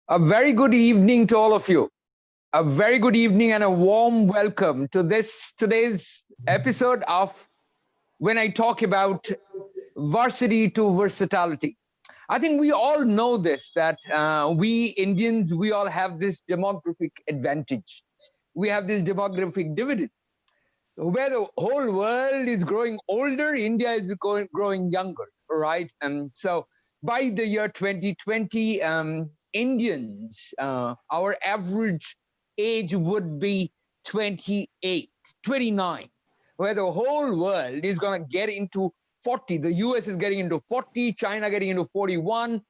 A very good evening to all of you. A very good evening and a warm welcome to today's episode of when I talk about varsity to versatility. I think we all know this that we Indians, we all have this demographic advantage. We have this demographic dividend. Where the whole world is growing older, India is growing younger, right? And so by the year 2020, Indians, our average age would be 28, 29, where the whole world is going to get into 40. The US is getting into 40, China getting into 41,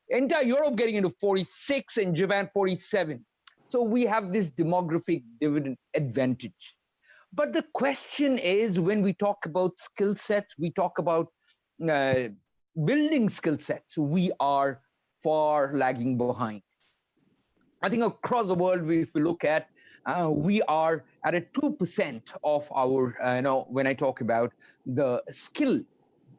entire Europe getting into 46, and Japan 47. So we have this demographic dividend advantage. But the question is, when we talk about skill sets, we talk about uh, building skill sets, we are far lagging behind. I think across the world, if we look at, we are at a 2% of our, when I talk about the skill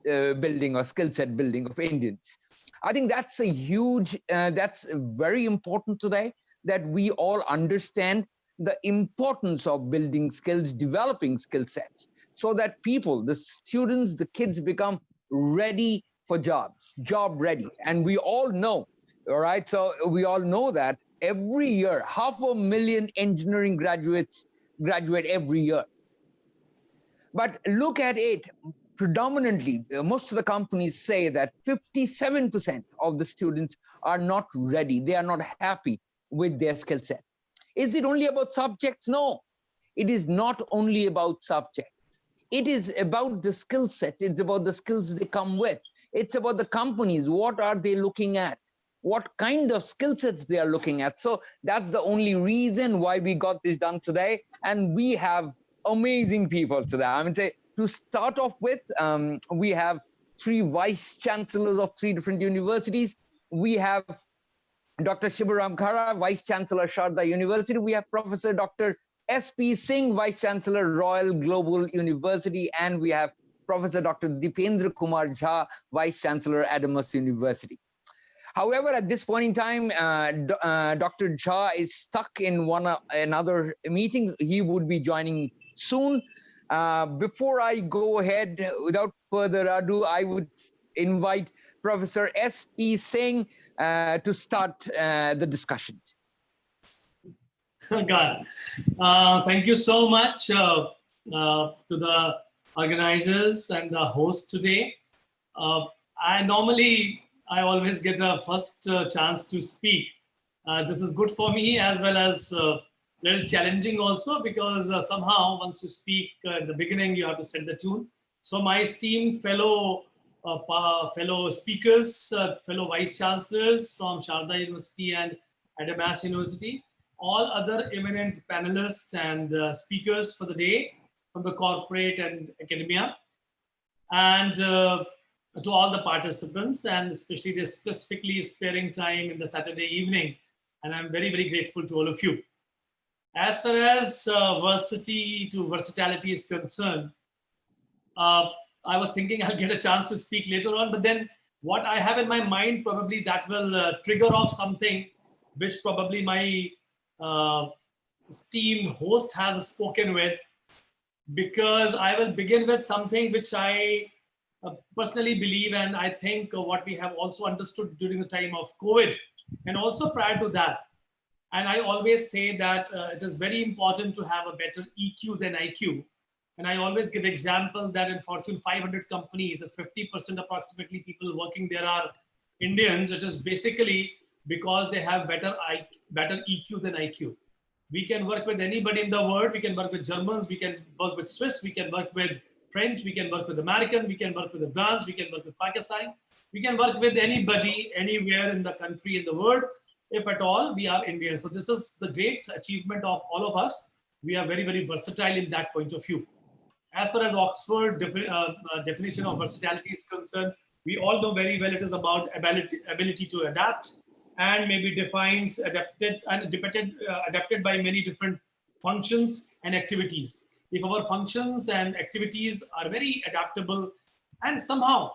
building or skill set building of Indians. I think that's a huge, that's very important today, that we all understand the importance of building skills, developing skill sets, so that people, the students, the kids become ready for jobs, job ready. And we all know, all right, so we all know that every year, 500,000 engineering graduates graduate every year. But look at it, predominantly, most of the companies say that 57% of the students are not ready. They are not happy with their skill set. Is it only about subjects? No, it is not only about subjects. It is about the skill sets. It's about the skills they come with. It's about the companies. What are they looking at? What kind of skill sets they are looking at? So that's the only reason why we got this done today. And we have amazing people today. I mean, say, to start off with, we have three vice chancellors of three different universities. We have Dr. Shivaram Khara, Vice Chancellor, Sharda University. We have Professor Dr. S.P. Singh, Vice Chancellor, Royal Global University, and we have Professor Dr. Dipendra Kumar Jha, Vice Chancellor, Adamas University. However, at this point in time, Dr. Jha is stuck in another meeting. He would be joining soon. Before I go ahead, without further ado, I would invite Professor S.P. Singh to start the discussions. God, thank you so much to the organizers and the host today. I always get a first chance to speak. This is good for me as well as a little challenging also, because somehow once you speak in the beginning, you have to set the tune. So my esteemed fellow speakers, fellow vice chancellors from Sharda University and Adamas University, all other eminent panelists and speakers for the day from the corporate and academia, and to all the participants, and especially they're specifically sparing time in the Saturday evening. And I'm very, very grateful to all of you. As far as Varsity to Versatility is concerned, I was thinking I'll get a chance to speak later on, but then what I have in my mind, probably that will trigger off something which probably my esteemed host has spoken with, because I will begin with something which I personally believe, and I think what we have also understood during the time of COVID and also prior to that. And I always say that it is very important to have a better EQ than IQ. And I always give example that in Fortune 500 companies, 50% approximately people working there are Indians. It is basically because they have better EQ than IQ. We can work with anybody in the world. We can work with Germans. We can work with Swiss. We can work with French. We can work with American. We can work with Afghans. We can work with Pakistani. We can work with anybody, anywhere in the country, in the world. If at all, we are Indians. So this is the great achievement of all of us. We are very, very versatile in that point of view. As far as Oxford definition of versatility is concerned, we all know very well it is about ability to adapt, and maybe defines adapted by many different functions and activities. If our functions and activities are very adaptable, and somehow,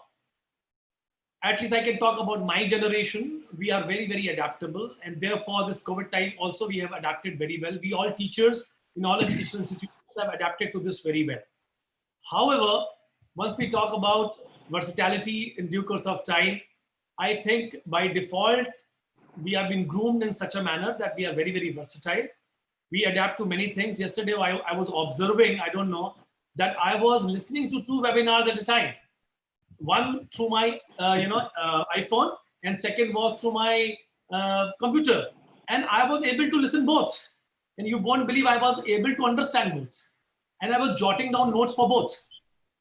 at least I can talk about my generation, we are very, very adaptable, and therefore this COVID time also we have adapted very well. We all teachers in all educational institutions have adapted to this very well. However, once we talk about versatility in due course of time, I think by default, we have been groomed in such a manner that we are very, very versatile. We adapt to many things. Yesterday, I was observing, I don't know, that I was listening to 2 webinars at a time. One through my iPhone, and second was through my computer. And I was able to listen both. And you won't believe I was able to understand both. And I was jotting down notes for both.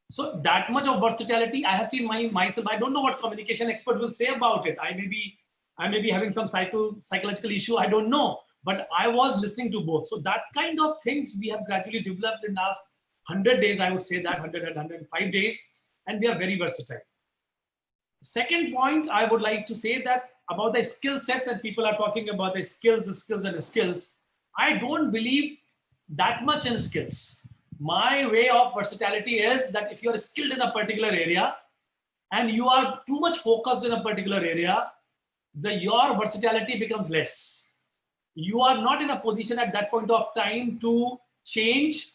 So that much of versatility I have seen myself. I don't know what communication expert will say about it. I may be having some psychological issue. I don't know. But I was listening to both. So that kind of things we have gradually developed in the last 100 days. I would say that 100 and 105 days. And we are very versatile. Second point, I would like to say that about the skill sets, and people are talking about the skills. I don't believe that much in skills. My way of versatility is that if you are skilled in a particular area and you are too much focused in a particular area, your versatility becomes less. You are not in a position at that point of time to change,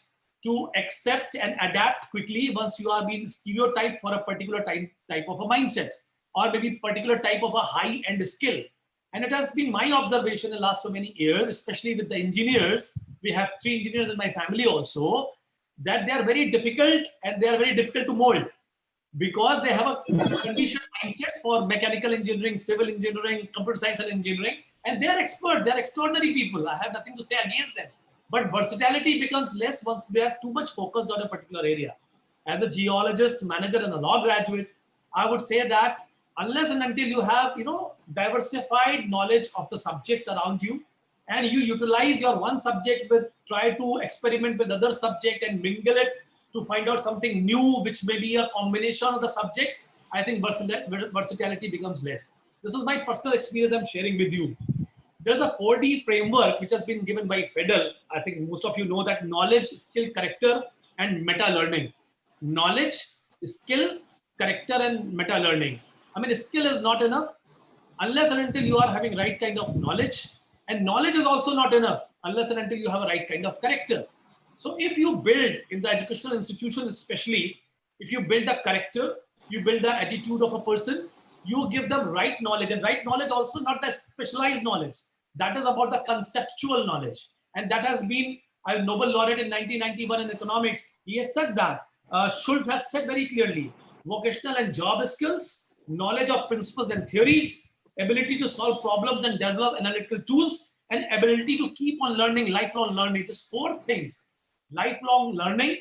to accept and adapt quickly once you are being stereotyped for a particular type of a mindset, or maybe particular type of a high-end skill. And it has been my observation in the last so many years, especially with the engineers. We have 3 engineers in my family also, that they are very difficult, and they are very difficult to mold, because they have a conditioned mindset for mechanical engineering, civil engineering, computer science and engineering, and they are expert, they are extraordinary people. I have nothing to say against them. But versatility becomes less once they are too much focused on a particular area. As a geologist, manager, and a law graduate, I would say that unless and until you have, diversified knowledge of the subjects around you, and you utilize your one subject try to experiment with other subject and mingle it to find out something new, which may be a combination of the subjects, I think versatility becomes less. This is my personal experience I'm sharing with you. there's a 4D framework which has been given by Fedel. I think most of you know that: knowledge, skill, character, and meta learning. Knowledge, skill, character, and meta learning. I mean, skill is not enough unless and until you are having right kind of knowledge, and knowledge is also not enough unless and until you have a right kind of character. So if you build in the educational institutions, especially if you build the character, you build the attitude of a person, you give them right knowledge, and right knowledge also not the specialized knowledge. That is about the conceptual knowledge, and that has been a Nobel laureate in 1991 in economics. He has said that. Schultz has said very clearly: vocational and job skills, knowledge of principles and theories, ability to solve problems and develop analytical tools, and ability to keep on learning, lifelong learning. These four things: lifelong learning,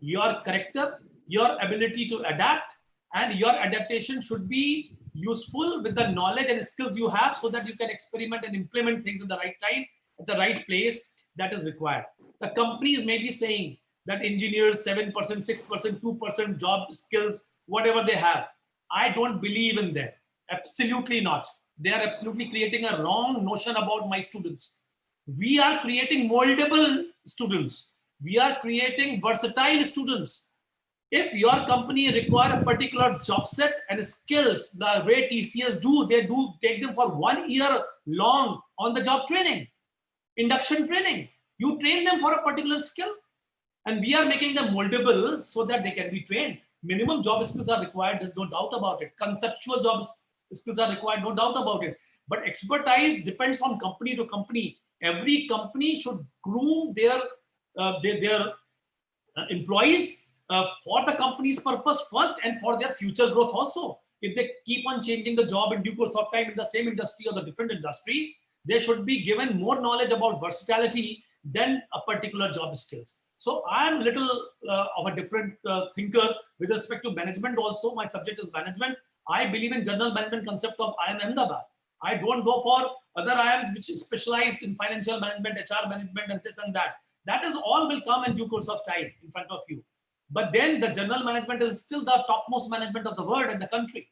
your character, your ability to adapt, and your adaptation should be useful with the knowledge and skills you have, so that you can experiment and implement things at the right time, at the right place that is required. The companies may be saying that engineers 7%, 6%, 2% job skills, whatever they have. I don't believe in that. Absolutely not. They are absolutely creating a wrong notion about my students. We are creating moldable students. We are creating versatile students. If your company require a particular job set and skills, the way TCS do, they do take them for 1 year long on the job training, induction training. You train them for a particular skill, and we are making them moldable so that they can be trained. Minimum job skills are required, there's no doubt about it. Conceptual job skills are required, no doubt about it. But expertise depends on company to company. Every company should groom their employees for the company's purpose first, and for their future growth also. If they keep on changing the job in due course of time in the same industry or the different industry, they should be given more knowledge about versatility than a particular job skills. So I am little of a different thinker with respect to management also. My subject is management. I believe in general management concept of IIM Ahmedabad. I don't go for other IIMs which is specialized in financial management, HR management, and this and that. That is all will come in due course of time in front of you. But then the general management is still the topmost management of the world and the country.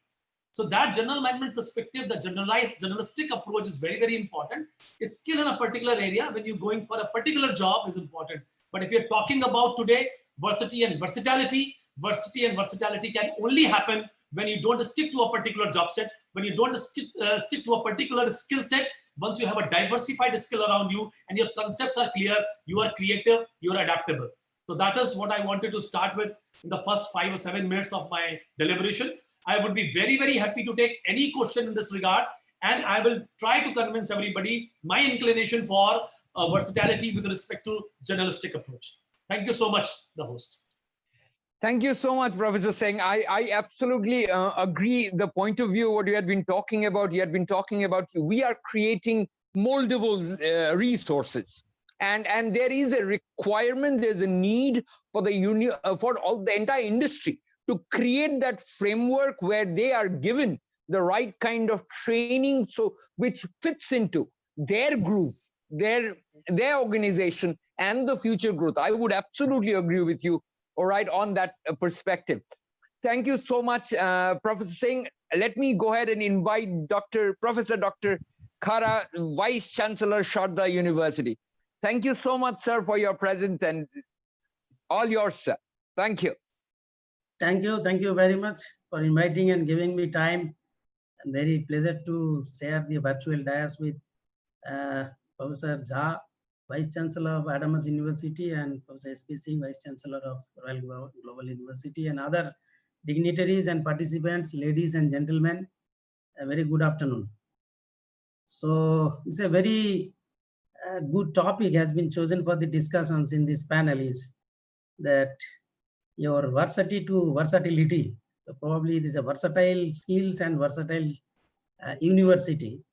So that general management perspective, the journalistic approach is very, very important. A skill in a particular area when you're going for a particular job is important. But if you're talking about today, varsity and versatility can only happen when you don't stick to a particular job set, when you don't stick to a particular skill set. Once you have a diversified skill around you and your concepts are clear, you are creative, you are adaptable. So that is what I wanted to start with in the first 5 or 7 minutes of my deliberation. I would be very, very happy to take any question in this regard, and I will try to convince everybody my inclination for versatility with respect to journalistic approach. Thank you so much, the host. Thank you so much, Professor Singh. I absolutely agree the point of view, what you had been talking about. You had been talking about we are creating moldable resources. And there is a requirement, there's a need for for all the entire industry to create that framework where they are given the right kind of training, so which fits into their groove, their organization, and the future growth. I would absolutely agree with you, all right, on that perspective. Thank you so much, Professor Singh. Let me go ahead and invite Professor Dr. Khara, Vice Chancellor, Sharda University. Thank you so much, sir, for your presence, and all yours, sir. Thank you. Thank you very much for inviting and giving me time. And very pleasure to share the virtual dais with Professor Jha, Vice Chancellor of Adams University, and Professor S.P. Singh, Vice Chancellor of Royal Global University, and other dignitaries and participants, ladies and gentlemen. A very good afternoon. So it's a very good topic has been chosen for the discussions in this panel, is that your varsity to versatility. So probably it is a versatile skills and versatile university.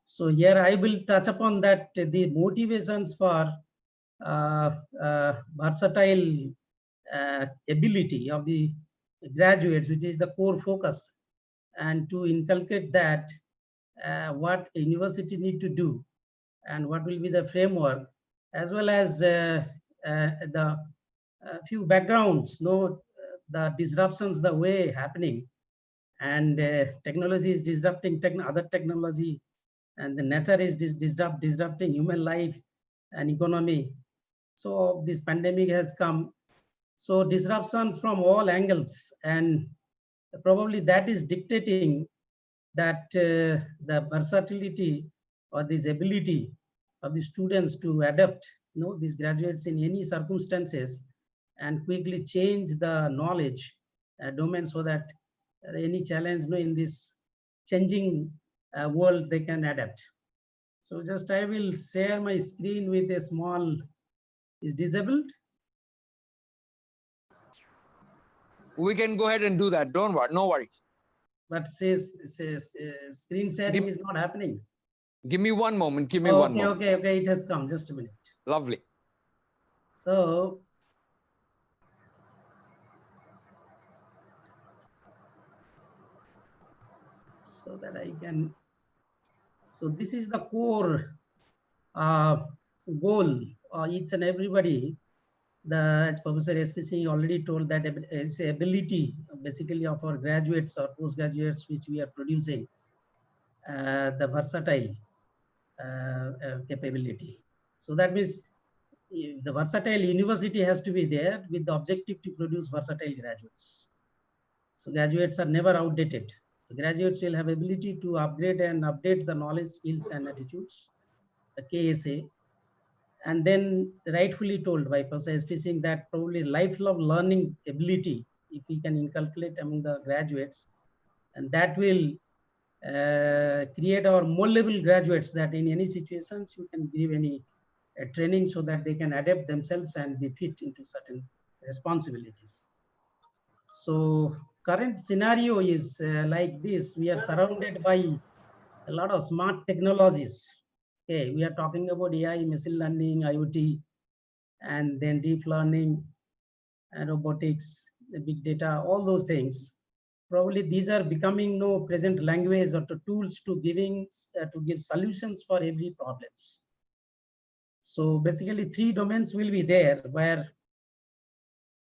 So here I will touch upon that, the motivations for versatile ability of the graduates, which is the core focus, and to inculcate that what university need to do and what will be the framework, as well as the few backgrounds, the disruptions, the way happening, and technology is disrupting other technology, and the nature is disrupting human life and economy. So this pandemic has come. So disruptions from all angles, and probably that is dictating that the versatility or this ability of the students to adapt, these graduates in any circumstances and quickly change the knowledge domain so that any challenge in this changing world they can adapt. So just I will share my screen with a small, is disabled? We can go ahead and do that. Don't worry, no worries. But says screen sharing is not happening. Give me one moment. Give me one moment. Okay. It has come. Just a minute. Lovely. So that I can. So this is the core goal. Each and everybody. As Professor SPC already told that it's ability basically of our graduates or postgraduates which we are producing, the versatile capability. So that means the versatile university has to be there with the objective to produce versatile graduates. So graduates are never outdated. So graduates will have ability to upgrade and update the knowledge, skills, and attitudes, the KSA. And then rightfully told by Professor SPC that probably lifelong learning ability, if we can inculcate among the graduates, and that will create our moldable graduates that in any situations you can give any training so that they can adapt themselves and be fit into certain responsibilities. So current scenario is like this. We are surrounded by a lot of smart technologies. Okay, we are talking about AI, machine learning, IoT, and then deep learning, and robotics, the big data, all those things. Probably these are becoming no present language or the tools to give solutions for every problems. So basically 3 domains will be there where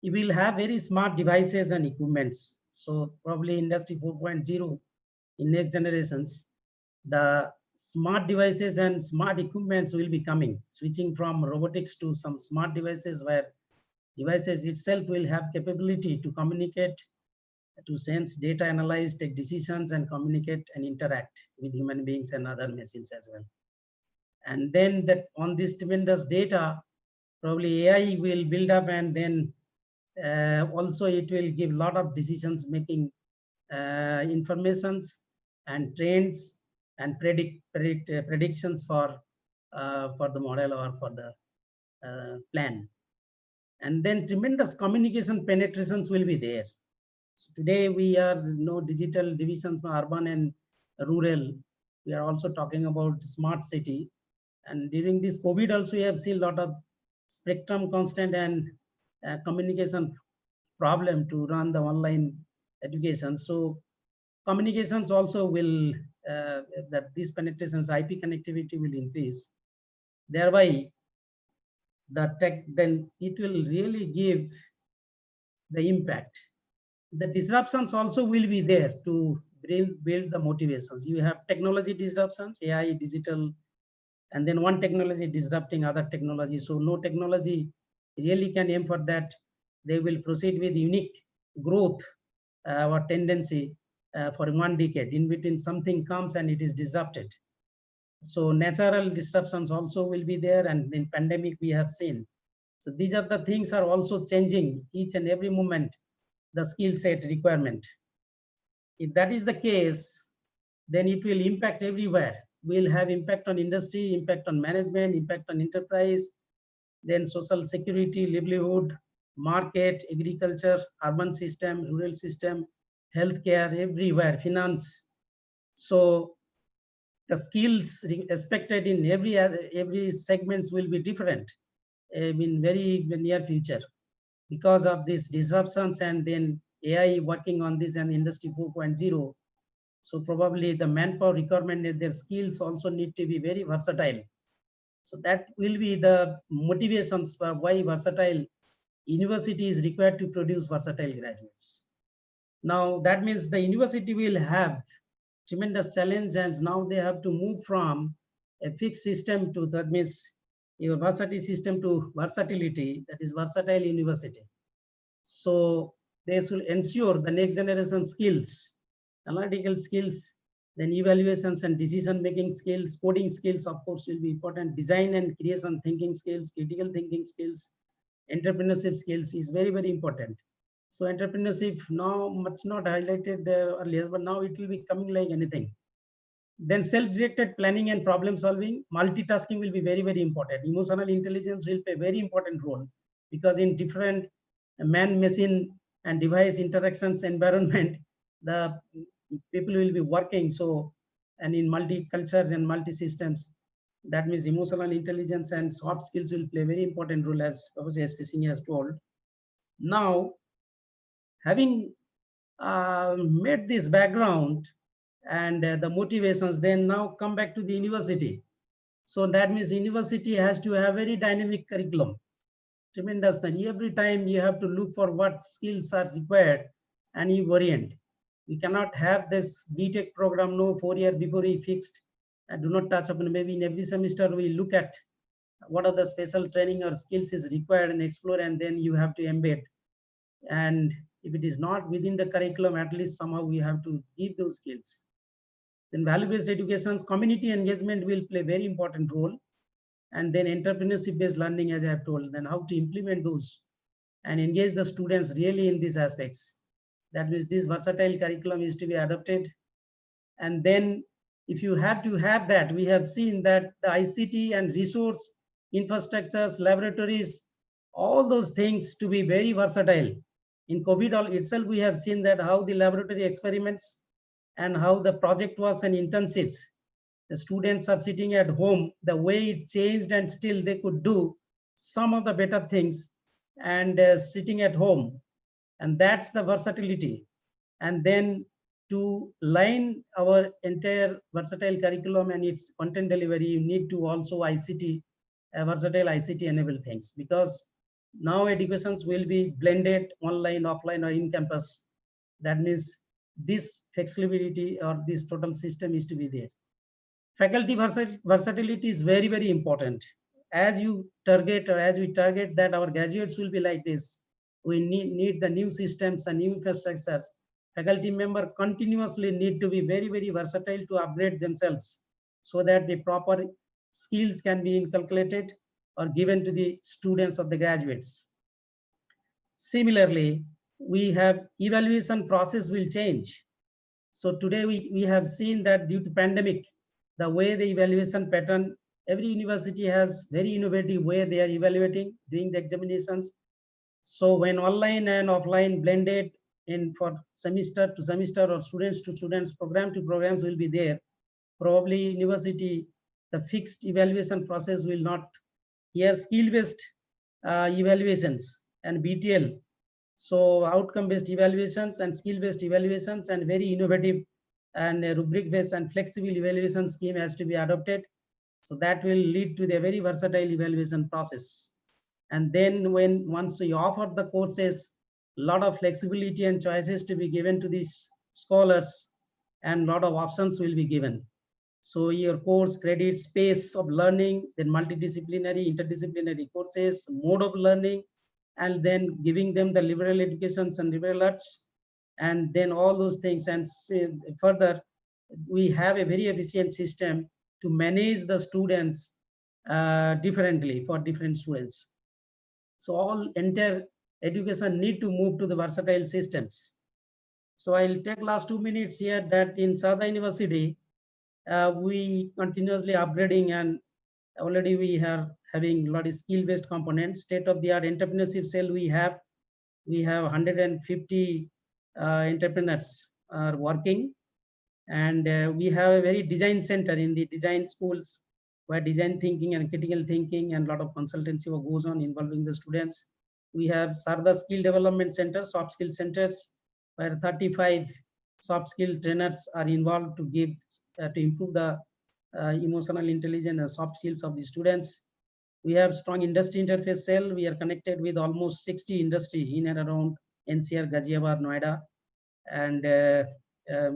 you will have very smart devices and equipments. So probably industry 4.0 in next generations, the smart devices and smart equipments will be coming, switching from robotics to some smart devices where devices itself will have capability to communicate, to sense data, analyze, take decisions, and communicate and interact with human beings and other machines as well. And then that on this tremendous data, probably AI will build up, and then also it will give a lot of decisions making informations and trends and predictions for the model or for the plan. And then tremendous communication penetrations will be there. So today we are digital divisions for urban and rural. We are also talking about smart city. And during this COVID also we have seen a lot of spectrum constant and communication problem to run the online education. So communications also will, that these penetrations, IP connectivity will increase. Thereby the tech, then it will really give the impact. The disruptions also will be there to build the motivations. You have technology disruptions, AI, digital, and then one technology disrupting other technology. So no technology really can aim for that. They will proceed with unique growth or tendency for 1 decade. In between something comes and it is disrupted. So natural disruptions also will be there, and in pandemic we have seen. So these are the things are also changing each and every moment, the skill set requirement. If that is the case, then it will impact everywhere. We'll have impact on industry, impact on management, impact on enterprise, then social security, livelihood, market, agriculture, urban system, rural system, healthcare, everywhere, finance. So the skills expected in every segments will be different in very near future because of these disruptions, and then AI working on this and industry 4.0. So probably the manpower requirement and their skills also need to be very versatile. So that will be the motivations for why versatile university is required to produce versatile graduates. Now that means the university will have tremendous challenge, and now they have to move from a fixed system to, that means your varsity system, to versatility, that is versatile university. So they should ensure the next generation skills, analytical skills, then evaluations and decision making skills, coding skills, of course, will be important. Design and creation thinking skills, critical thinking skills, entrepreneurship skills is very, very important. So entrepreneurship now much not highlighted earlier, but now it will be coming like anything. Then self-directed planning and problem solving, multitasking will be very, very important. Emotional intelligence will play a very important role, because in different man, machine, and device interactions environment, the people will be working. So, and in multi-cultures and multi-systems, that means emotional intelligence and soft skills will play a very important role, as Professor S. P. Singh has told. Now, having made this background and the motivations, then now come back to the university. So that means university has to have very dynamic curriculum, tremendous. Every time you have to look for what skills are required and you orient. We cannot have this BTech program, no 4 year before we fixed and do not touch upon. Maybe in every semester we look at what are the special training or skills is required and explore, and then you have to embed. And if it is not within the curriculum, at least somehow we have to give those skills. Then value-based education's community engagement will play a very important role. And then entrepreneurship-based learning, as I have told, then how to implement those and engage the students really in these aspects. That means this versatile curriculum is to be adopted. And then if you have to have that, we have seen that the ICT and resource infrastructures, laboratories, all those things to be very versatile. In COVID itself, we have seen that how the laboratory experiments and how the project works and internships, the students are sitting at home, the way it changed, and still they could do some of the better things and sitting at home. And that's the versatility. And then to line our entire versatile curriculum and its content delivery, you need to also ICT, versatile ICT enable things, because now educations will be blended online, offline, or in campus. That means this flexibility or this total system is to be there. Faculty versatility is very, very important. As you target, or as we target that our graduates will be like this, we need the new systems and new infrastructures. Faculty member continuously need to be very, very versatile to upgrade themselves, so that the proper skills can be inculcated or given to the students of the graduates. Similarly, we have evaluation process will change. So today we have seen that due to pandemic, the way the evaluation pattern, every university has very innovative way they are evaluating, doing the examinations. So when online and offline blended in for semester to semester or students to students, program to programs will be there. Probably university, the fixed evaluation process will not. Here skill-based evaluations and BTL. So outcome-based evaluations and skill-based evaluations and very innovative and rubric-based and flexible evaluation scheme has to be adopted. So that will lead to the very versatile evaluation process. And then once you offer the courses, a lot of flexibility and choices to be given to these scholars, and a lot of options will be given. So your course credit, space of learning, then multidisciplinary, interdisciplinary courses, mode of learning, and then giving them the liberal educations and liberal arts, and then all those things. And further, we have a very efficient system to manage the students differently for different students. So all entire education need to move to the versatile systems. So I'll take last 2 minutes here that in Sada University, we continuously upgrading, and already we are having a lot of skill-based components. State-of-the-art entrepreneurship cell we have 150 entrepreneurs are working, and we have a very design center in the design schools, where design thinking and critical thinking and a lot of consultancy work goes on involving the students. We have Sarda Skill Development Center, soft skill centers, where 35 soft skill trainers are involved to give to improve the emotional intelligence and soft skills of the students. We have strong industry interface cell. We are connected with almost 60 industry in and around NCR, Ghaziabad, Noida, and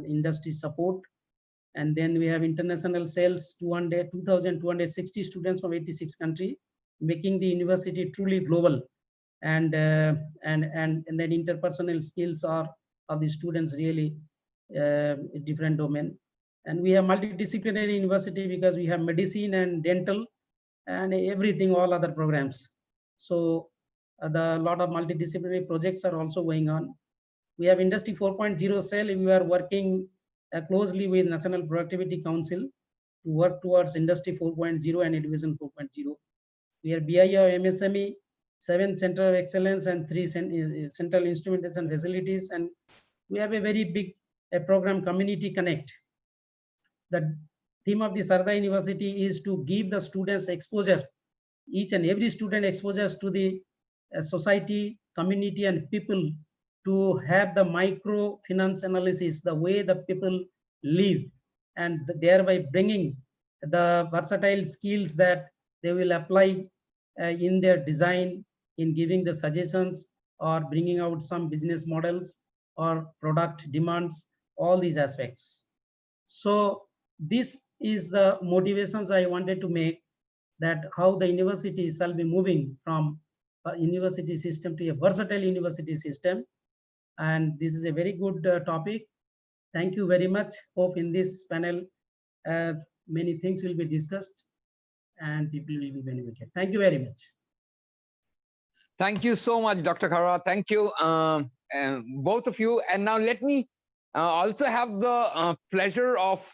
industry support. And then we have international sales, 2,260 students from 86 countries, making the university truly global. And then interpersonal skills are of the students really different domain. And we have multidisciplinary university because we have medicine and dental and everything, all other programs. So the lot of multidisciplinary projects are also going on. We have Industry 4.0 cell. We are working closely with National Productivity Council to work towards Industry 4.0 and Education 4.0. We are BIO MSME, 7 Center of Excellence and 3 Central Instrumentation Facilities. And we have a very big program, Community Connect. The theme of the Sarda University is to give the students exposure, each and every student exposures to the society, community, and people, to have the microfinance analysis, the way the people live, and thereby bringing the versatile skills that they will apply in their design, in giving the suggestions or bringing out some business models or product demands, all these aspects. So this is the motivations I wanted to make, that how the university shall be moving from a university system to a versatile university system. And this is a very good topic. Thank you very much. Hope in this panel many things will be discussed and people will be benefited. Thank you very much. Thank you so much, Dr. Khara. Thank you, both of you. And now let me also have the pleasure of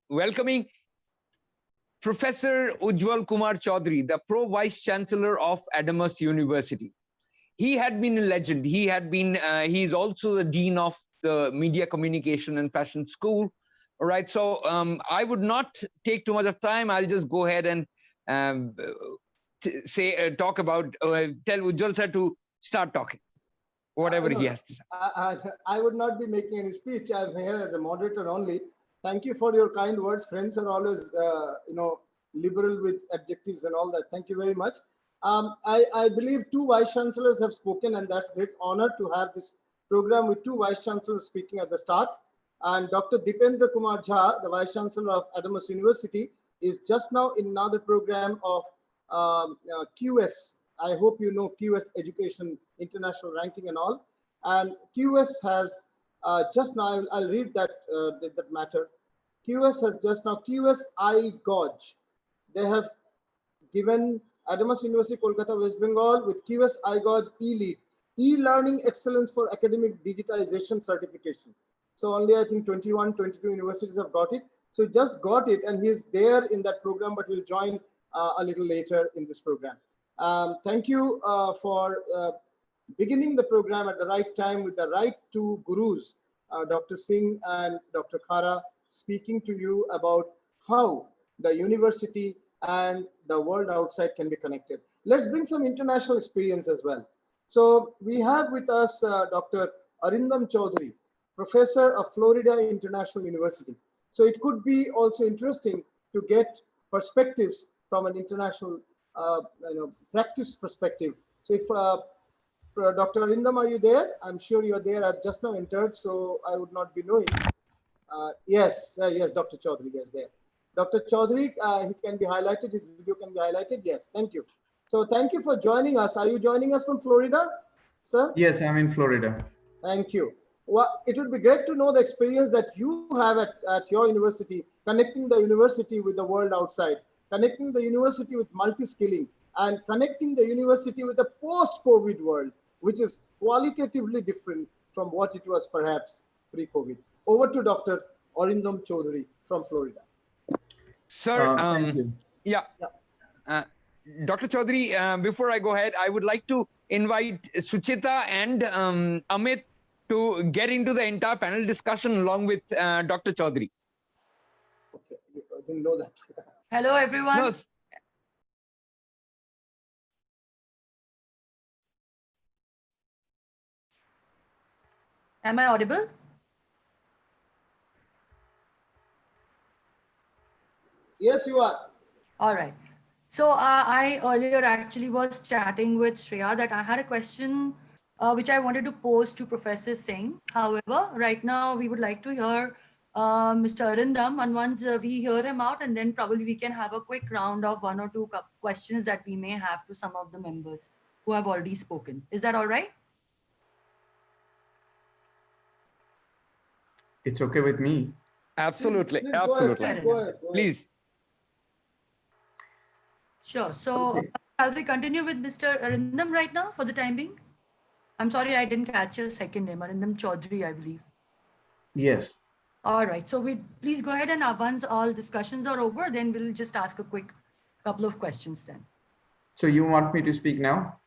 welcoming Professor Ujjwal Kumar Chaudhary, the Pro Vice Chancellor of Adamas University. He had been a legend. He had been, he's also the Dean of the Media Communication and Fashion School. All right, so I would not take too much of time. I'll just go ahead and talk about, tell Ujjwal sir to start talking, whatever he has to say. I would not be making any speech. I'm here as a moderator only. Thank you for your kind words. Friends are always, liberal with adjectives and all that. Thank you very much. I believe 2 vice chancellors have spoken, and that's a great honor to have this program with 2 vice chancellors speaking at the start. And Dr. Dipendra Kumar Jha, the vice chancellor of Adamas University, is just now in another program of QS. I hope you know QS Education International Ranking and all. And QS has just now, I'll read that matter. QS has just now, QS iGauge. They have given Adamas University, Kolkata, West Bengal with QS iGauge E-Lead, E-Learning Excellence for Academic Digitization Certification. So only I think 21, 22 universities have got it. So he just got it, and he's there in that program, but he'll join a little later in this program. Thank you for beginning the program at the right time with the right 2 gurus, Dr. Singh and Dr. Khara, speaking to you about how the university and the world outside can be connected. Let's bring some international experience as well. So we have with us Dr. Arindam Chaudhary, professor of Florida International University. So it could be also interesting to get perspectives from an international practice perspective. So if Dr. Arindam, are you there? I'm sure you're there. I've just now entered, so I would not be knowing. Yes, Dr. Chaudhary is there. Dr. Chaudhary, he can be highlighted, his video can be highlighted. Yes, thank you. So thank you for joining us. Are you joining us from Florida, sir? Yes, I'm in Florida. Thank you. Well, it would be great to know the experience that you have at your university, connecting the university with the world outside, connecting the university with multi-skilling, and connecting the university with the post-COVID world, which is qualitatively different from what it was perhaps pre-COVID. Over to Dr. Arindam Chaudhary from Florida. Sir, Thank you. Dr. Chaudhary, before I go ahead, I would like to invite Suchita and Amit to get into the entire panel discussion along with Dr. Chaudhary. Okay, I didn't know that. Hello, everyone. No, Am I audible? Yes, you are. All right. So I earlier actually was chatting with Shreya that I had a question which I wanted to pose to Professor Singh. However, right now we would like to hear Mr. Arindam, and once we hear him out, and then probably we can have a quick round of one or two questions that we may have to some of the members who have already spoken. Is that all right? It's okay with me. Absolutely. Please go ahead. Absolutely. Please Fair go enough. ahead. Go ahead. Please. Sure. So, Okay. shall we continue with Mr. Arindam right now for the time being? I'm sorry I didn't catch your second name, Arindam Chaudhary, I believe. Yes. All right. So we please go ahead and once all discussions are over, then we'll just ask a quick couple of questions then. So you want me to speak now?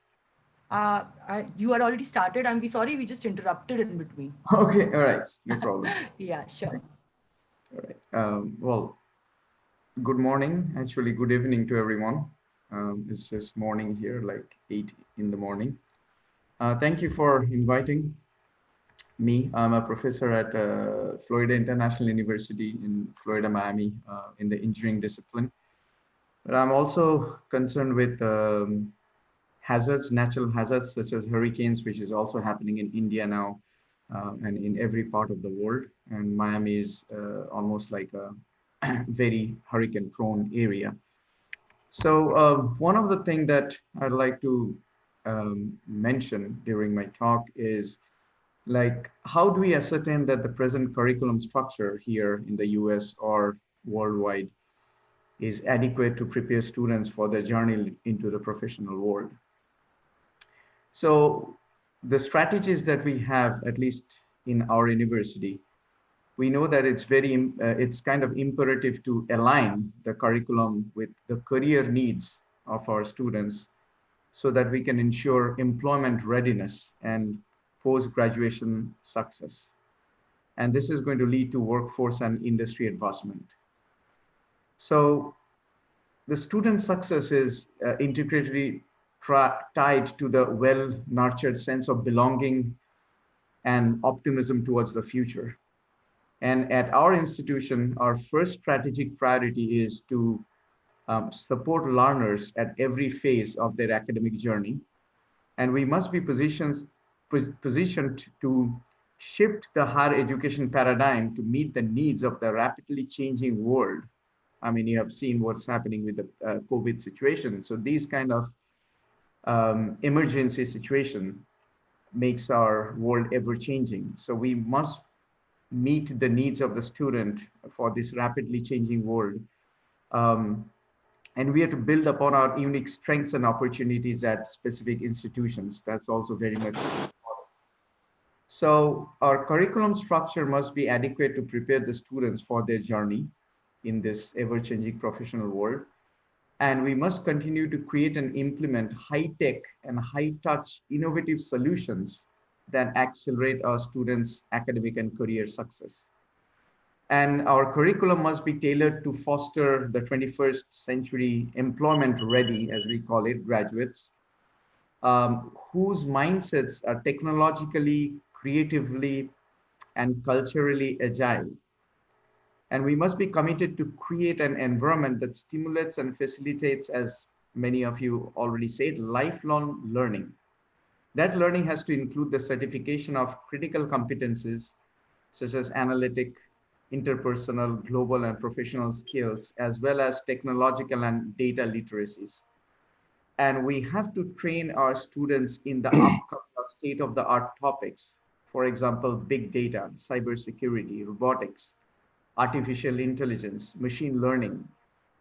You had already started. I'm sorry, we just interrupted in between. Okay. All right. No problem. Yeah, sure. All right. Well, good morning. Actually, good evening to everyone. It's just morning here, like 8 in the morning. Thank you for inviting me. I'm a professor at Florida International University in Florida, Miami, in the engineering discipline. But I'm also concerned with hazards, natural hazards such as hurricanes, which is also happening in India now and in every part of the world. And Miami is almost like a very hurricane prone area. So one of the things that I'd like to mention during my talk is like, how do we ascertain that the present curriculum structure here in the US or worldwide is adequate to prepare students for their journey into the professional world? So the strategies that we have, at least in our university, we know that it's kind of imperative to align the curriculum with the career needs of our students so that we can ensure employment readiness and post-graduation success. And this is going to lead to workforce and industry advancement. So the student success is integrally tied to the well-nurtured sense of belonging and optimism towards the future. And at our institution, our first strategic priority is to support learners at every phase of their academic journey. And we must be positioned to shift the higher education paradigm to meet the needs of the rapidly changing world. I mean, you have seen what's happening with the COVID situation. So these kind of emergency situation makes our world ever changing. So we must meet the needs of the student for this rapidly changing world. Um, and we have to build upon our unique strengths and opportunities at specific institutions. That's also very much important. So our curriculum structure must be adequate to prepare the students for their journey in this ever-changing professional world. And we must continue to create and implement high-tech and high-touch innovative solutions that accelerate our students' academic and career success. And our curriculum must be tailored to foster the 21st century employment ready, as we call it, graduates, whose mindsets are technologically, creatively, and culturally agile. And we must be committed to create an environment that stimulates and facilitates, as many of you already said, lifelong learning. That learning has to include the certification of critical competencies such as analytic, interpersonal, global, and professional skills, as well as technological and data literacies. And we have to train our students in the upcoming state-of-the-art topics. For example, big data, cybersecurity, robotics, artificial intelligence, machine learning,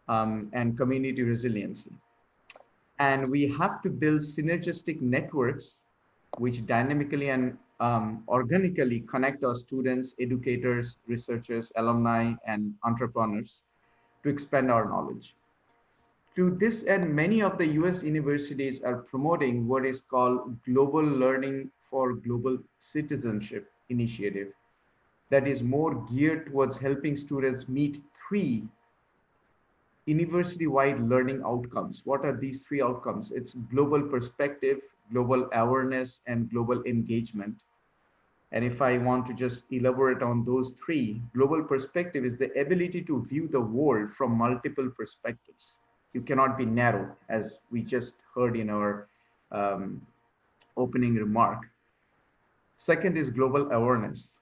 and community resiliency. And we have to build synergistic networks which dynamically and organically connect our students, educators, researchers, alumni, and entrepreneurs to expand our knowledge. To this end, many of the US universities are promoting what is called Global Learning for Global Citizenship initiative that is more geared towards helping students meet three university-wide learning outcomes. What are these three outcomes? It's global perspective, global awareness, and global engagement. And if I want to just elaborate on those three, global perspective is the ability to view the world from multiple perspectives. You cannot be narrow, as we just heard in our opening remark. Second is global awareness.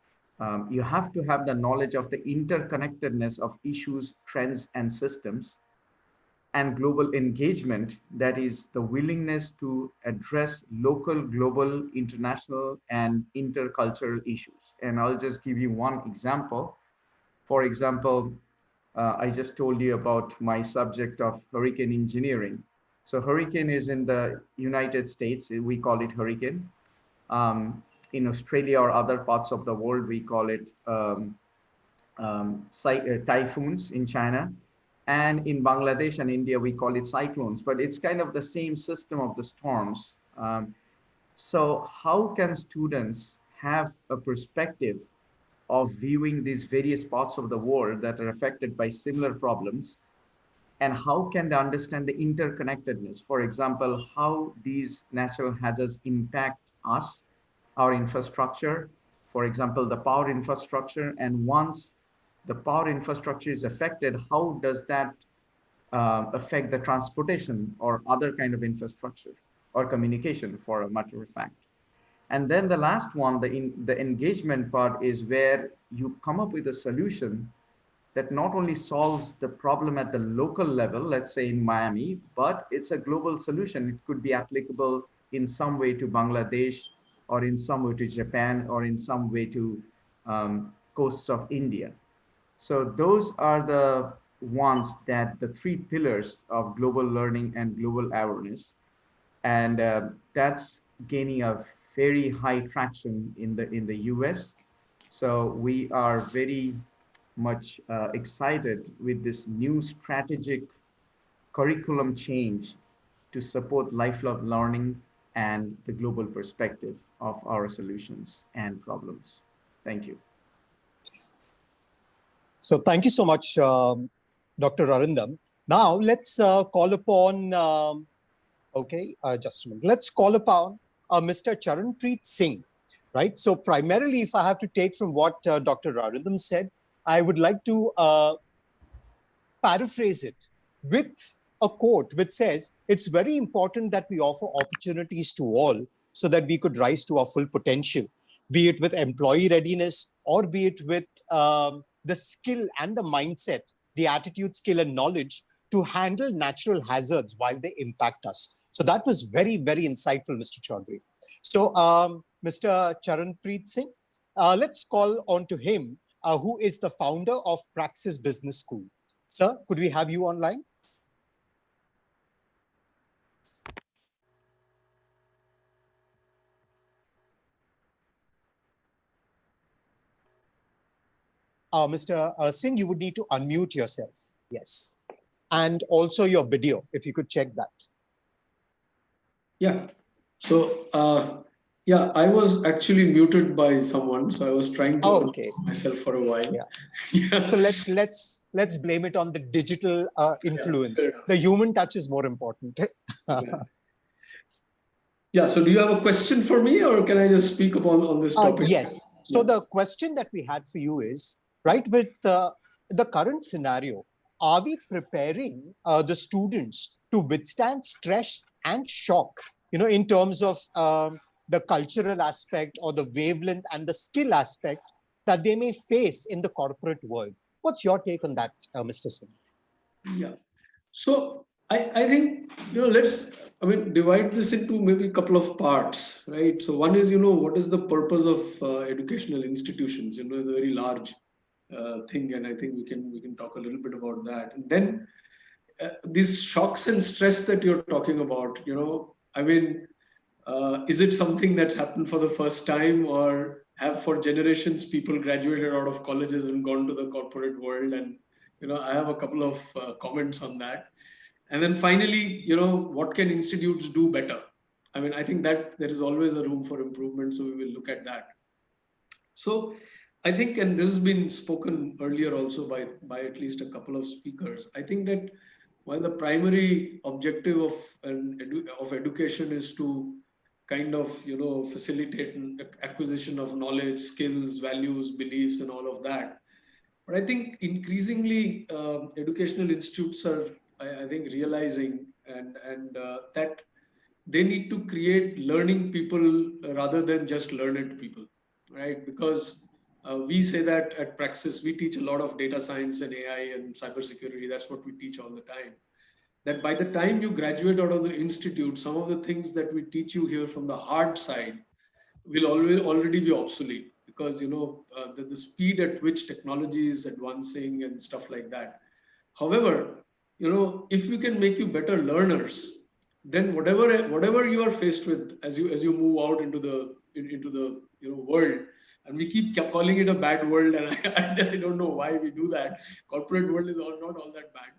You have to have the knowledge of the interconnectedness of issues, trends, and systems, and global engagement, that is the willingness to address local, global, international, and intercultural issues. And I'll just give you one example. For example, I just told you about my subject of hurricane engineering. So hurricane is in the United States, we call it hurricane. In Australia or other parts of the world, we call it typhoons in China. And in Bangladesh and India, we call it cyclones, but it's kind of the same system of the storms. So how can students have a perspective of viewing these various parts of the world that are affected by similar problems? And how can they understand the interconnectedness? For example, how these natural hazards impact us, our infrastructure, for example, the power infrastructure. And once the power infrastructure is affected, how does that affect the transportation or other kind of infrastructure or communication, for a matter of fact? And then the last one, the engagement part, is where you come up with a solution that not only solves the problem at the local level, let's say in Miami, but it's a global solution. It could be applicable in some way to Bangladesh, or in some way to Japan, or in some way to coasts of India. So those are the ones, that the three pillars of global learning and global awareness. And that's gaining a very high traction in the US. So we are very much excited with this new strategic curriculum change to support lifelong learning and the global perspective of our solutions and problems. Thank you. So thank you so much, Dr. Arindam. Now let's call upon, just a minute. Let's call upon Mr. Charanpreet Singh, right? So primarily, if I have to take from what Dr. Arindam said, I would like to paraphrase it with a quote which says, it's very important that we offer opportunities to all so that we could rise to our full potential, be it with employee readiness or be it with the skill and the mindset, the attitude, skill, and knowledge to handle natural hazards while they impact us. So that was very, very insightful, Mr. Chaudhary. So Mr. Charanpreet Singh, let's call on to him, who is the founder of Praxis Business School. Sir, could we have you online? Mr. Singh, you would need to unmute yourself. Yes. And also your video, if you could check that. Yeah. So, yeah, I was actually muted by someone, so I was trying to unmute myself for a while. Yeah. Yeah. So let's blame it on the digital influence. The human touch is more important. Yeah. So, do you have a question for me, or can I just speak upon on this topic? Yes. So the question that we had for you is, right, with the current scenario, are we preparing the students to withstand stress and shock, in terms of the cultural aspect or the wavelength and the skill aspect that they may face in the corporate world? What's your take on that, Mr. Singh? Yeah. So I think, let's, divide this into maybe a couple of parts, right? So one is, what is the purpose of educational institutions? It's a very large thing, and I think we can talk a little bit about that. And then these shocks and stress that you're talking about, is it something that's happened for the first time, or have for generations people graduated out of colleges and gone to the corporate world? And I have a couple of comments on that. And then finally, what can institutes do better? I think that there is always a room for improvement, so we will look at that. So I think, and this has been spoken earlier also by at least a couple of speakers, I think that while the primary objective of education is to kind of facilitate acquisition of knowledge, skills, values, beliefs, and all of that, but I think increasingly educational institutes are, I think, realizing and that they need to create learning people rather than just learned people, right? Because We say that at Praxis, we teach a lot of data science and AI and cybersecurity. That's what we teach all the time. That by the time you graduate out of the institute, some of the things that we teach you here from the hard side will always already be obsolete, because the speed at which technology is advancing and stuff like that. However, if we can make you better learners, then whatever you are faced with as you move out into the world, and we keep calling it a bad world, and I don't know why we do that. Corporate world is not all that bad.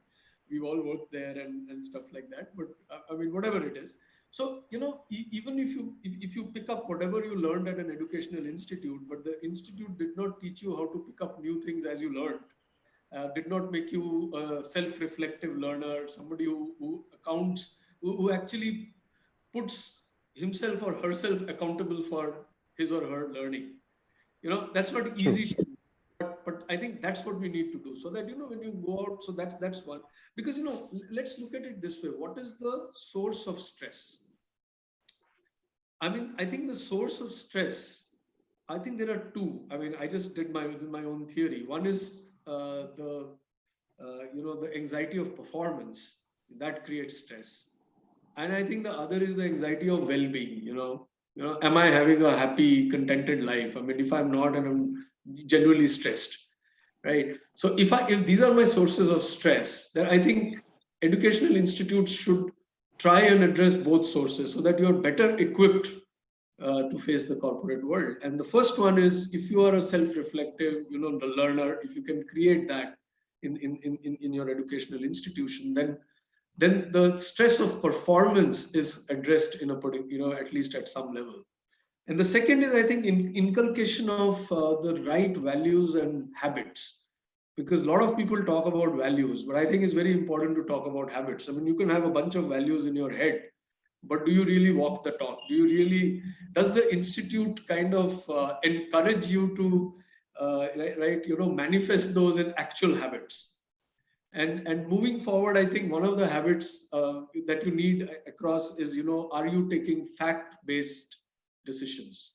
We've all worked there and stuff like that. But I mean, whatever it is. So even if you pick up whatever you learned at an educational institute, but the institute did not teach you how to pick up new things as you learned, did not make you a self-reflective learner, somebody who accounts, who actually puts himself or herself accountable for his or her learning. That's not True. easy, but I think that's what we need to do, so that when you go out, so that's one. Because let's look at it this way: what is the source of stress? I mean, I think the source of stress, I think there are two. I mean, I just did within my own theory. One is the anxiety of performance that creates stress, and I think the other is the anxiety of well-being. Am I having a happy, contented life? I mean, if I'm not, and I'm genuinely stressed, right? So if these are my sources of stress, then I think educational institutes should try and address both sources, so that you're better equipped to face the corporate world. And the first one is, if you are a self-reflective, the learner, if you can create that in your educational institution, then the stress of performance is addressed in a particular, at least at some level. And the second is, I think, inculcation of the right values and habits, because a lot of people talk about values, but I think it's very important to talk about habits. I mean, you can have a bunch of values in your head, but do you really walk the talk? Does the institute kind of encourage you to manifest those in actual habits? And moving forward, I think one of the habits that you need across is, are you taking fact-based decisions?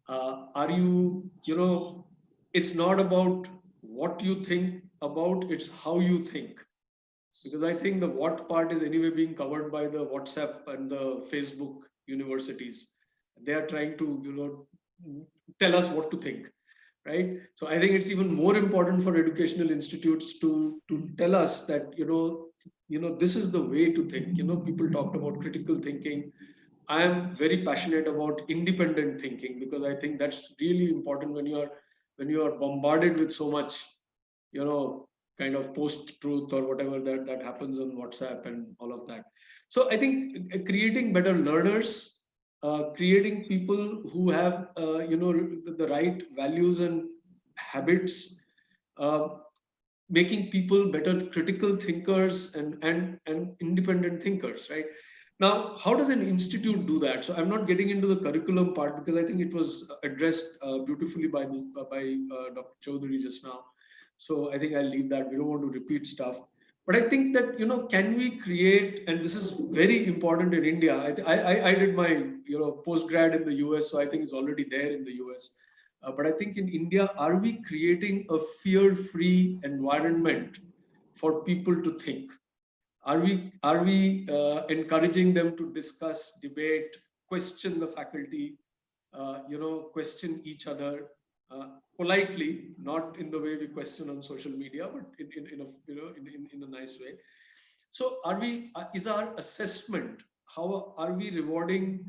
Are you, it's not about what you think about, it's how you think. Because I think the what part is anyway being covered by the WhatsApp and the Facebook universities. They are trying to, tell us what to think, right? So I think it's even more important for educational institutes to tell us that, this is the way to think. People talked about critical thinking. I am very passionate about independent thinking, because I think that's really important when you are bombarded with so much, kind of post-truth or whatever that happens on WhatsApp and all of that. So I think creating better learners, creating people who have the right values and habits, uh, making people better critical thinkers and independent thinkers, right? Now, how does an institute do that? So I'm not getting into the curriculum part, because I think it was addressed beautifully by Dr. Chaudhary just now. So I think I'll leave that. We don't want to repeat stuff. But I think that, can we create, and this is very important in India. I did my postgrad in the US, so I think it's already there in the US. But I think in India, are we creating a fear-free environment for people to think? Are we encouraging them to discuss, debate, question the faculty, question each other politely, not in the way we question on social media, but in a nice way. So is our assessment, how are we rewarding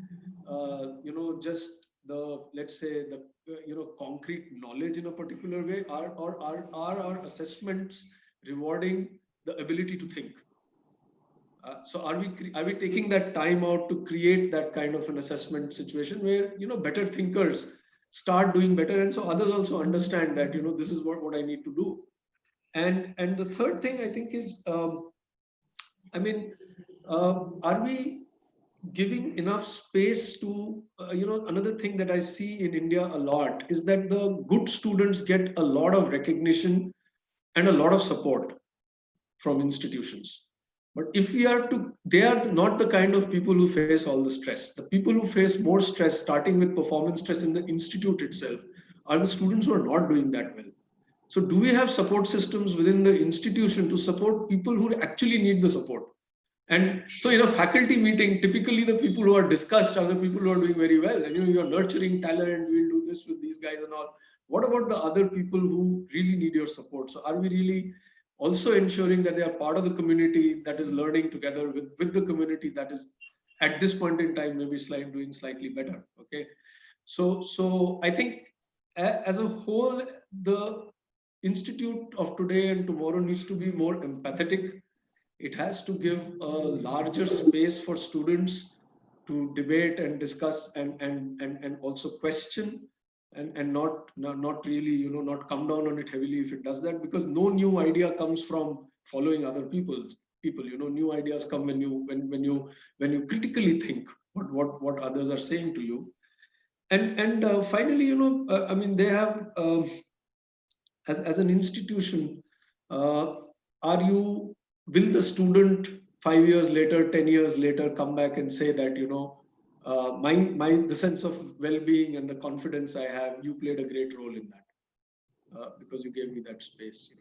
just the, let's say, the concrete knowledge in a particular way, or are our assessments rewarding the ability to think? So are we taking that time out to create that kind of an assessment situation where better thinkers start doing better, and so others also understand that this is what I need to do. And the third thing I think is, I mean, are we giving enough space to another thing that I see in India a lot is that the good students get a lot of recognition and a lot of support from institutions. But if they are not the kind of people who face all the stress. The people who face more stress, starting with performance stress in the institute itself, are the students who are not doing that well. So do we have support systems within the institution to support people who actually need the support? And so in a faculty meeting, typically the people who are discussed are the people who are doing very well. And you're nurturing talent, we'll do this with these guys and all. What about the other people who really need your support? So are we really also ensuring that they are part of the community that is learning together with the community that is at this point in time maybe doing slightly better? Okay. So I think as a whole, the institute of today and tomorrow needs to be more empathetic. It has to give a larger space for students to debate and discuss and also question and not really, not come down on it heavily if it does that, because no new idea comes from following other people. New ideas come when you critically think what others are saying to you. And finally, I mean, they have as an institution, are you will the student 5 years later, 10 years later come back and say that, my the sense of well-being and the confidence I have, you played a great role in that, because you gave me that space.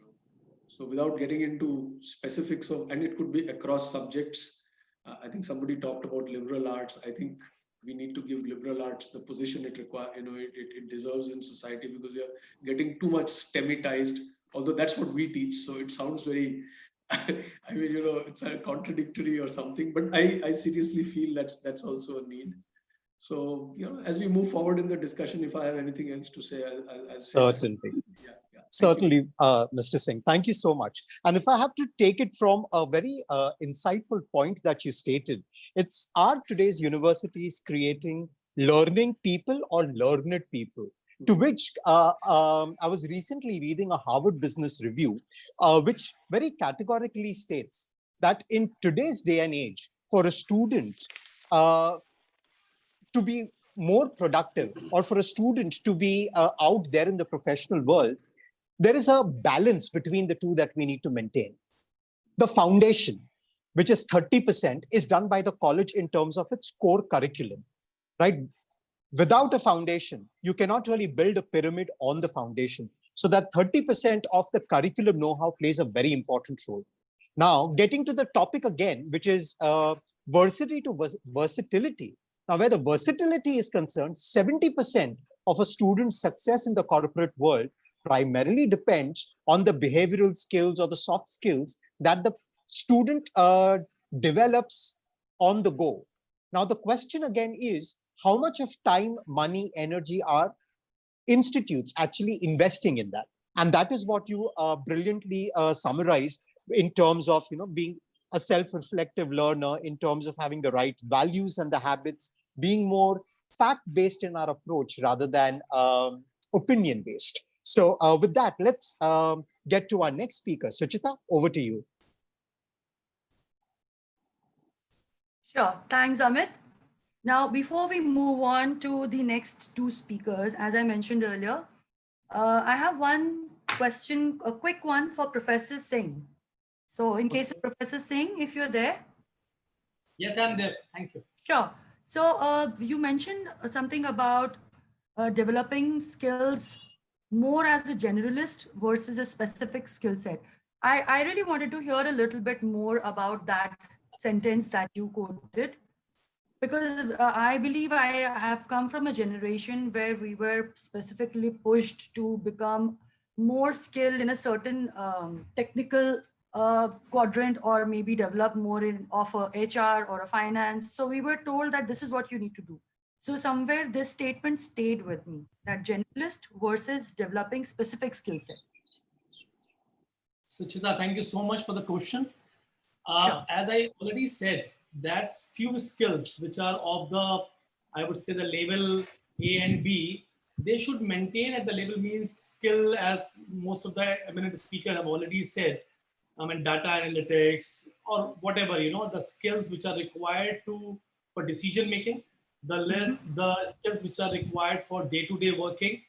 So without getting into specifics of, and it could be across subjects, I think somebody talked about liberal arts. I think we need to give liberal arts the position it requires, it deserves in society, because we are getting too much STEMitized, although that's what we teach. So it sounds very, I mean, it's a contradictory or something, but I seriously feel that's also a need. So, as we move forward in the discussion, if I have anything else to say, I'll say. Certainly. Yeah. Certainly, Mr. Singh. Thank you so much. And if I have to take it from a very insightful point that you stated, are today's universities creating learning people or learned people? To which I was recently reading a Harvard Business Review, which very categorically states that in today's day and age, for a student to be more productive, or for a student to be out there in the professional world, there is a balance between the two that we need to maintain. The foundation, which is 30%, is done by the college in terms of its core curriculum, right? Without a foundation, you cannot really build a pyramid on the foundation. So that 30% of the curriculum know-how plays a very important role. Now, getting to the topic again, which is Varsity to versatility. Now, where the versatility is concerned, 70% of a student's success in the corporate world primarily depends on the behavioral skills or the soft skills that the student develops on the go. Now, the question again is, how much of time, money, energy are institutes actually investing in that? And that is what you brilliantly summarized in terms of being a self-reflective learner, in terms of having the right values and the habits, being more fact-based in our approach rather than opinion-based. So with that, let's get to our next speaker. Suchita, over to you. Sure. Thanks, Amit. Now, before we move on to the next two speakers, as I mentioned earlier, I have one question, a quick one for Professor Singh. So in case of Professor Singh, if you're there. Yes, I'm there. Thank you. Sure. So you mentioned something about developing skills more as a generalist versus a specific skill set. I really wanted to hear a little bit more about that sentence that you quoted, because I believe I have come from a generation where we were specifically pushed to become more skilled in a certain technical quadrant, or maybe develop more of a HR or a finance. So we were told that this is what you need to do. So somewhere this statement stayed with me, that generalist versus developing specific skill set. Suchita, thank you so much for the question. Sure. As I already said, that's few skills which are of the, I would say, the level A and B, they should maintain at the level means skill, as most of the eminent speakers have already said. I mean, data analytics or whatever, the skills which are required for decision making, the skills which are required for day-to-day working,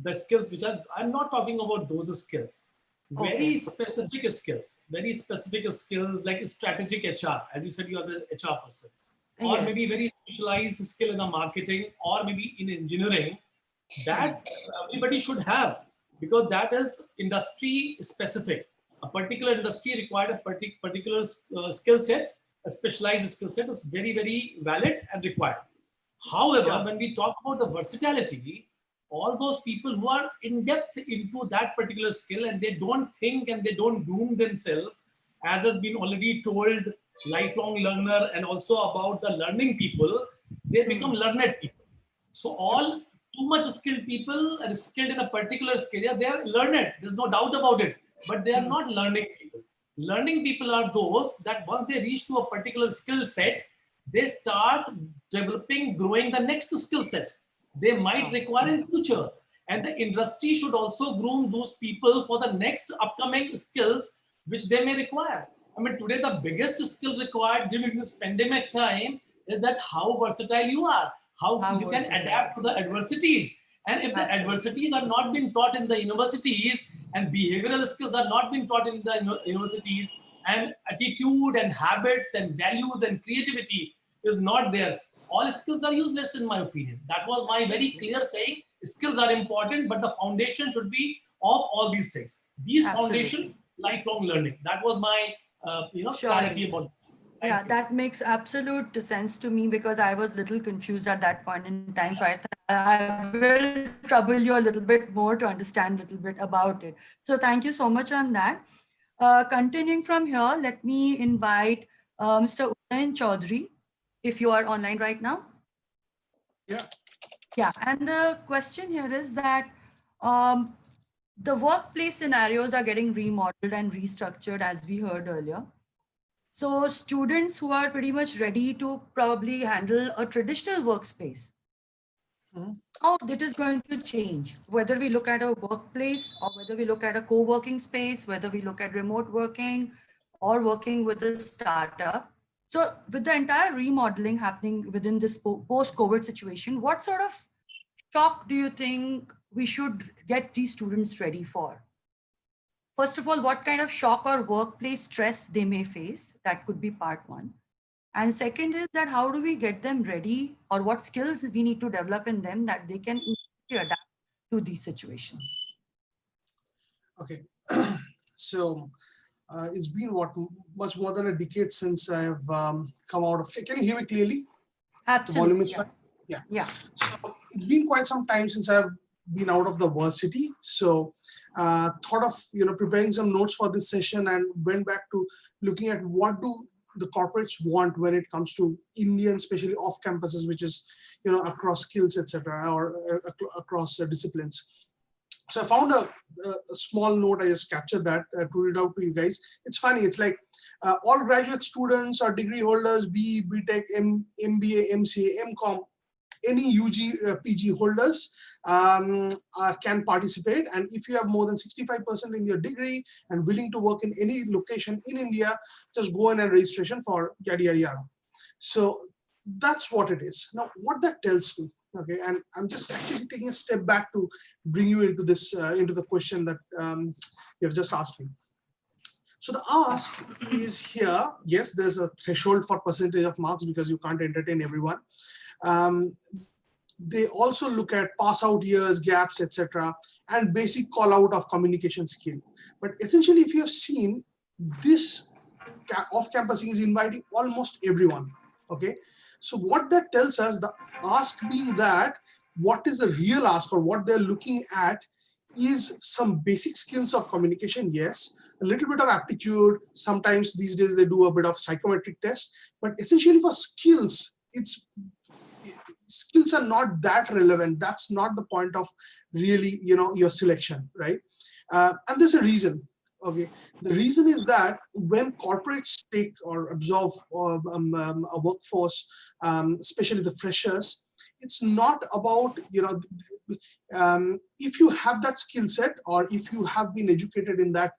the skills which are, I'm not talking about those skills. Very specific skills like strategic HR, as you said, you are the HR person, or maybe very specialized skill in the marketing, or maybe in engineering, that everybody should have, because that is industry specific. A particular industry required a particular skill set, a specialized skill set is very, very valid and required. However, when we talk about the versatility, all those people who are in depth into that particular skill and they don't think and they don't doom themselves, as has been already told, lifelong learner and also about the learning people, they become learned people. So all too much skilled people are skilled in a particular skill. They are learned. There's no doubt about it. But they are not learning people. Learning people are those that once they reach to a particular skill set, they start developing, growing the next skill set they might require in future. And the industry should also groom those people for the next upcoming skills which they may require. I mean, today the biggest skill required during this pandemic time is that how versatile you are, how you can adapt to the adversities. And if the adversities are not being taught in the universities and behavioral skills are not being taught in the universities and attitude and habits and values and creativity is not there, all skills are useless in my opinion. That was my very clear saying. Skills are important, but the foundation should be of all these things. These foundation, lifelong learning. That was my clarity about it. Yeah, that makes absolute sense to me because I was a little confused at that point in time. So I thought I will trouble you a little bit more to understand a little bit about it. So thank you so much on that. Continuing from here, let me invite Mr. Udayan Chaudhary, if you are online right now. Yeah. Yeah, and the question here is that the workplace scenarios are getting remodeled and restructured as we heard earlier. So students who are pretty much ready to probably handle a traditional workspace, how it is going to change, whether we look at a workplace or whether we look at a co-working space, whether we look at remote working or working with a startup. So with the entire remodeling happening within this post-COVID situation, what sort of shock do you think we should get these students ready for? First of all, what kind of shock or workplace stress they may face? That could be part one. And second is that how do we get them ready, or what skills we need to develop in them that they can immediately adapt to these situations? Okay. So it's been much more than a decade since I have come out of. Can you hear me clearly? Absolutely. The volume is fine? Yeah. So it's been quite some time since I've been out of the Varsity. So thought of preparing some notes for this session and went back to looking at what do the corporates want when it comes to Indian, especially off campuses, which is across skills, etc., or across disciplines. So I found a small note. I just captured that to read out to you guys. It's funny. It's like all graduate students or degree holders, BE, BTech, MBA, MCA, MCOM, any UG, PG holders can participate. And if you have more than 65% in your degree and willing to work in any location in India, just go in and registration for yada, yada, yada. So that's what it is. Now, what that tells me, okay, and I'm just actually taking a step back to bring you into this, into the question that you have just asked me. So the ask is here. Yes, there's a threshold for percentage of marks because you can't entertain everyone. They also look at pass out years, gaps, etc., and basic call out of communication skill. But essentially, if you have seen, this off-campusing is inviting almost everyone. Okay, so what that tells us, the ask being that what is the real ask or what they're looking at is some basic skills of communication. Yes, a little bit of aptitude. Sometimes these days they do a bit of psychometric test, but essentially for skills, skills are not that relevant. That's not the point of really, your selection, right? And there's a reason. Okay, the reason is that when corporates take or absorb a workforce, especially the freshers, it's not about, if you have that skill set or if you have been educated in that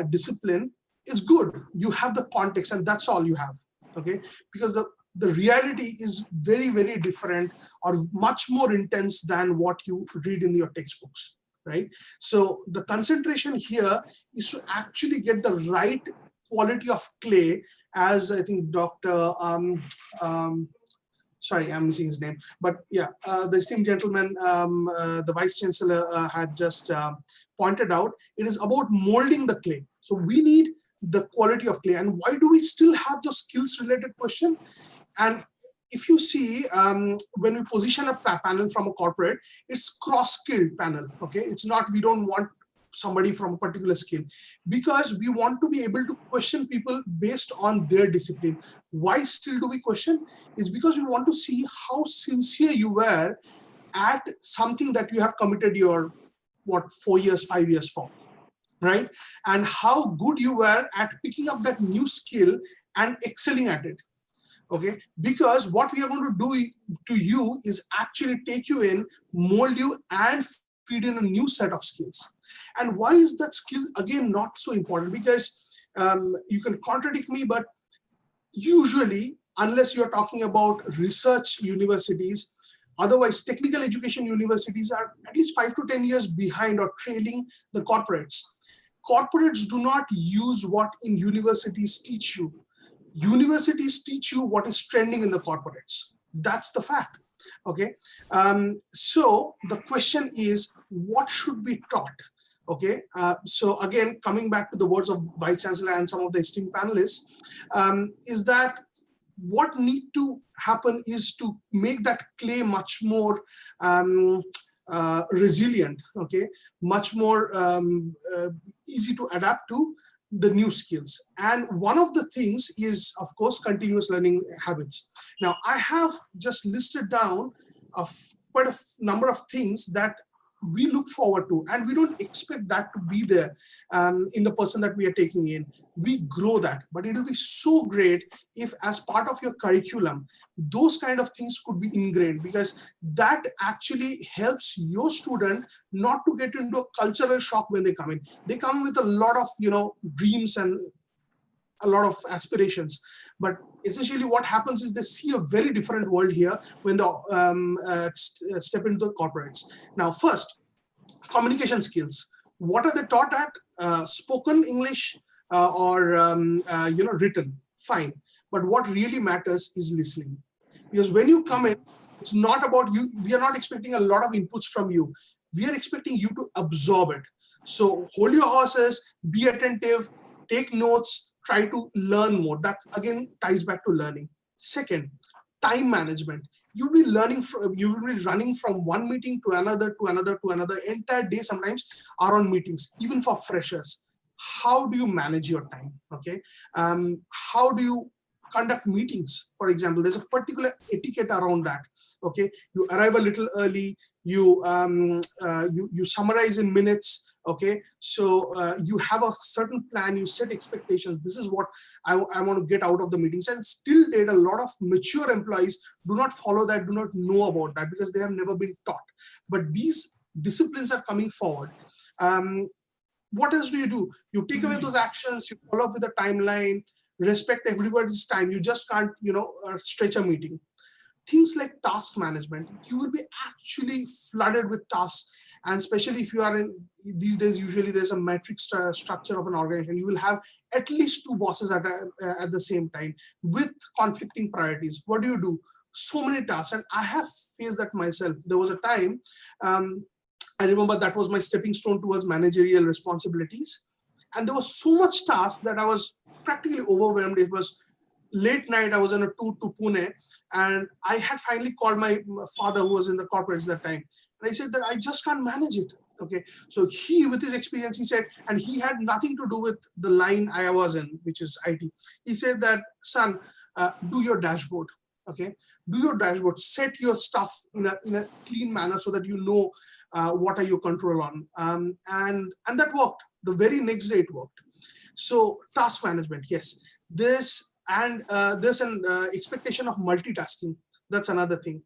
discipline, it's good. You have the context and that's all you have. Okay, because the reality is very, very different or much more intense than what you read in your textbooks, right? So the concentration here is to actually get the right quality of clay, as I think Dr. sorry, I'm missing his name, but yeah, the esteemed gentleman, the Vice Chancellor had just pointed out, it is about molding the clay. So we need the quality of clay. And why do we still have those skills related question? And if you see, when we position a panel from a corporate, it's cross-skilled panel, okay? It's not, we don't want somebody from a particular skill, because we want to be able to question people based on their discipline. Why still do we question? It's because we want to see how sincere you were at something that you have committed your, 4 years, 5 years for, right? And how good you were at picking up that new skill and excelling at it. Okay, because what we are going to do to you is actually take you in, mold you, and feed in a new set of skills. And why is that skill again not so important? Because you can contradict me, but usually, unless you're talking about research universities, otherwise technical education universities are at least 5 to 10 years behind or trailing the corporates. Corporates do not use what in universities teach you. Universities teach you what is trending in the corporates. That's the fact. Okay. So the question is, what should be taught? Okay. So again, coming back to the words of Vice Chancellor and some of the esteemed panelists, is that what need to happen is to make that clay much more resilient, okay, much more easy to adapt to the new skills. And one of the things is, of course, continuous learning habits. Now, I have just listed down quite a number of things that we look forward to, and we don't expect that to be there in the person that we are taking in. We grow that, but it will be so great if as part of your curriculum, those kind of things could be ingrained, because that actually helps your student not to get into a cultural shock when they come in. They come with a lot of, dreams and a lot of aspirations, but essentially what happens is they see a very different world here when they step into the corporates. Now, first, communication skills. What are they taught at? Spoken English or written, fine. But what really matters is listening. Because when you come in, it's not about you. We are not expecting a lot of inputs from you. We are expecting you to absorb it. So hold your horses, be attentive, take notes, try to learn more. That again ties back to learning. Second, time management. You'll be learning from, you will be running from one meeting to another, to another, to another. Entire day sometimes are on meetings, even for freshers. How do you manage your time? Okay. How do you conduct meetings? For example, there's a particular etiquette around that. Okay. You arrive a little early, you summarize in minutes. Okay, so you have a certain plan, you set expectations. This is what I want to get out of the meetings. And still date, a lot of mature employees do not follow that, do not know about that, because they have never been taught. But these disciplines are coming forward. What else do? You take away those actions, you follow up with a timeline, respect everybody's time. You just can't, stretch a meeting. Things like task management, you will be actually flooded with tasks. And especially if you are in these days, usually there's a matrix structure of an organization. You will have at least 2 bosses at the same time with conflicting priorities. What do? So many tasks. And I have faced that myself. There was a time, I remember that was my stepping stone towards managerial responsibilities. And there was so much tasks that I was practically overwhelmed. It was late night, I was on a tour to Pune, and I had finally called my father, who was in the corporates that time. And I said that I just can't manage it. Okay. So he, with his experience, he said, and he had nothing to do with the line I was in, which is IT. He said that, son, do your dashboard. Okay. Do your dashboard, set your stuff in a clean manner so that you know what are your control on. And that worked. The very next day it worked. So task management, yes. There's an expectation of multitasking. That's another thing.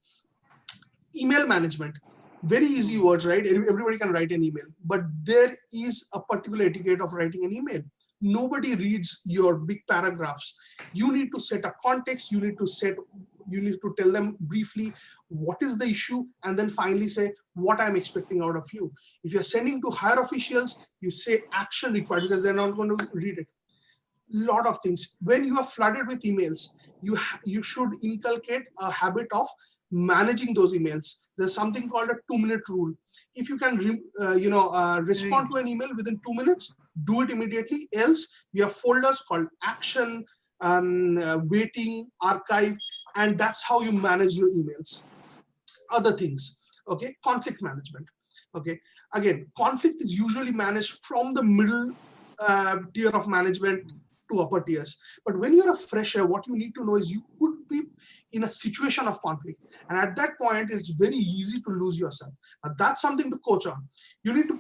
Email management, very easy words, right? Everybody can write an email, but there is a particular etiquette of writing an email. Nobody reads your big paragraphs. You need to set a context. You need to tell them briefly what is the issue, and then finally say what I'm expecting out of you. If you're sending to higher officials, you say action required, because they're not going to read it. lot of things. When you are flooded with emails, you should inculcate a habit of managing those emails. There's something called a 2-minute rule. If you can respond to an email within 2 minutes, do it immediately. Else you have folders called action, waiting, archive, and that's how you manage your emails. Other things, okay, conflict management. Okay, again, conflict is usually managed from the middle tier of management to upper tiers. But when you're a fresher, what you need to know is you could be in a situation of conflict, and at that point it's very easy to lose yourself. Now, that's something to coach on. You need to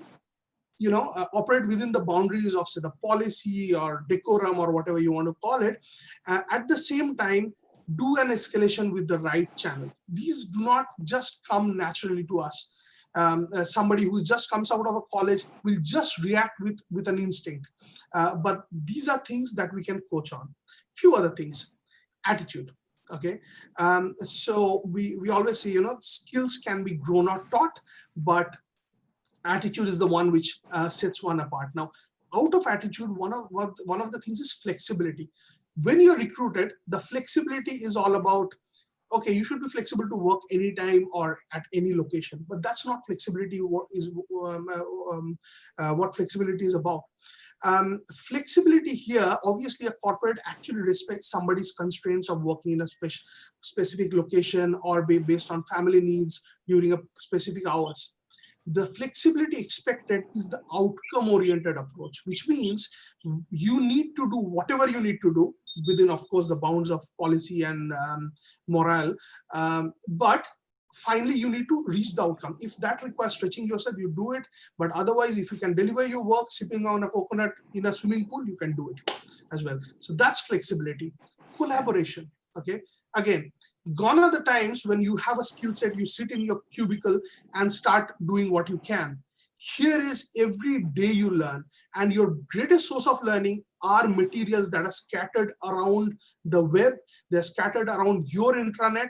operate within the boundaries of, say, the policy or decorum or whatever you want to call it. At the same time, do an escalation with the right channel. These do not just come naturally to us. Somebody who just comes out of a college will just react with an instinct. But these are things that we can coach on. Few other things. Attitude. Okay. So we always say, skills can be grown or taught, but attitude is the one which sets one apart. Now, out of attitude, one of the things is flexibility. When you're recruited, the flexibility is all about, okay, you should be flexible to work anytime or at any location, but that's not flexibility. What flexibility is about. Flexibility here, obviously a corporate actually respects somebody's constraints of working in a specific location or based on family needs during a specific hours. The flexibility expected is the outcome-oriented approach, which means you need to do whatever you need to do within, of course, the bounds of policy and morale. But finally, you need to reach the outcome. If that requires stretching yourself, you do it. But otherwise, if you can deliver your work sipping on a coconut in a swimming pool, you can do it as well. So that's flexibility. Collaboration. Okay. Again, gone are the times when you have a skill set, you sit in your cubicle and start doing what you can. Here is every day you learn, and your greatest source of learning are materials that are scattered around the web. They're scattered around your intranet,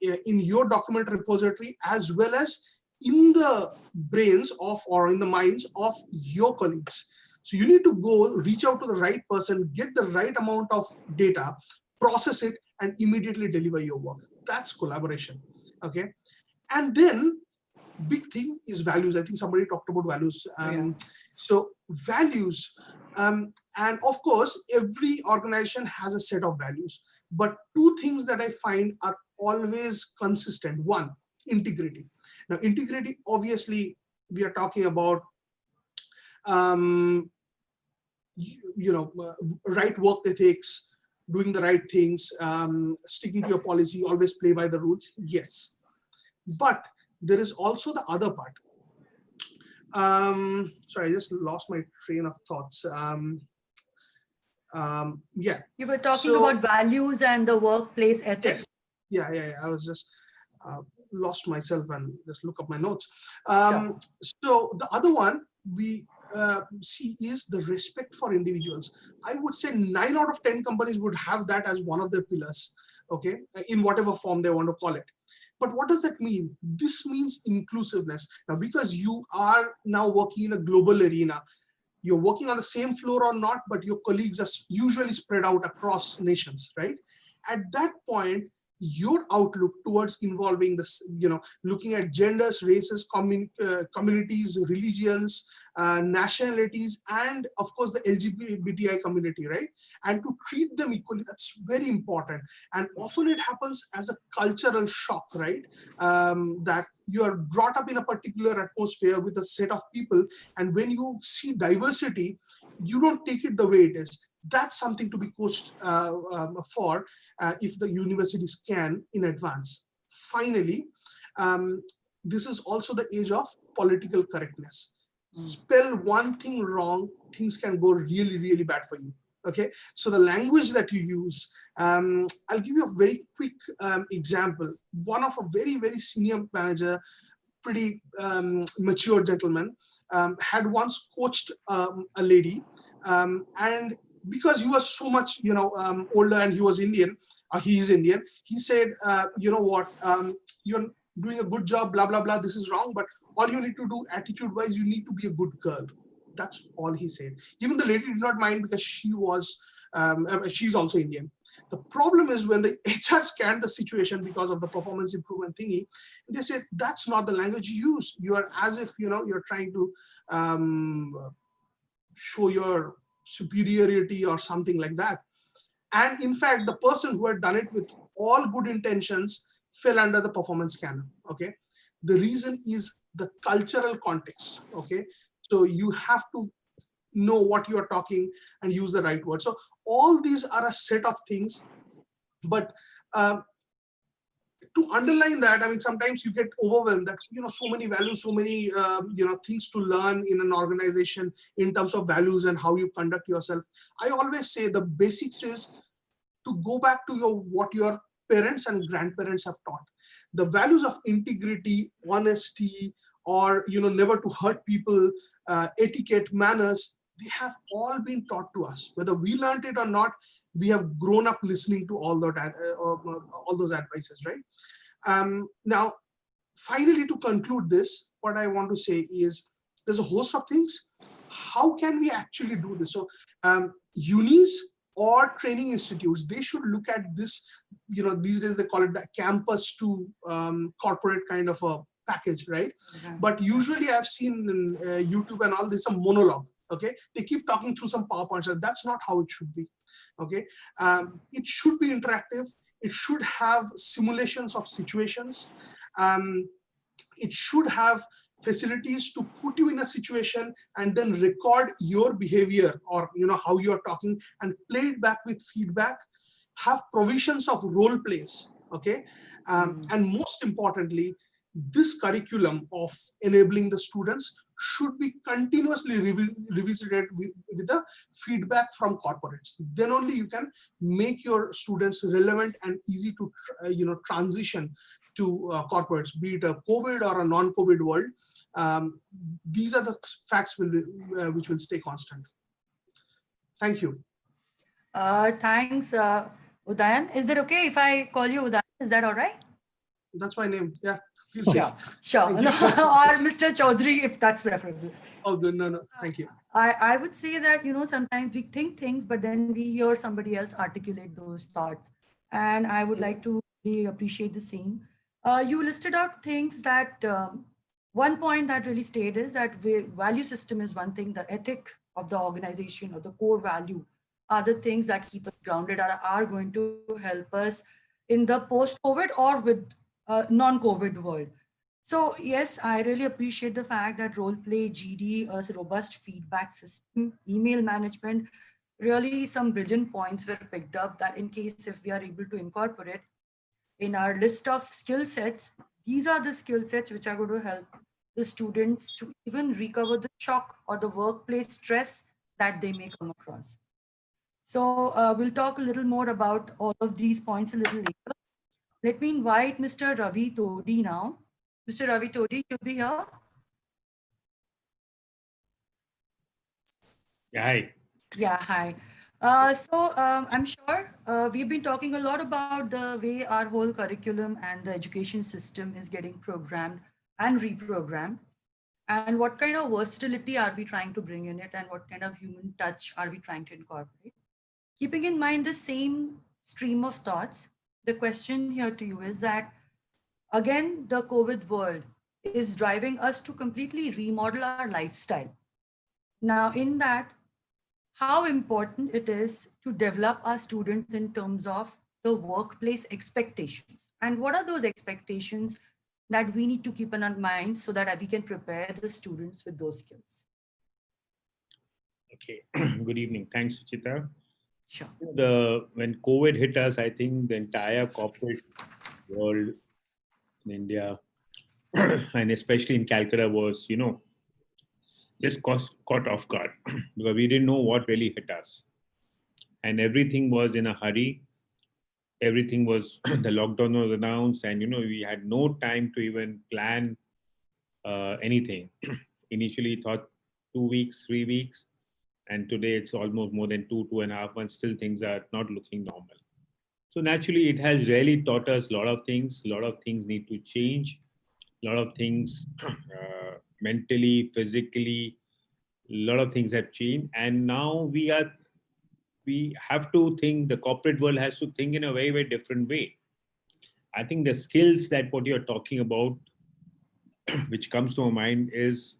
in your document repository, as well as in the brains of, or in the minds of, your colleagues. So you need to go reach out to the right person, get the right amount of data, process it, and immediately deliver your work. That's collaboration. Okay. And then big thing is values. I think somebody talked about values. So values, and of course, every organization has a set of values, but two things that I find are always consistent. One, integrity. Now, integrity, obviously, we are talking about, right work ethics, doing the right things, sticking to your policy, always play by the rules. Yes. But there is also the other part. Sorry, I just lost my train of thoughts. Yeah. You were talking about values and the workplace ethics. Yeah. I was just lost myself and just look up my notes. Sure. So the other one we see is the respect for individuals. I would say 9 out of 10 companies would have that as one of their pillars, okay, in whatever form they want to call it. But what does that mean? This means inclusiveness. Now, because you are now working in a global arena, you're working on the same floor or not, but your colleagues are usually spread out across nations, right? At that point, your outlook towards involving this, looking at genders, races, communities, religions, nationalities, and of course the LGBTI community, right? And to treat them equally, that's very important. And often it happens as a cultural shock, right? That you are brought up in a particular atmosphere with a set of people, and when you see diversity, you don't take it the way it is. That's something to be coached for if the universities can in advance. Finally, this is also the age of political correctness. Spell one thing wrong, things can go really, really bad for you. Okay, so the language that you use, I'll give you a very quick example. One of a very, very senior manager, pretty mature gentleman, had once coached a lady, and because he was so much, older, and he was Indian, he is Indian, he said, you know what, you're doing a good job, blah, blah, blah, this is wrong, but all you need to do attitude-wise, you need to be a good girl. That's all he said. Even the lady did not mind, because she was She's also Indian. The problem is when the HR scanned the situation because of the performance improvement thingy, they said that's not the language you use. You are as if you're trying to show your superiority or something like that. And in fact, the person who had done it with all good intentions fell under the performance scanner. Okay, the reason is the cultural context. Okay, so you have to know what you are talking and use the right word. So all these are a set of things, but to underline that, I mean, sometimes you get overwhelmed that so many values, so many things to learn in an organization in terms of values and how you conduct yourself. I always say the basics is to go back to what your parents and grandparents have taught. The values of integrity, honesty, or never to hurt people, etiquette, manners, they have all been taught to us. Whether we learned it or not, we have grown up listening to all those advices, right? Now, finally, to conclude this, what I want to say is there's a host of things. How can we actually do this? So unis or training institutes, they should look at this, these days they call it the campus to corporate kind of a package, right? But usually I've seen in YouTube and all this, a monologue. Okay, they keep talking through some PowerPoints, and that's not how it should be. Okay, it should be interactive. It should have simulations of situations. It should have facilities to put you in a situation and then record your behavior or how you are talking and play it back with feedback. Have provisions of role plays. Okay, and most importantly, this curriculum of enabling the students should be continuously revisited with the feedback from corporates. Then only you can make your students relevant and easy to transition to corporates, be it a COVID or a non-COVID world. These are the facts which will stay constant. Thank you. Thanks, Udayan. Is it okay if I call you Udayan? Is that all right? That's my name. Yeah. Yeah, sure. Or Mr. Chaudhary, if that's preferable. Oh, good. No. Thank you. I would say that, sometimes we think things, but then we hear somebody else articulate those thoughts. And I would like to really appreciate the same. You listed out things that one point that really stayed is that value system is one thing, the ethic of the organization or the core value are the things that keep us grounded, are going to help us in the post-COVID or with non-COVID world. So yes, I really appreciate the fact that role play, GD, a robust feedback system, email management, really some brilliant points were picked up that in case if we are able to incorporate in our list of skill sets, these are the skill sets which are going to help the students to even recover the shock or the workplace stress that they may come across. So we'll talk a little more about all of these points a little later. Let me invite Mr. Ravi Todi now. Mr. Ravi Todi, you'll be here. Yeah, hi. Yeah, hi. I'm sure we've been talking a lot about the way our whole curriculum and the education system is getting programmed and reprogrammed. And what kind of versatility are we trying to bring in it, and what kind of human touch are we trying to incorporate? Keeping in mind the same stream of thoughts, the question here to you is that, again, the COVID world is driving us to completely remodel our lifestyle. Now, in that, how important it is to develop our students in terms of the workplace expectations, and what are those expectations that we need to keep in our mind so that we can prepare the students with those skills. Okay, good evening. Thanks, Suchita. Sure. When COVID hit us, I think the entire corporate world in India and especially in Calcutta was, just caught off guard because we didn't know what really hit us. And everything was in a hurry. Everything was, the lockdown was announced and, we had no time to even plan anything. Initially thought 2 weeks, 3 weeks. And today it's almost more than 2.5 months. Still things are not looking normal. So naturally, it has really taught us a lot of things. A lot of things need to change. A lot of things mentally, physically, a lot of things have changed. And now we are we have to think, the corporate world has to think in a very, very different way. I think the skills that what you're talking about, which comes to my mind, is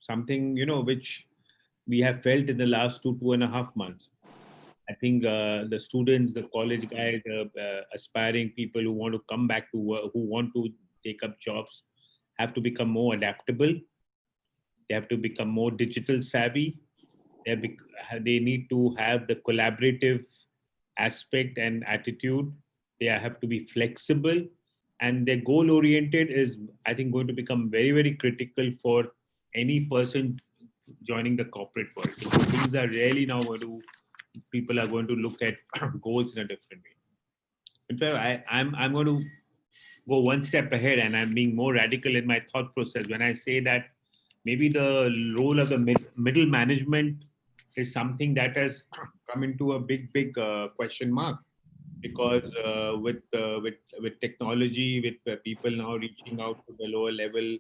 something, which we have felt in the last 2.5 months. I think the students, the college guys, the aspiring people who want to come back to work, who want to take up jobs, have to become more adaptable. They have to become more digital savvy. They need to have the collaborative aspect and attitude. They have to be flexible, and their goal oriented is, I think, going to become very, very critical for any person joining the corporate world. So things are really now going to, people are going to look at goals in a different way. In fact, I'm going to go one step ahead, and I'm being more radical in my thought process when I say that maybe the role of the middle management is something that has come into a big question mark, because with technology, with people now reaching out to the lower level,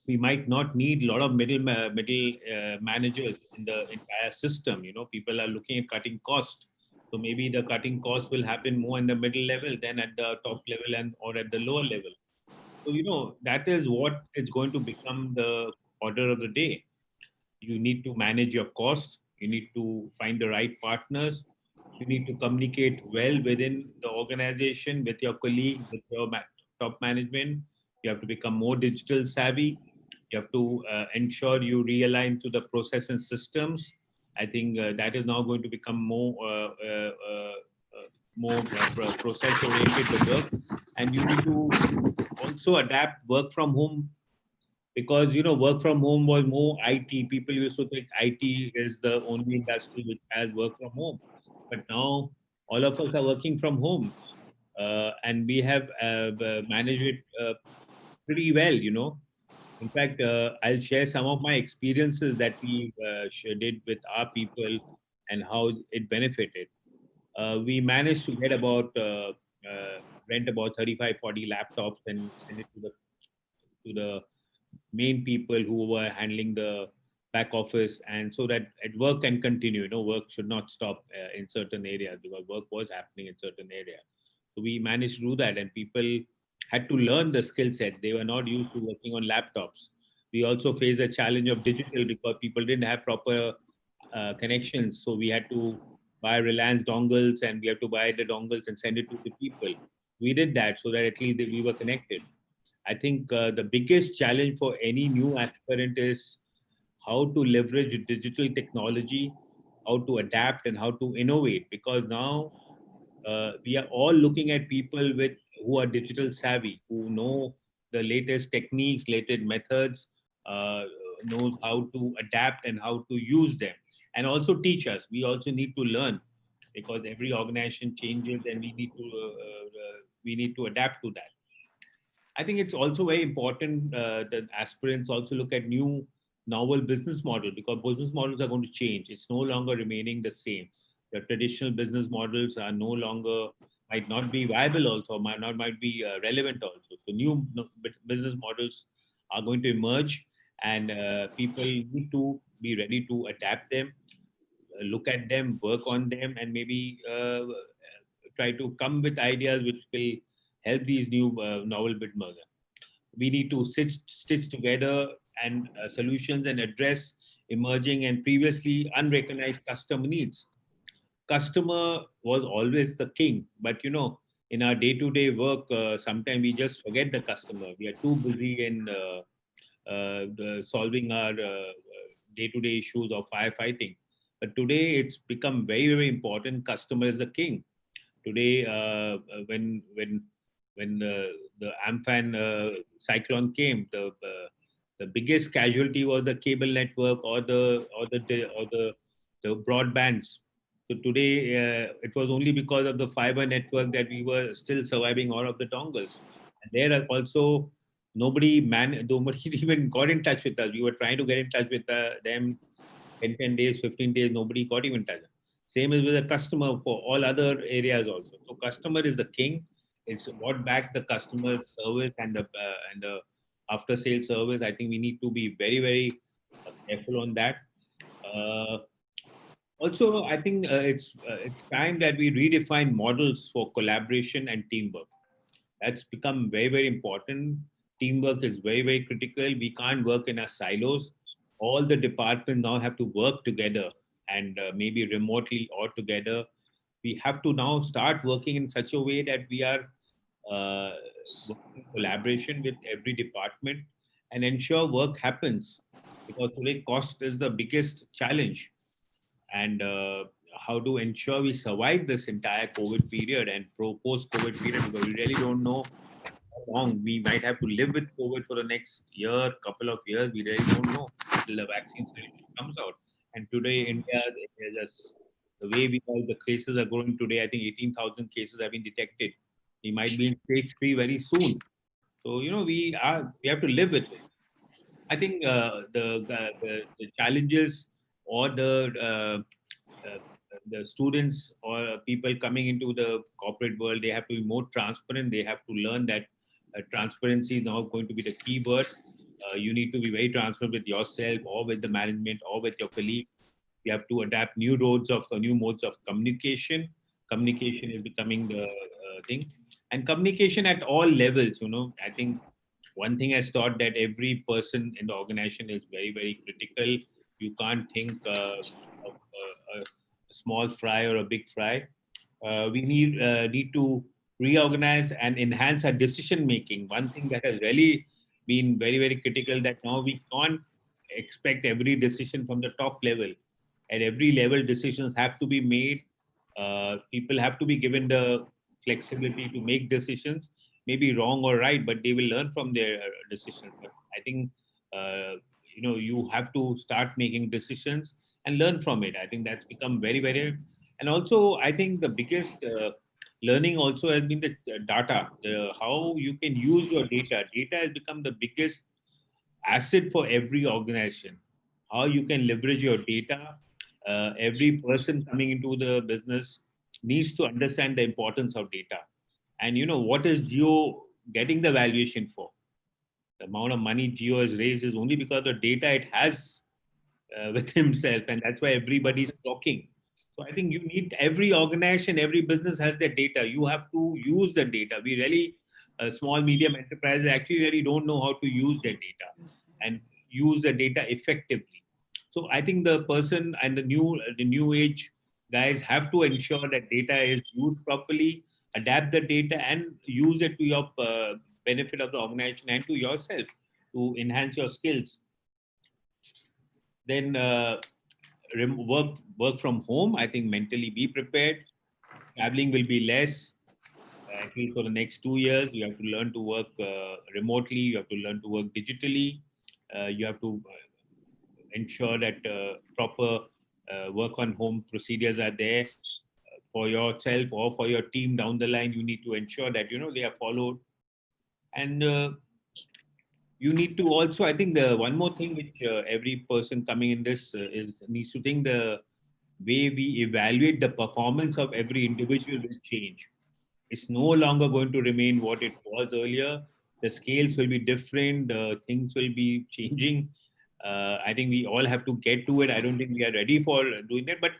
we might not need a lot of middle managers in the entire system. People are looking at cutting cost, so maybe the cutting cost will happen more in the middle level than at the top level and or at the lower level. So that is what is going to become the order of the day. You need to manage your costs. You need to find the right partners. You need to communicate well within the organization, with your colleagues, with your top management. You have to become more digital savvy. You have to ensure you realign to the process and systems. I think that is now going to become more process oriented to work. And you need to also adapt work from home, because work from home was more IT. People used to think IT is the only industry which has work from home, but now all of us are working from home, and we have managed it pretty well. In fact, I'll share some of my experiences that we did with our people and how it benefited. We managed to get about rent about 35, 40 laptops and send it to the main people who were handling the back office, and so that work can continue. Work should not stop in certain areas, because work was happening in certain areas. So we managed to do that, and people had to learn the skill sets. They were not used to working on laptops. We also faced a challenge of digital, because people didn't have proper connections. So we had to buy Reliance dongles, and we had to buy the dongles and send it to the people. We did that so that at least we were connected. I think the biggest challenge for any new aspirant is how to leverage digital technology, how to adapt, and how to innovate. Because now we are all looking at people who are digital savvy, who know the latest techniques, latest methods, knows how to adapt and how to use them, and also teach us. We also need to learn, because every organization changes, and we need to adapt to that. I think it's also very important that aspirants also look at new novel business model, because business models are going to change. It's no longer remaining the same. The traditional business models are no longer, might not be viable also, might be relevant also. So new business models are going to emerge, and people need to be ready to adapt them, look at them, work on them, and maybe try to come with ideas which will help these new novel bit merger. We need to stitch together and solutions and address emerging and previously unrecognized customer needs. Customer was always the king, but in our day-to-day work, sometimes we just forget the customer. We are too busy in solving our day-to-day issues of firefighting. But today it's become very, very important. Customer is the king. Today, when the Amphan cyclone came, the biggest casualty was the cable network or the broadbands. So today, it was only because of the fiber network that we were still surviving all of the dongles. And there are also nobody even got in touch with us. We were trying to get in touch with them in 10 days, 15 days, nobody got even in touch. Same as with the customer for all other areas also. So customer is the king. It's what back the customer service and the after sales service. I think we need to be very, very careful on that. Also, I think it's time that we redefine models for collaboration and teamwork. That's become very, very important. Teamwork is very, very critical. We can't work in our silos. All the departments now have to work together, and maybe remotely or together. We have to now start working in such a way that we are uh, working in collaboration with every department and ensure work happens, because today cost is the biggest challenge. And how to ensure we survive this entire COVID period and post COVID period, because we really don't know how long we might have to live with COVID for the next year, couple of years. We really don't know till the vaccine solution comes out. And today, India, the way we all the cases are growing today, I think 18,000 cases have been detected. We might be in stage 3 very soon. So, we have to live with it. I think the challenges or the students or people coming into the corporate world, they have to be more transparent. They have to learn that transparency is now going to be the key word. You need to be very transparent with yourself or with the management or with your colleagues. You have to adapt new modes of communication. Communication is becoming the thing, and communication at all levels. I think one thing I thought that every person in the organization is very, very critical. You can't think of a small fry or a big fry. We need to reorganize and enhance our decision making. One thing that has really been very, very critical, that now we can't expect every decision from the top level. At every level, decisions have to be made. People have to be given the flexibility to make decisions, maybe wrong or right, but they will learn from their decisions. But I think uh, you have to start making decisions and learn from it. I think that's become very, very, and also I think the biggest learning also has been the data, how you can use your data. Data has become the biggest asset for every organization. How you can leverage your data. Every person coming into the business needs to understand the importance of data. And what is Geo getting the valuation for? The amount of money Geo has raised is only because of the data it has with himself, and that's why everybody's talking. So I think you need, every organization, every business has their data. You have to use the data. We really, small medium enterprises actually really don't know how to use their data and use the data effectively. So I think the person and the new age guys have to ensure that data is used properly, adapt the data and use it to your benefit of the organization and to yourself to enhance your skills. Then work from home. I think mentally be prepared. Traveling will be less, at least for the next 2 years. You have to learn to work remotely. You have to learn to work digitally. You have to ensure that proper work on home procedures are there for yourself or for your team down the line. You need to ensure that they are followed. And you need to also, I think, the one more thing which every person coming in this is needs to think, the way we evaluate the performance of every individual will change. It's no longer going to remain what it was earlier. The scales will be different. The things will be changing. I think we all have to get to it. I don't think we are ready for doing that, but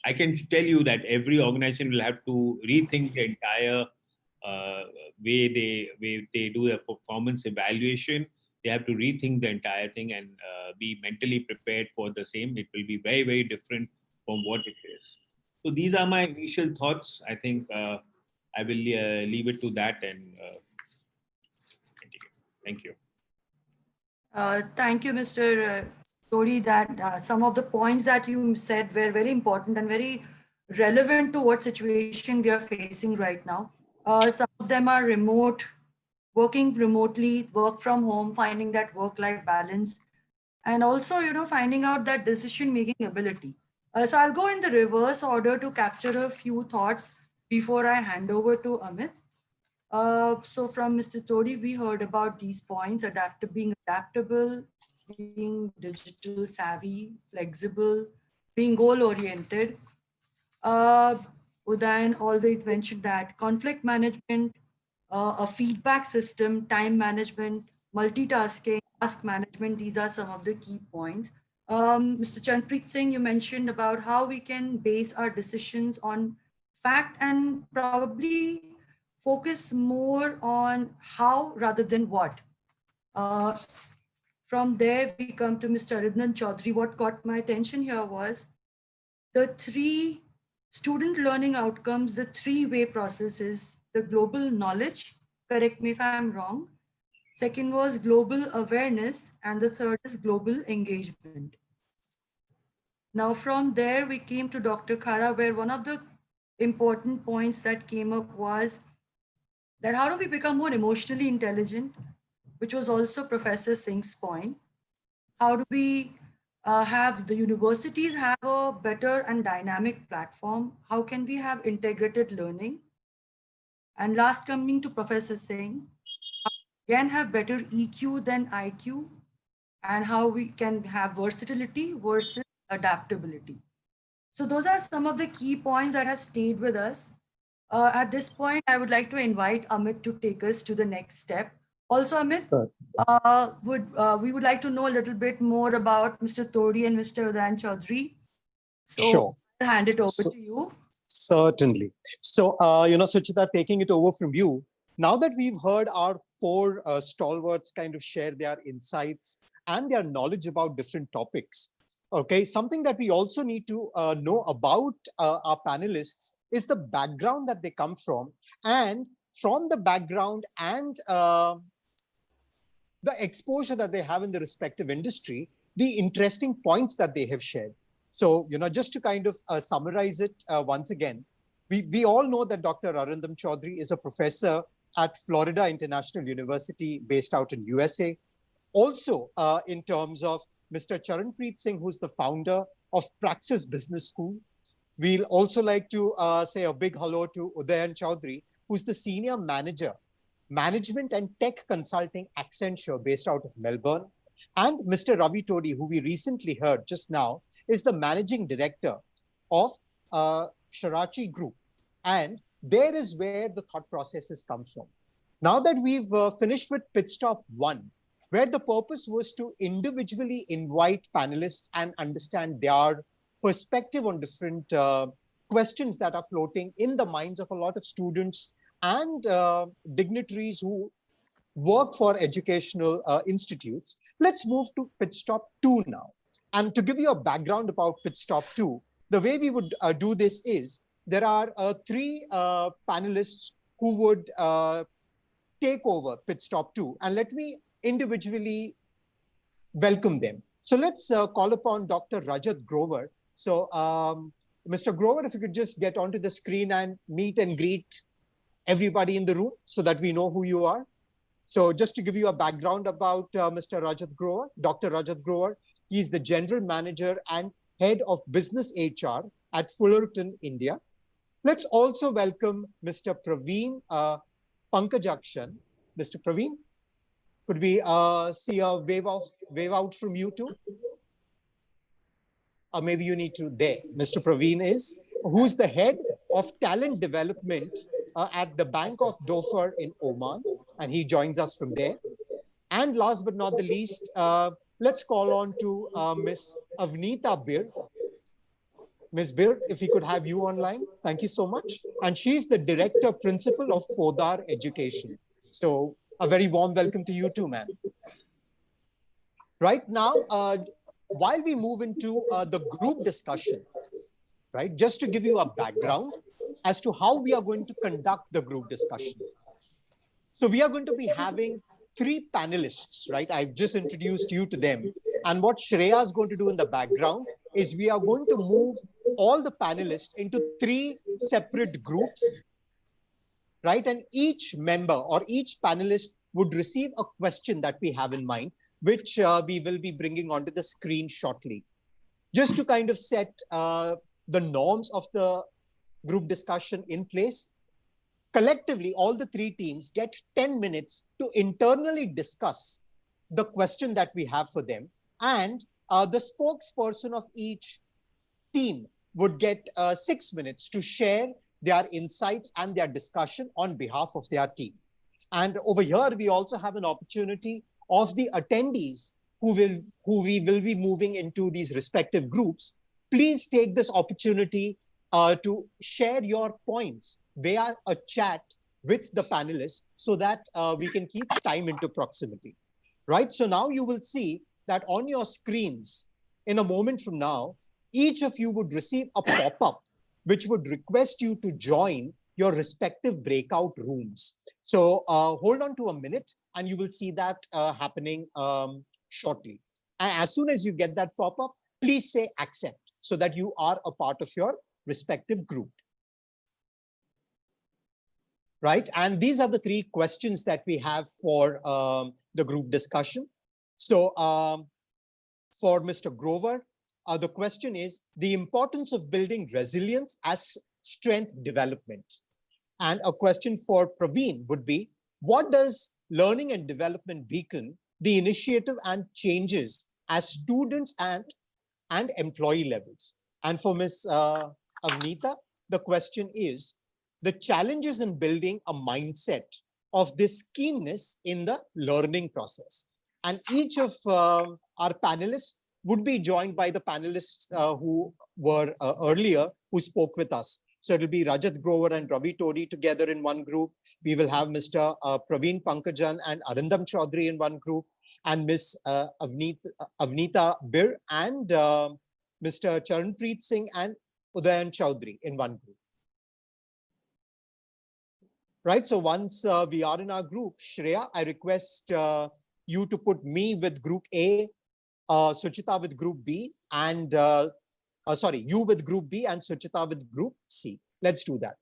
I can tell you that every organization will have to rethink the entire uh, way they do a performance evaluation. They have to rethink the entire thing and be mentally prepared for the same. It will be very, very different from what it is. So these are my initial thoughts. I think I will leave it to that and continue. Thank you. Thank you, Mr. Tori, that some of the points that you said were very important and very relevant to what situation we are facing right now. Some of them are remote, working remotely, work from home, finding that work-life balance, and also, finding out that decision-making ability. So I'll go in the reverse order to capture a few thoughts before I hand over to Amit. So from Mr. Todi, we heard about these points: being adaptable, being digital savvy, flexible, being goal oriented. Uh, Udayan always mentioned that conflict management, a feedback system, time management, multitasking, task management, these are some of the key points. Mr. Chanpreet Singh, you mentioned about how we can base our decisions on fact and probably focus more on how rather than what. Uh, from there, we come to Mr. Aridnan Chaudhary. What caught my attention here was the three student learning outcomes, the three-way process is the global knowledge, correct me if I'm wrong. Second was global awareness, and the third is global engagement. Now, from there, we came to Dr. Khara, where one of the important points that came up was that how do we become more emotionally intelligent, which was also Professor Singh's point. How do we have the universities have a better and dynamic platform? How can we have integrated learning? And last, coming to Professor Singh, again have better EQ than IQ, and how we can have versatility versus adaptability. So those are some of the key points that have stayed with us. At this point, I would like to invite Amit to take us to the next step. Also, Amit, Sir, we would like to know a little bit more about Mr. Todi and Mr. Udan Chaudhary. So sure. I'll hand it over So- to you. Certainly. So, Suchita, taking it over from you, now that we've heard our four stalwarts kind of share their insights and their knowledge about different topics, okay, something that we also need to know about our panelists is the background that they come from. And from the background and the exposure that they have in the respective industry, the interesting points that they have shared. So, just to kind of summarize it once again, we all know that Dr. Arindam Chaudhary is a professor at Florida International University based out in USA. Also, in terms of Mr. Charanpreet Singh, who's the founder of Praxis Business School. We'll also like to say a big hello to Udayan Chaudhary, who's the senior manager, management and tech consulting Accenture based out of Melbourne. And Mr. Ravi Todi, who we recently heard just now, is the managing director of Sharachi Group. And there is where the thought processes come from. Now that we've finished with pit stop 1, where the purpose was to individually invite panelists and understand their perspective on different questions that are floating in the minds of a lot of students and dignitaries who work for educational institutes. Let's move to pit stop 2 now. And to give you a background about pit stop 2, the way we would do this is there are 3 panelists who would take over pit stop 2. And let me individually welcome them. So let's call upon Dr. Rajat Grover. So Mr. Grover, if you could just get onto the screen and meet and greet everybody in the room so that we know who you are. So just to give you a background about Mr. Rajat Grover, Dr. Rajat Grover, he's the general manager and head of business HR at Fullerton, India. Let's also welcome Mr. Praveen Pankajakshan. Mr. Praveen, could we see a wave out from you too? Or maybe you need to there. Mr. Praveen is, who's the head of talent development at the Bank of Dhofar in Oman, and he joins us from there. And last but not the least, let's call on to Miss Avneeta Bir. Miss Bir, if we could have you online, thank you so much. And she's the director principal of Fodar Education. So a very warm welcome to you too, ma'am. Right now, while we move into the group discussion, right, just to give you a background as to how we are going to conduct the group discussion. So we are going to be having 3 panelists, right? I've just introduced you to them. And what Shreya is going to do in the background is we are going to move all the panelists into 3 separate groups, right? And each member or each panelist would receive a question that we have in mind, which we will be bringing onto the screen shortly. Just to kind of set the norms of the group discussion in place, collectively, all the 3 teams get 10 minutes to internally discuss the question that we have for them. And the spokesperson of each team would get 6 minutes to share their insights and their discussion on behalf of their team. And over here, we also have an opportunity of the attendees who we will be moving into these respective groups, please take this opportunity to share your points via a chat with the panelists so that we can keep time into proximity, right? So now you will see that on your screens, in a moment from now, each of you would receive a pop-up which would request you to join your respective breakout rooms. So hold on to a minute and you will see that happening shortly. And as soon as you get that pop-up, please say accept so that you are a part of your respective group. Right? And these are the 3 questions that we have for the group discussion. So for Mr. Grover, the question is the importance of building resilience as strength development. And a question for Praveen would be, what does learning and development beacon the initiative and changes as students and employee levels? And for Ms. Avneeta, the question is the challenges in building a mindset of this keenness in the learning process. And each of our panelists would be joined by the panelists who were earlier, who spoke with us. So it'll be Rajat Grover and Ravi Todi together in one group. We will have Mr. Praveen Pankajan and Arindam Chaudhary in one group, and Ms. Avneeta Bir and Mr. Charanpreet Singh and Udayan Chaudhary in one group. Right, so once we are in our group, Shreya, I request you to put me with group A, Suchita with group B, and sorry, you with group B and Suchita with group C. Let's do that.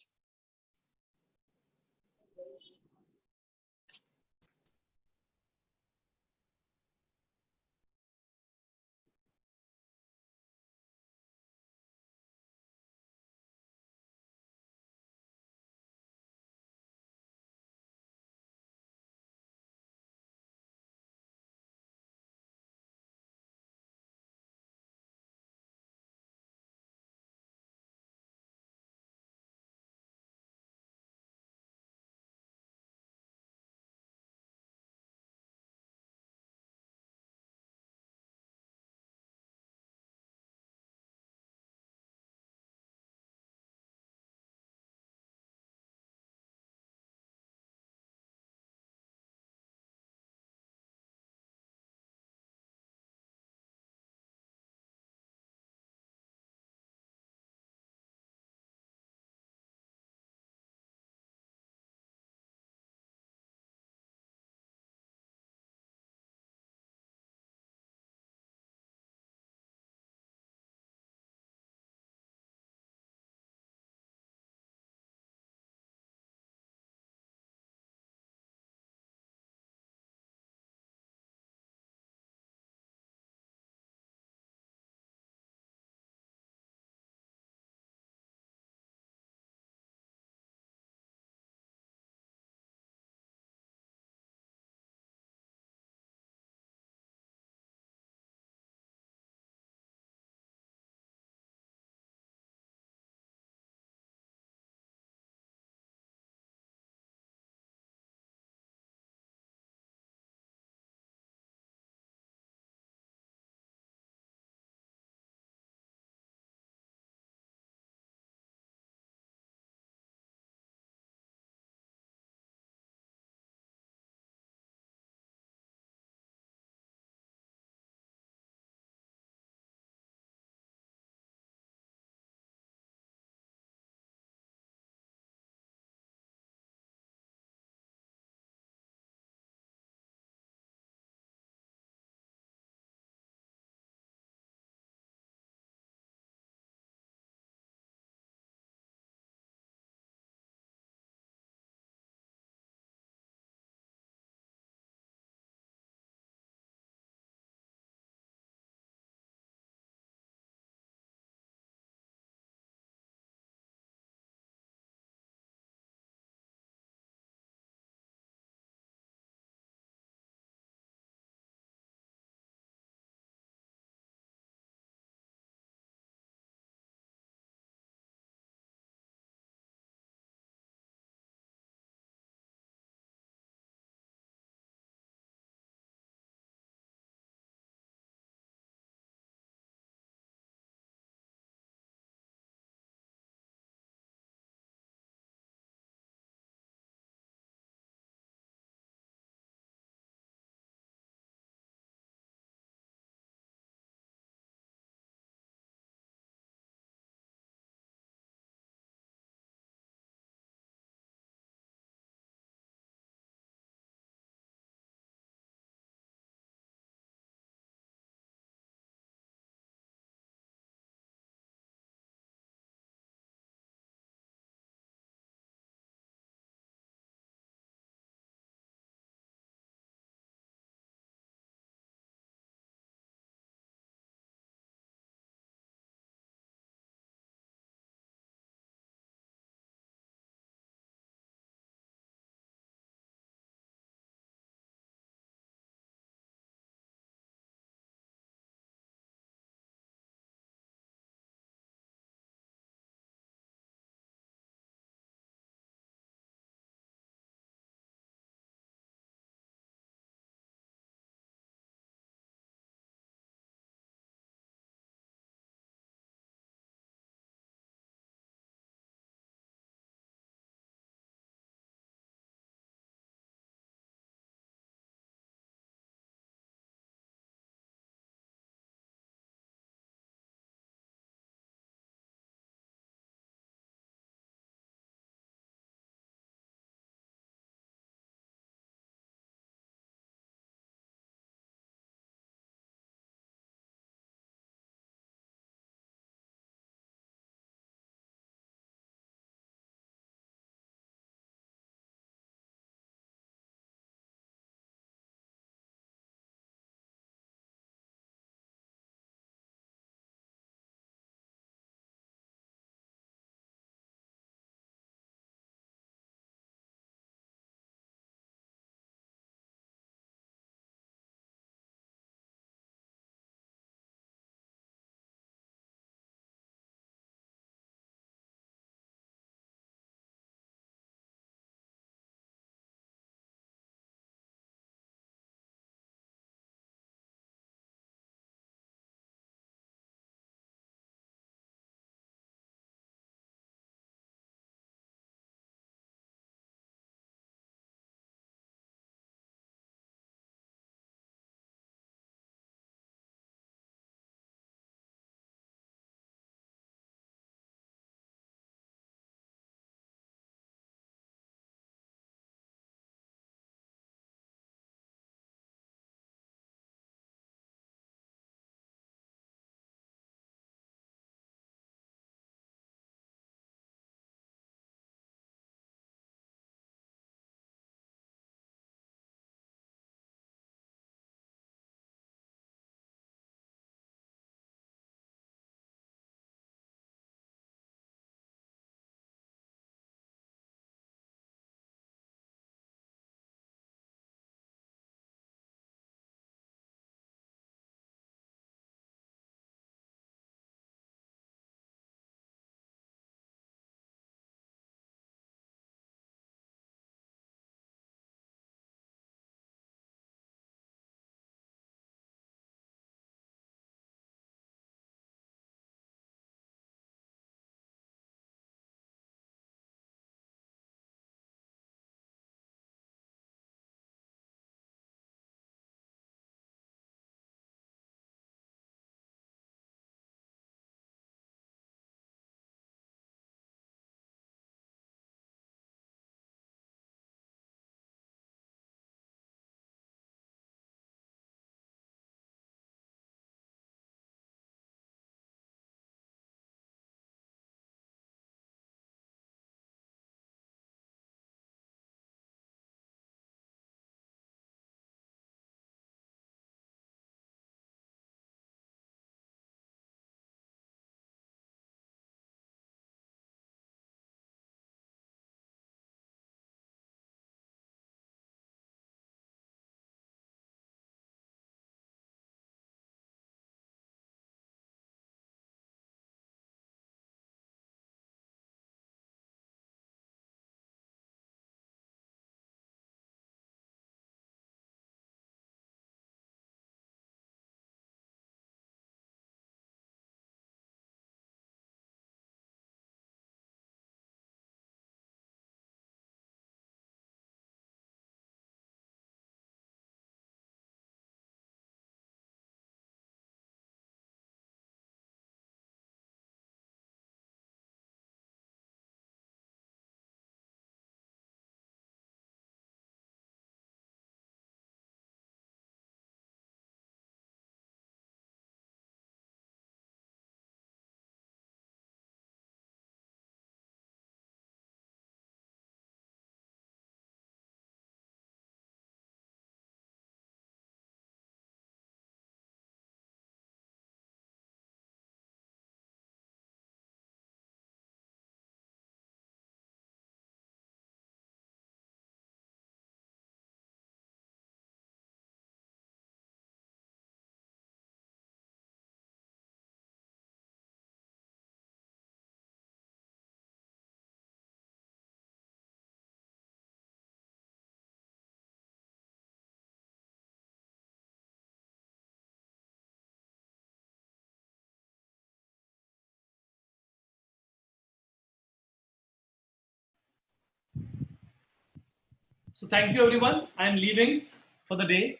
So thank you, everyone. I'm leaving for the day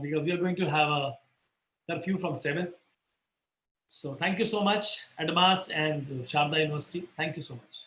because we are going to have a curfew from 7. So thank you so much, Adamas and Sharda University. Thank you so much.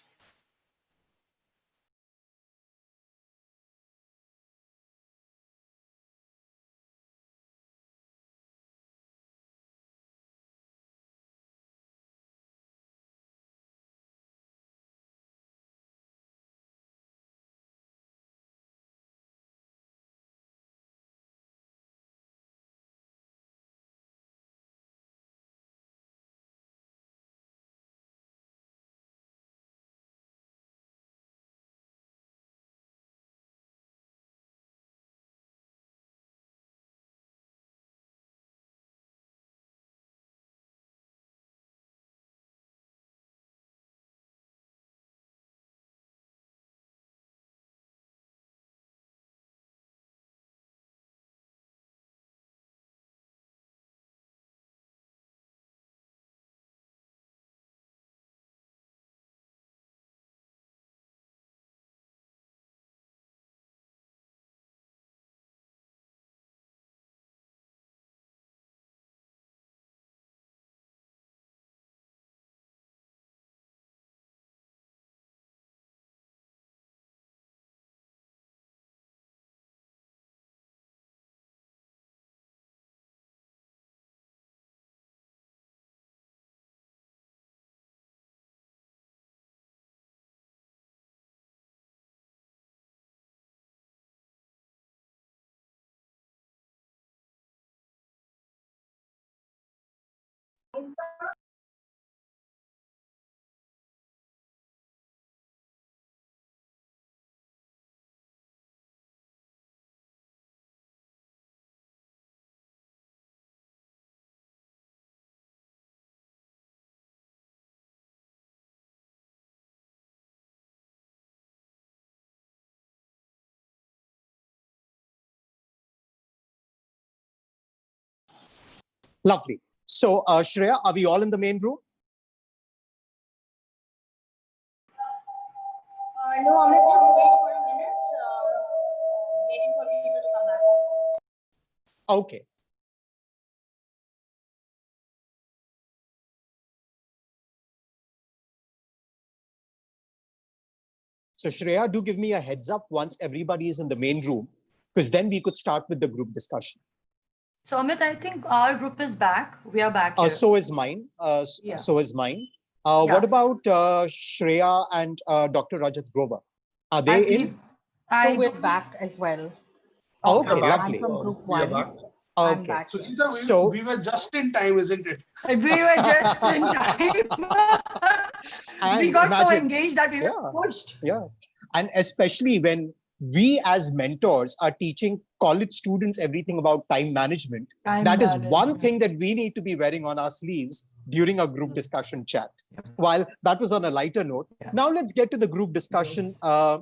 Lovely. So, Shreya, are we all in the main room? No, Amit, just wait for a minute. Waiting for people to come back. Okay. So, Shreya, do give me a heads up once everybody is in the main room, because then we could start with the group discussion. So Amit, I think our group is back. We are back here. So is mine. Yeah. So is mine. Yes. What about Shreya and Dr. Rajat Grover? Are they in? So we're back as well. Okay, back. lovely. I'm from group We are 1. back. I'm Okay. back. So, Yes. Sita, we were just in time, isn't it? We were just in time. And we got so imagine- engaged that we were Yeah. pushed. Yeah. And especially when we as mentors are teaching college students everything about time management, that is one thing that we need to be wearing on our sleeves during a group discussion chat. While that was on a lighter note, now let's get to the group discussion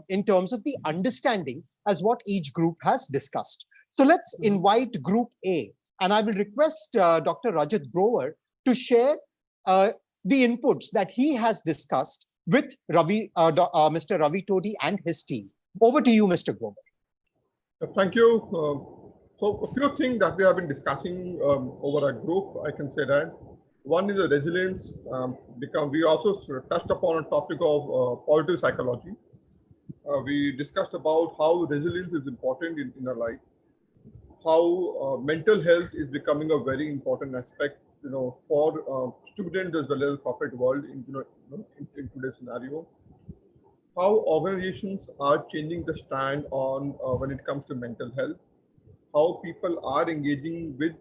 in terms of the understanding as what each group has discussed. So let's invite group A, and I will request Dr. Rajat Grover to share the inputs that he has discussed with Mr. Ravi Todi and his team. Over to you, Mr. Grover. Thank you. So a few things that we have been discussing over a group, I can say that. One is the resilience. We also touched upon a topic of positive psychology. We discussed about how resilience is important in our life, how mental health is becoming a very important aspect, for students as well as corporate world in today's scenario. How organizations are changing the stand on when it comes to mental health, how people are engaging with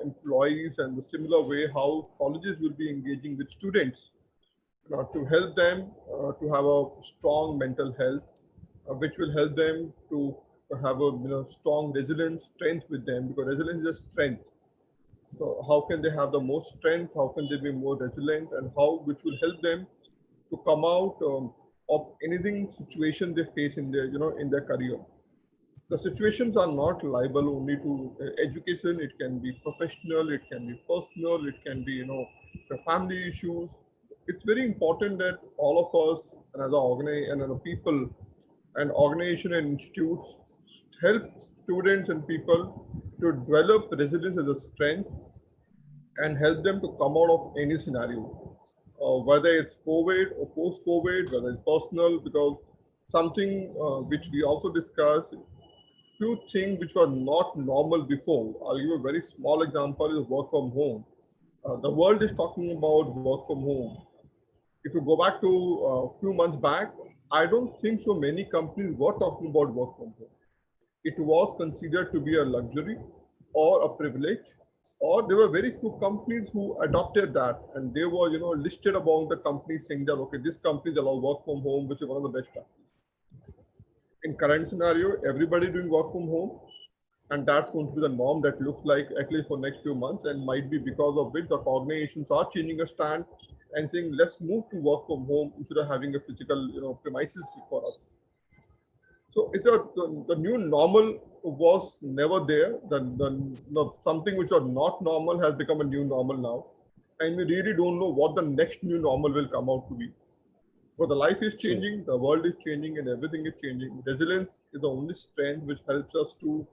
employees, and the similar way how colleges will be engaging with students to help them to have a strong mental health, which will help them to have a strong resilience strength with them, because resilience is a strength. So how can they have the most strength? How can they be more resilient? And how which will help them to come out of anything situation they face in their in their career. The situations are not liable only to education. It can be professional, it can be personal, it can be the family issues. It's very important that all of us and as an organization and as a people and organization and institutes help students and people to develop resilience as a strength and help them to come out of any scenario, whether it's COVID or post-COVID, whether it's personal, because something which we also discussed, few things which were not normal before. I'll give a very small example is work from home. The world is talking about work from home. If you go back to a few months back, I don't think so many companies were talking about work from home. It was considered to be a luxury or a privilege, or there were very few companies who adopted that, and they were, listed among the companies saying that okay, this companies allow work from home, which is one of the best practices. In current scenario, everybody doing work from home, and that's going to be the norm that looks like at least for next few months, and might be because of which the organizations are changing a stand and saying let's move to work from home instead of having a physical premises for us. So it's the new normal was never there. Something which was not normal has become a new normal now, and we really don't know what the next new normal will come out to be. But the life is changing, the world is changing, and everything is changing. Resilience is the only strength which helps us to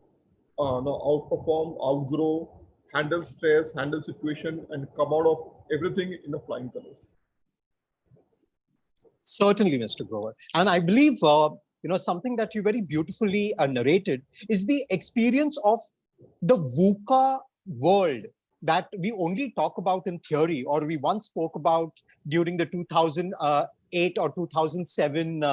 outperform, outgrow, handle stress, handle situation, and come out of everything in a flying colors. Certainly, Mr. Grover. And I believe, something that you very beautifully narrated is the experience of the VUCA world that we only talk about in theory, or we once spoke about during the 2008 or 2007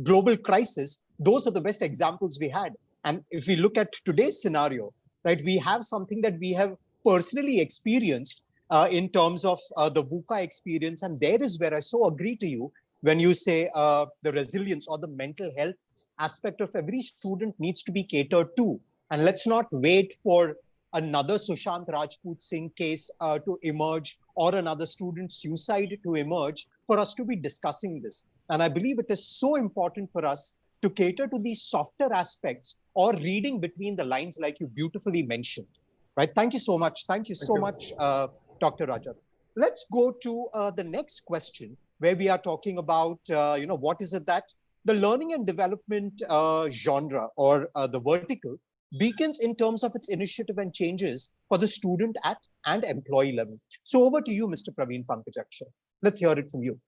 global crisis. Those are the best examples we had. And if we look at today's scenario, right, we have something that we have personally experienced in terms of the VUCA experience. And there is where I so agree to you when you say the resilience or the mental health aspect of every student needs to be catered to. And let's not wait for another Sushant Rajput Singh case to emerge or another student suicide to emerge for us to be discussing this. And I believe it is so important for us to cater to these softer aspects or reading between the lines like you beautifully mentioned. Right? Thank you so much. Thank you so much, Dr. Rajat. Let's go to the next question, where we are talking about, what is it that the learning and development genre or the vertical beacons in terms of its initiative and changes for the student at and employee level. So over to you, Mr. Praveen Pankajaksha. Let's hear it from you.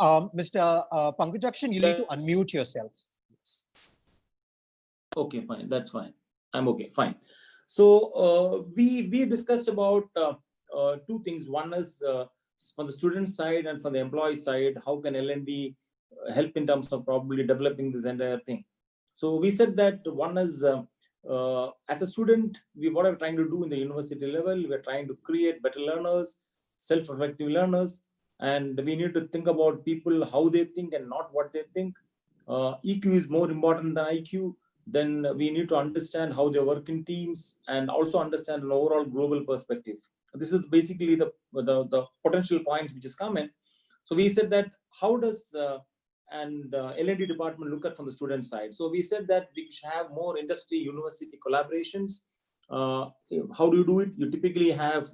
Mr. Pankajaksha, you need to unmute yourself. Yes. Okay, fine. That's fine. I'm okay. Fine. So we discussed about two things. One is from the student side and from the employee side, how can L&D help in terms of probably developing this entire thing. So we said that one is as a student, what are we trying to do in the university level? We're trying to create better learners, self-reflective learners, and we need to think about people, how they think and not what they think. EQ is more important than IQ. Then we need to understand how they work in teams and also understand an overall global perspective. This is basically the potential points which is common. So we said that how does L&D department look at from the student side? So we said that we should have more industry-university collaborations. How do you do it? You typically have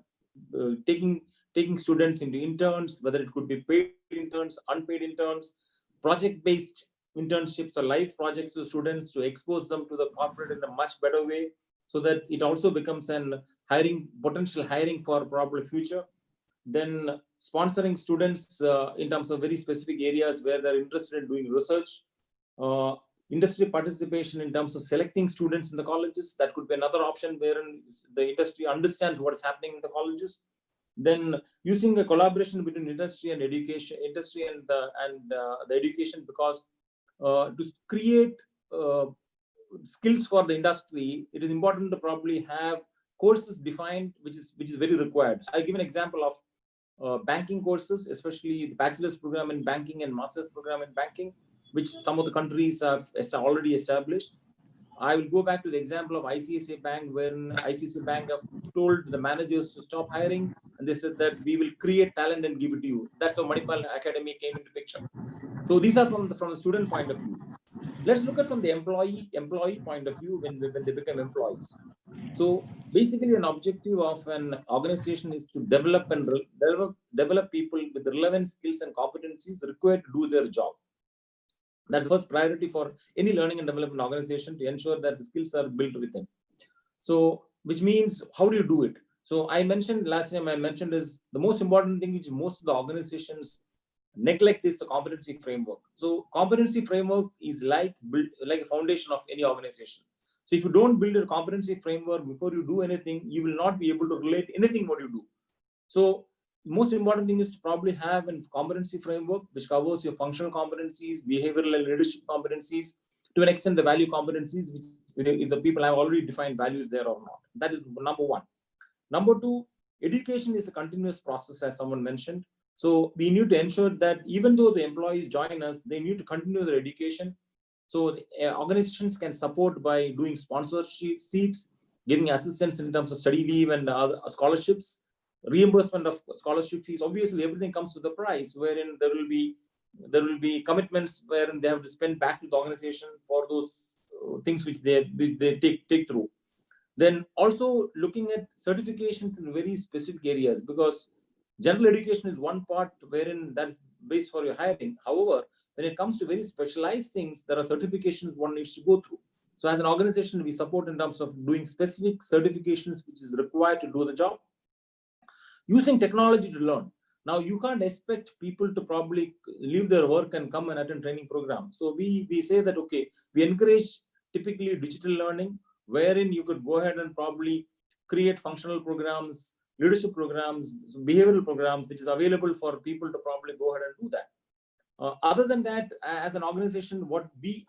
taking students into interns, whether it could be paid interns, unpaid interns, project-based internships or live projects to students to expose them to the corporate in a much better way, so that it also becomes an potential hiring for probably future. Then sponsoring students in terms of very specific areas where they're interested in doing research. Industry participation in terms of selecting students in the colleges. That could be another option wherein the industry understands what is happening in the colleges. Then using a collaboration between industry and education, the education, because to create skills for the industry, it is important to probably have courses defined, which is very required. I'll give an example of banking courses, especially the bachelor's program in banking and master's program in banking, which some of the countries have already established. I will go back to the example of ICICI Bank, when ICICI Bank have told the managers to stop hiring, and they said that we will create talent and give it to you. That's how Manipal Academy came into picture. So these are from the student point of view. Let's look at from the employee point of view when they become employees. So basically an objective of an organization is to develop and develop people with relevant skills and competencies required to do their job. That's the first priority for any learning and development organization, to ensure that the skills are built within. So, which means, how do you do it? So I mentioned last time, is the most important thing which most of the organizations neglect is the competency framework. So competency framework is like a foundation of any organization. So if you don't build a competency framework before you do anything, you will not be able to relate anything what you do. So most important thing is to probably have a competency framework which covers your functional competencies, behavioral and leadership competencies, to an extent the value competencies, which if the people have already defined values there or not. That is number one. Number two, education is a continuous process, as someone mentioned. So we need to ensure that even though the employees join us, they need to continue their education. So organizations can support by doing sponsorship seats, giving assistance in terms of study leave and other scholarships, reimbursement of scholarship fees. Obviously, everything comes with a price, wherein there will be commitments wherein they have to spend back to the organization for those things which they take through. Then also looking at certifications in very specific areas, because general education is one part wherein that is based for your hiring. However, when it comes to very specialized things, there are certifications one needs to go through. So as an organization, we support in terms of doing specific certifications which is required to do the job. Using technology to learn. Now, you can't expect people to probably leave their work and come and attend training programs. So we say that, okay, we encourage typically digital learning, wherein you could go ahead and probably create functional programs, leadership programs, behavioral programs, which is available for people to probably go ahead and do that. Other than that, as an organization,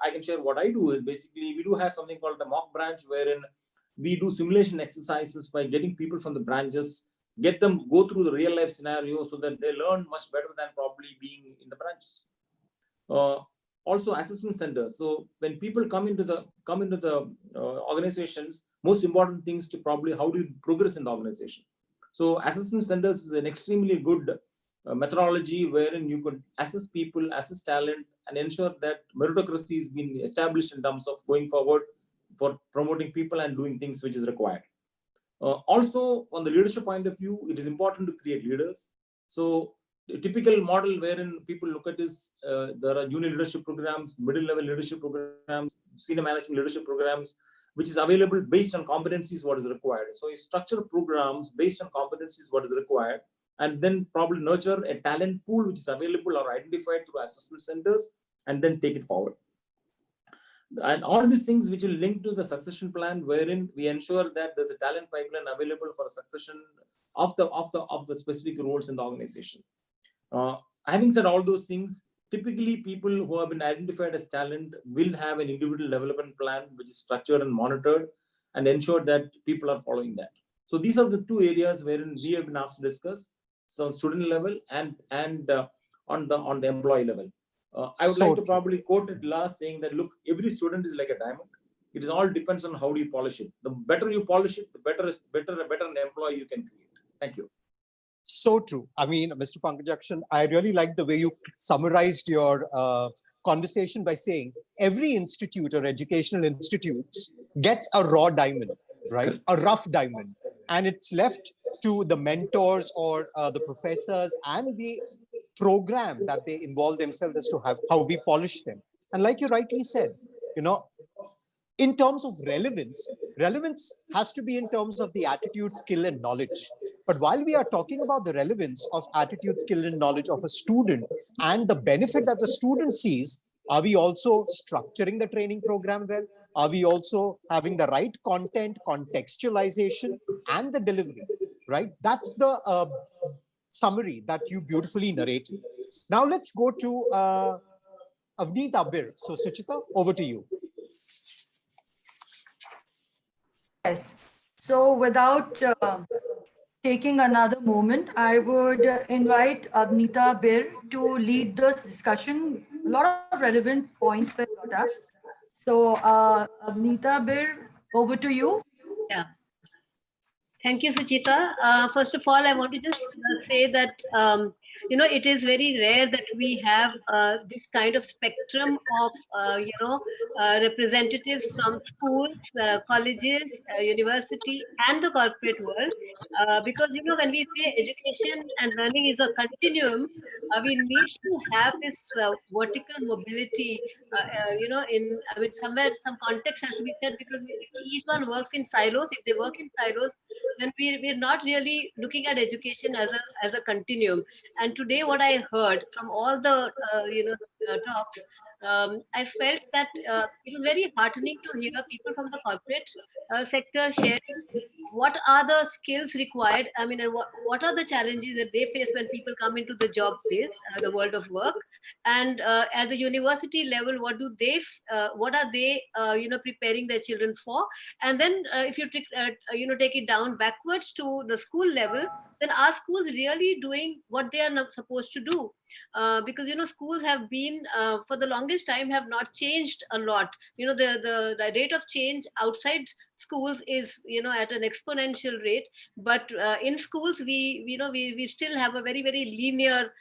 I can share what I do is basically we do have something called the mock branch, wherein we do simulation exercises by getting people from the branches, get them go through the real life scenario so that they learn much better than probably being in the branches. Also assessment centers. So when people come into the organizations, most important things to probably how do you progress in the organization. So assessment centers is an extremely good methodology wherein you could assess people, assess talent, and ensure that meritocracy is being established in terms of going forward for promoting people and doing things which is required. Also, on the leadership point of view, it is important to create leaders. So a typical model wherein people look at is there are junior leadership programs, middle level leadership programs, senior management leadership programs, which is available based on competencies what is required. So you structure programs based on competencies what is required, and then probably nurture a talent pool which is available or identified through assessment centers, and then take it forward. And all these things which will link to the succession plan, wherein we ensure that there's a talent pipeline available for a succession of the specific roles in the organization. Having said all those things, typically people who have been identified as talent will have an individual development plan which is structured and monitored, and ensure that people are following that. So these are the two areas wherein we have been asked to discuss. So student level and on the employee level. I would like to probably quote it last, saying that, look, every student is like a diamond. It is all depends on how do you polish it. The better you polish it, the better an employee you can create. Thank you. So true. I mean, Mr. Pankajakshan, I really like the way you summarized your conversation by saying every institute or educational institutes gets a raw diamond, right? A rough diamond. And it's left to the mentors or the professors and the program that they involve themselves as to how we polish them. And like you rightly said, in terms of relevance has to be in terms of the attitude, skill, and knowledge. But while we are talking about the relevance of attitude, skill, and knowledge of a student and the benefit that the student sees, are we also structuring the training program well? Are we also having the right content, contextualization, and the delivery, right? That's the summary that you beautifully narrated. Now let's go to Avneet Abir. So Suchita, over to you. Yes. So without taking another moment, I would invite Avneeta Bir to lead this discussion. A lot of relevant points were brought up. So Avneeta Bir, over to you. Yeah. Thank you, Suchita. First of all, I want to just say that It is very rare that we have this kind of spectrum of, representatives from schools, colleges, university, and the corporate world. Because, when we say education and learning is a continuum, we need to have this vertical mobility, I mean, somewhere some context has to be set, because if each one works in silos, if they work in silos, then we're not really looking at education as a continuum. And today, what I heard from all the talks, I felt that it was very heartening to hear people from the corporate sector sharing what are the skills required. I mean, and what are the challenges that they face when people come into the job place, the world of work, and at the university level, what are they preparing their children for? And then if you take it down backwards to the school level, then are schools really doing what they are not supposed to do? Because schools have been for the longest time have not changed a lot. The rate of change outside schools is at an exponential rate, but in schools we still have a very, very linear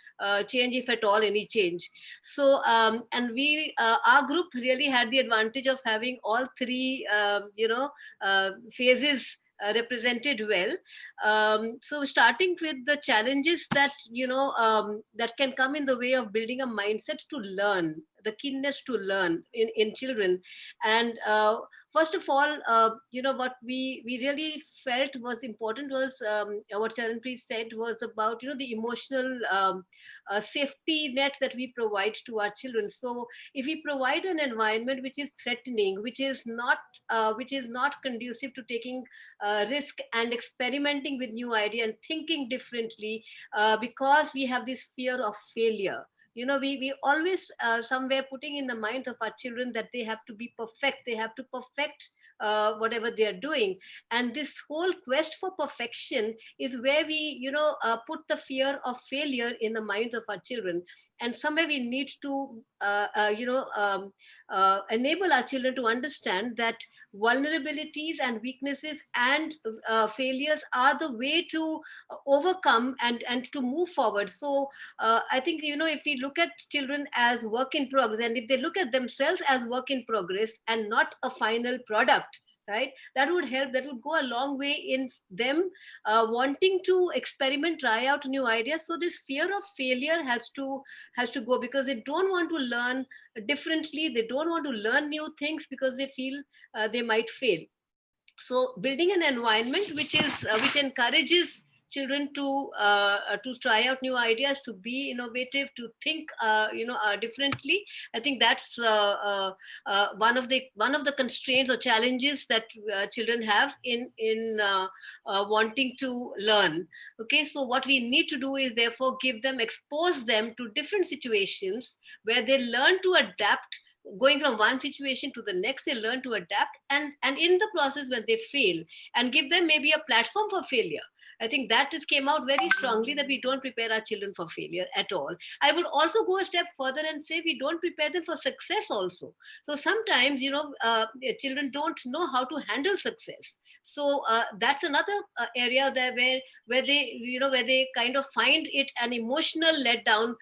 change, if at all any change. So and we our group really had the advantage of having all three phases represented well. So starting with the challenges that that can come in the way of building a mindset to learn, the keenness to learn in children. And first of all, what we really felt was important was what Charanpreet said was about the emotional safety net that we provide to our children. So if we provide an environment which is threatening, which is not conducive to taking risk and experimenting with new idea and thinking differently, because we have this fear of failure. We always somewhere putting in the minds of our children that they have to be perfect, they have to perfect whatever they are doing. And this whole quest for perfection is where we put the fear of failure in the minds of our children. And somewhere we need to enable our children to understand that vulnerabilities and weaknesses and failures are the way to overcome and to move forward. So I think if we look at children as work in progress, and if they look at themselves as work in progress and not a final product, right, that would help, that would go a long way in them wanting to experiment, try out new ideas. So this fear of failure has to go, because they don't want to learn differently, they don't want to learn new things because they feel they might fail. So building an environment which encourages children to try out new ideas, to be innovative, to think differently. I think that's one of the constraints or challenges that children have in wanting to learn. Okay, so what we need to do is therefore expose them to different situations where they learn to adapt. Going from one situation to the next, they learn to adapt, and in the process, when they fail, and give them maybe a platform for failure. I think that just came out very strongly, that we don't prepare our children for failure at all. I would also go a step further and say we don't prepare them for success also. So sometimes children don't know how to handle success. So that's another area there where they kind of find it an emotional letdown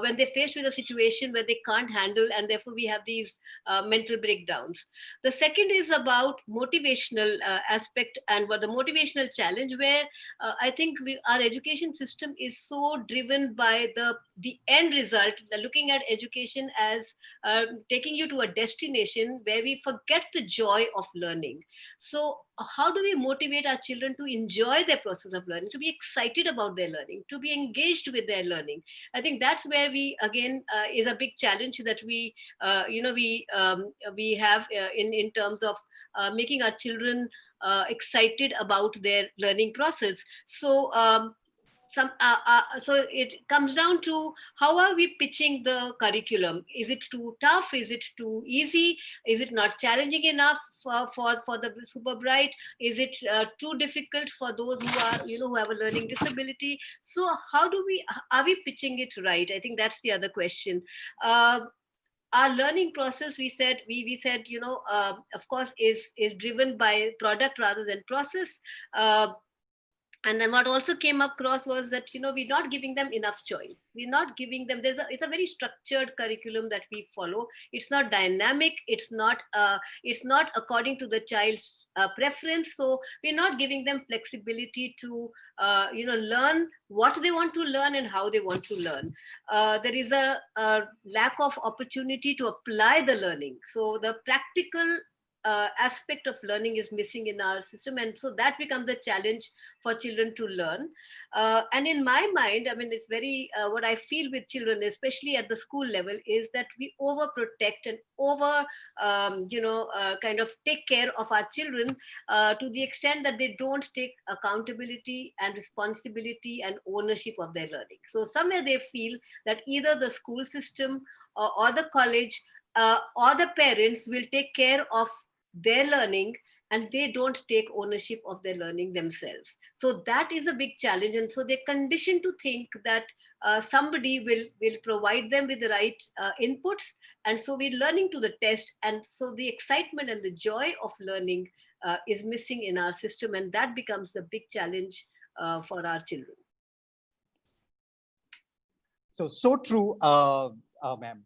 when they're faced with a situation where they can't handle, and therefore we have these mental breakdowns. The second is about motivational aspect, and what the motivational challenge, where I think our education system is so driven by the end result, looking at education as taking you to a destination where we forget the joy of learning. So how do we motivate our children to enjoy their process of learning, to be excited about their learning, to be engaged with their learning? I think that's where we again is a big challenge that we have in terms of making our children excited about their learning process. So so it comes down to how are we pitching the curriculum? Is it too tough? Is it too easy? Is it not challenging enough for the super bright? Is it too difficult for those who are who have a learning disability? So how do we are we pitching it right? I think that's the other question. Our learning process, we said of course is driven by product rather than process. And then what also came across was that we're not giving them enough choice. We're not giving them, it's a very structured curriculum that we follow. It's not dynamic. It's not according to the child's preference. So we're not giving them flexibility to learn what they want to learn and how they want to learn. There is a lack of opportunity to apply the learning. So the practical aspect of learning is missing in our system, and so that becomes the challenge for children to learn. And in my mind, I mean, it's very what I feel with children, especially at the school level, is that we overprotect and over kind of take care of our children to the extent that they don't take accountability and responsibility and ownership of their learning. So somewhere they feel that either the school system or the college or the parents will take care of their learning, and they don't take ownership of their learning themselves. So that is a big challenge, and so they're conditioned to think that somebody will provide them with the right inputs, and so we're learning to the test, and so the excitement and the joy of learning is missing in our system, and that becomes a big challenge for our children. So true, ma'am.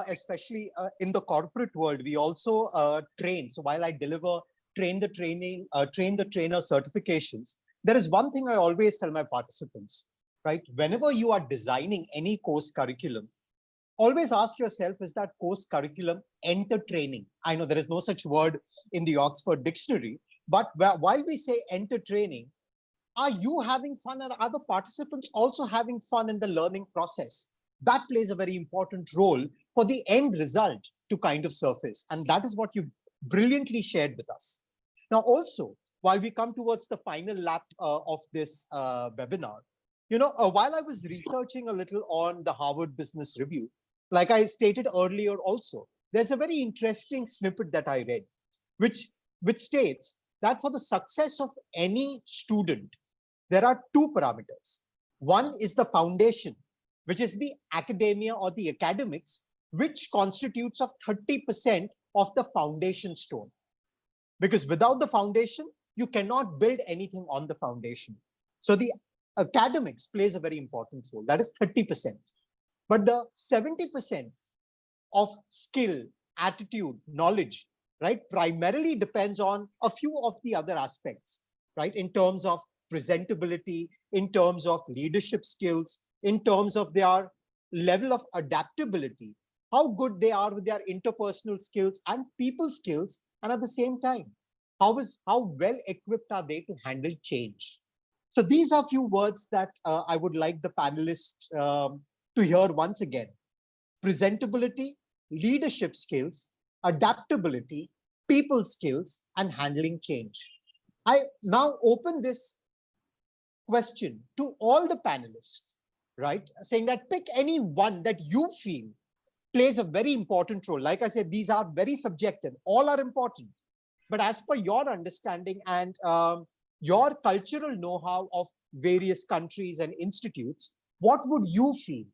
Especially in the corporate world, we also train. So while I deliver train the trainer certifications, there is one thing I always tell my participants, right? Whenever you are designing any course curriculum, always ask yourself, is that course curriculum enter training? I know there is no such word in the Oxford Dictionary, but while we say enter training, are you having fun and are other participants also having fun in the learning process? That plays a very important role for the end result to kind of surface. And that is what you brilliantly shared with us. Now, also, while we come towards the final lap of this webinar, while I was researching a little on the Harvard Business Review, like I stated earlier also, there's a very interesting snippet that I read, which states that for the success of any student, there are two parameters. One is the foundation, which is the academia or the academics, which constitutes of 30% of the foundation stone. Because without the foundation, you cannot build anything on the foundation. So the academics plays a very important role. That is 30%. But the 70% of skill, attitude, knowledge, right, primarily depends on a few of the other aspects, right, in terms of presentability, in terms of leadership skills, in terms of their level of adaptability, how good they are with their interpersonal skills and people skills, and at the same time, how well equipped are they to handle change. So these are few words that I would like the panelists to hear once again. Presentability, leadership skills, adaptability, people skills, and handling change. I now open this question to all the panelists, right? Saying that pick any one that you feel plays a very important role. Like I said, these are very subjective, all are important. But as per your understanding and your cultural know-how of various countries and institutes, what would you feel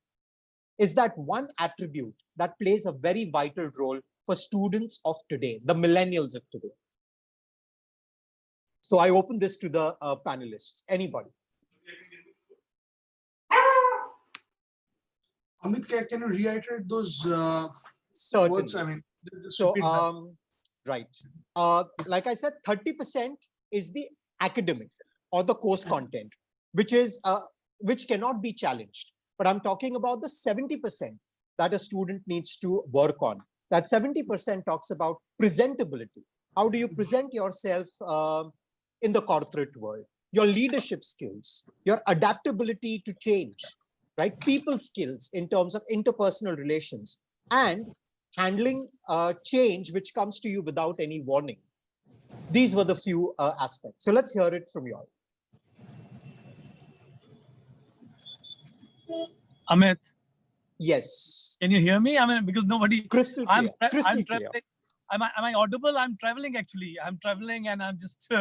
is that one attribute that plays a very vital role for students of today, the millennials of today? So I open this to the panelists. Anybody? Amit, can you reiterate those words? I mean, so right. Like I said, 30% is the academic or the course content, which cannot be challenged. But I'm talking about the 70% that a student needs to work on. That 70% talks about presentability. How do you present yourself in the corporate world? Your leadership skills, your adaptability to change, right? People skills in terms of interpersonal relations, and handling change which comes to you without any warning. These were the few aspects. So let's hear it from you all. Amit. Yes. Can you hear me? I mean, because nobody. Crystal clear. I'm traveling. Am I audible? I'm traveling actually. I'm traveling and I'm just.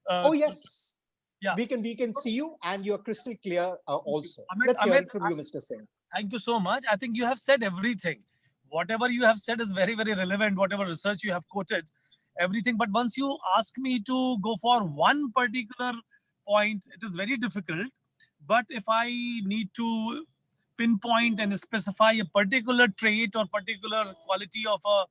Oh yes. Yeah. We can see you and you're crystal clear also. Let's hear it from you, Mr. Singh. Thank you so much. I think you have said everything. Whatever you have said is very, very relevant. Whatever research you have quoted, everything. But once you ask me to go for one particular point, it is very difficult. But if I need to pinpoint and specify a particular trait or particular quality of a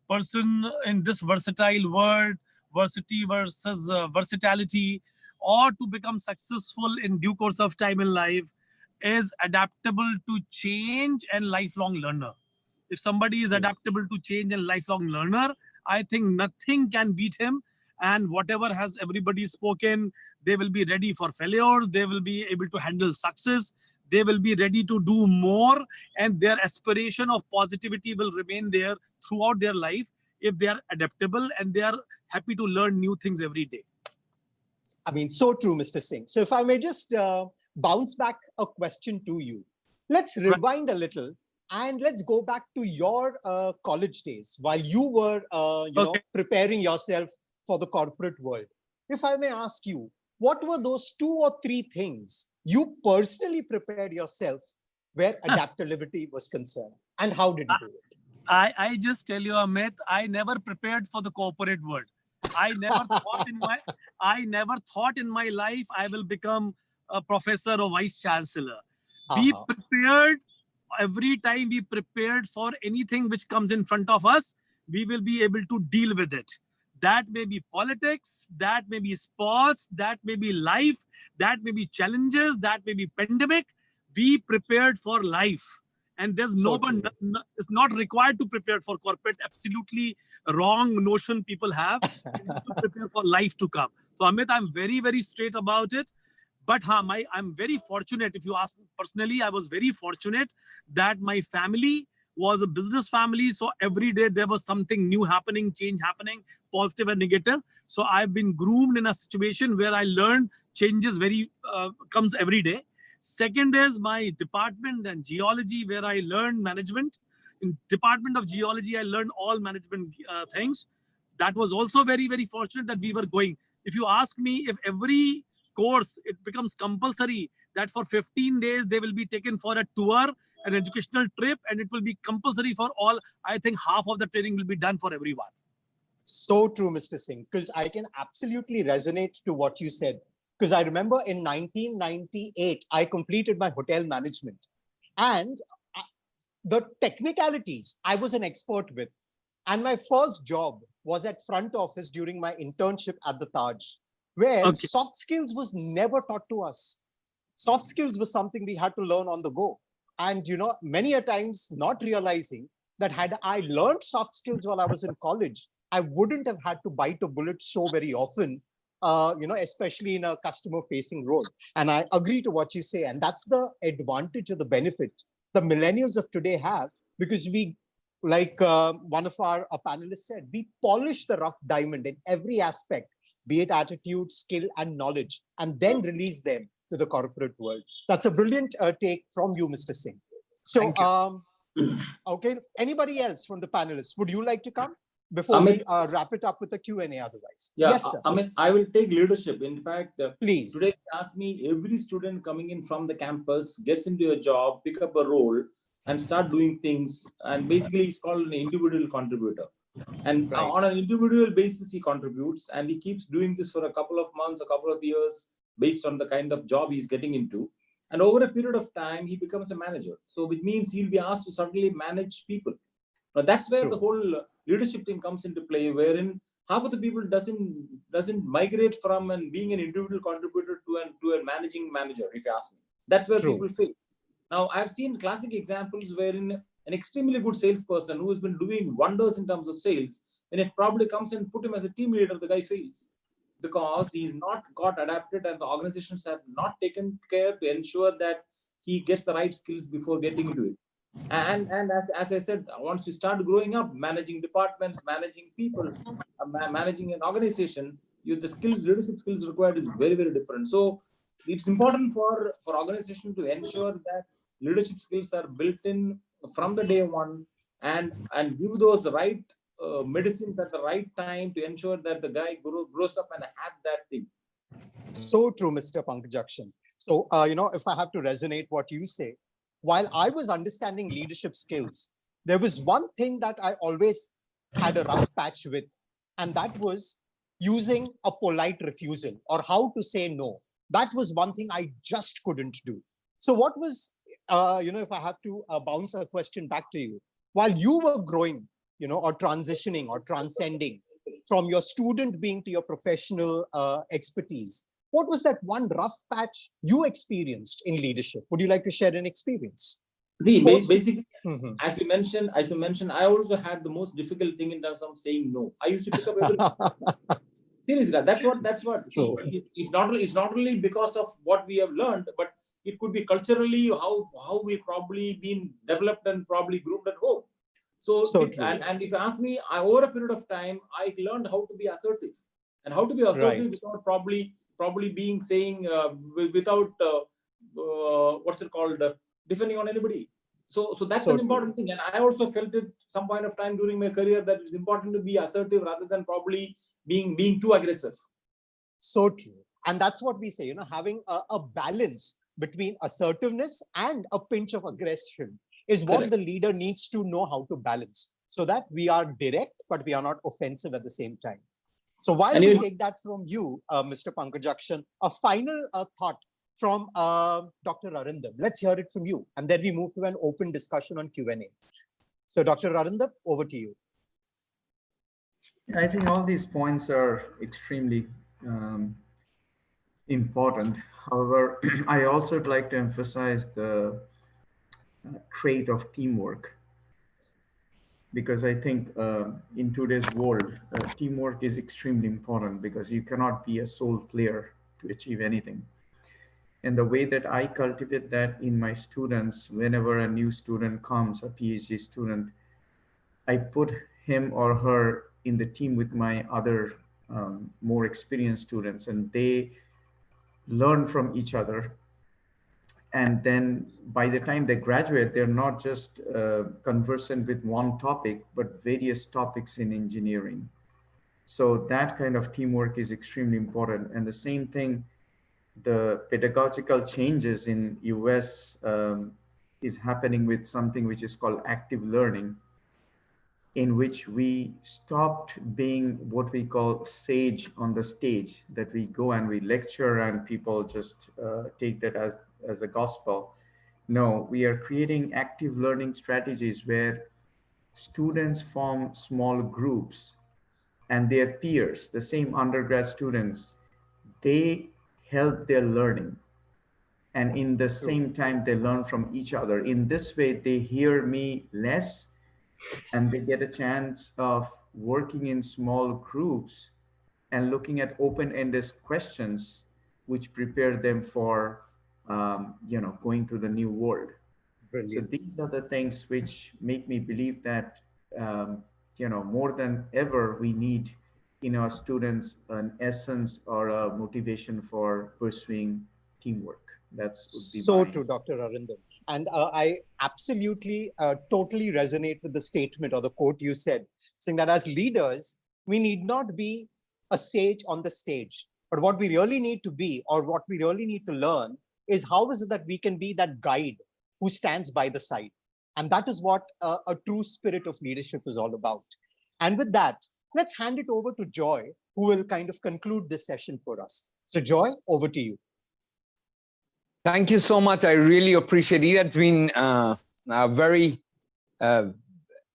person in this versatile world, varsity versus versatility, or to become successful in due course of time in life, is adaptable to change and lifelong learner. If somebody is adaptable to change and lifelong learner, I think nothing can beat him. And whatever has everybody spoken, they will be ready for failures. They will be able to handle success. They will be ready to do more. And their aspiration of positivity will remain there throughout their life if they are adaptable and they are happy to learn new things every day. I mean, so true, Mr. Singh. So if I may just bounce back a question to you. Let's rewind a little and let's go back to your college days while you were, preparing yourself for the corporate world. If I may ask you, what were those 2 or 3 things you personally prepared yourself where adaptability was concerned, and how did you do it? I just tell you, Amit, I never prepared for the corporate world. I never thought in my life I will become a professor or vice chancellor. We prepared every time we prepared for anything which comes in front of us, we will be able to deal with it. That may be politics, that may be sports, that may be life, that may be challenges, that may be pandemic. We prepared for life. And there's it's not required to prepare for corporate. Absolutely wrong notion people have. You need to prepare for life to come. So Amit, I'm very, very straight about it. But I'm very fortunate. If you ask me personally, I was very fortunate that my family was a business family. So every day there was something new happening, change happening, positive and negative. So I've been groomed in a situation where I learned changes comes every day. Second is my department and geology, where I learned management. In Department of Geology, I learned all management things. That was also very, very fortunate that we were going. If you ask me, if every course, it becomes compulsory that for 15 days, they will be taken for a tour, an educational trip, and it will be compulsory for all, I think half of the training will be done for everyone. So true, Mr. Singh, because I can absolutely resonate to what you said. Because I remember in 1998, I completed my hotel management. And the technicalities I was an expert with. And my first job was at front office during my internship at the Taj, where soft skills was never taught to us. Soft skills was something we had to learn on the go. And, many a times not realizing that had I learned soft skills while I was in college, I wouldn't have had to bite a bullet so very often, especially in a customer facing role. And I agree to what you say. And that's the advantage or the benefit the millennials of today have, because we, like one of our panelists said, we polish the rough diamond in every aspect, be it attitude, skill, and knowledge, and then release them to the corporate world. That's a brilliant take from you, Mr. Singh. So, okay, anybody else from the panelists, would you like to come before Amit, we wrap it up with the Q&A otherwise? Yeah, yes, sir. Amit, I will take leadership. In fact, please. Today, ask me, every student coming in from the campus gets into a job, pick up a role, and start doing things. And basically, it's called an individual contributor. And on an individual basis, he contributes, and he keeps doing this for a couple of months, a couple of years, based on the kind of job he's getting into. And over a period of time, he becomes a manager. So which means he'll be asked to suddenly manage people. Now that's where the whole leadership thing comes into play, wherein half of the people doesn't migrate from and being an individual contributor to a managing manager, if you ask me. That's where people fail. Now, I've seen classic examples wherein an extremely good salesperson who has been doing wonders in terms of sales, when it probably comes and put him as a team leader, the guy fails. Because he's not got adapted and the organizations have not taken care to ensure that he gets the right skills before getting into it. And as I said, once you start growing up, managing departments, managing people, managing an organization, the leadership skills required is very, very different. So it's important for organization to ensure that leadership skills are built in from the day one, and give those right medicines at the right time to ensure that the guy grows up and has that thing. So true, Mr. Pankajakshan. So, if I have to resonate what you say, while I was understanding leadership skills, there was one thing that I always had a rough patch with, and that was using a polite refusal or how to say no. That was one thing I just couldn't do. So what was, if I have to bounce a question back to you, while you were growing, or transitioning or transcending from your student being to your professional expertise, what was that one rough patch you experienced in leadership? Would you like to share an experience? Basically, as you mentioned, I also had the most difficult thing in terms of saying no. I used to pick up everything. Seriously, that's what. See, it's not only because of what we have learned, but it could be culturally how we probably been developed and probably groomed at home. So and if you ask me, over a period of time, I learned how to be assertive, and how to be assertive without probably being saying without what's it called, defending on anybody. So that's an important thing, and I also felt it some point of time during my career that it's important to be assertive rather than probably being too aggressive. So true. And that's what we say, having a balance between assertiveness and a pinch of aggression is what the leader needs to know how to balance, so that we are direct, but we are not offensive at the same time. So while we take that from you, Mr. Pankajakshan, a final thought from Dr. Arindam. Let's hear it from you. And then we move to an open discussion on Q&A. So Dr. Arindam, over to you. I think all these points are extremely important. However, I also would like to emphasize the trait of teamwork, because I think in today's world, teamwork is extremely important, because you cannot be a sole player to achieve anything. And the way that I cultivate that in my students, whenever a new student comes, a PhD student, I put him or her in the team with my other more experienced students, and they learn from each other. And then by the time they graduate, they're not just conversant with one topic, but various topics in engineering. So that kind of teamwork is extremely important. And the same thing, the pedagogical changes in US is happening with something which is called active learning, in which we stopped being what we call sage on the stage, that we go and we lecture and people just take that as a gospel. No, we are creating active learning strategies where students form small groups, and their peers, the same undergrad students, they help their learning. And in the same time, they learn from each other. In this way, they hear me less, and they get a chance of working in small groups and looking at open-ended questions, which prepare them for going to the new world. Brilliant. So these are the things which make me believe that more than ever we need in our students an essence or a motivation for pursuing teamwork. That's so true, Dr. Arindam. And I absolutely, totally resonate with the statement or the quote you said, saying that as leaders, we need not be a sage on the stage, but what we really need to be, or what we really need to learn, is how is it that we can be that guide who stands by the side. And that is what a true spirit of leadership is all about. And with that, let's hand it over to Joy, who will kind of conclude this session for us. So Joy, over to you. Thank you so much. I really appreciate it. It's been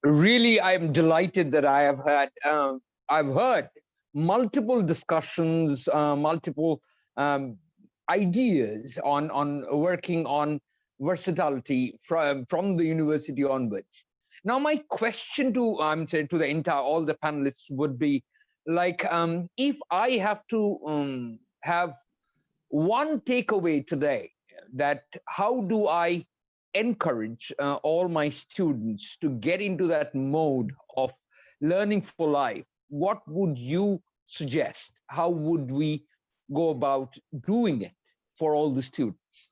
really, I'm delighted that I have had, I've heard multiple discussions, multiple ideas on working on versatility from the university onwards. Now, my question to the entire, all the panelists would be like, if I have to have one takeaway today, that how do I encourage all my students to get into that mode of learning for life? What would you suggest? How would we go about doing it for all the students?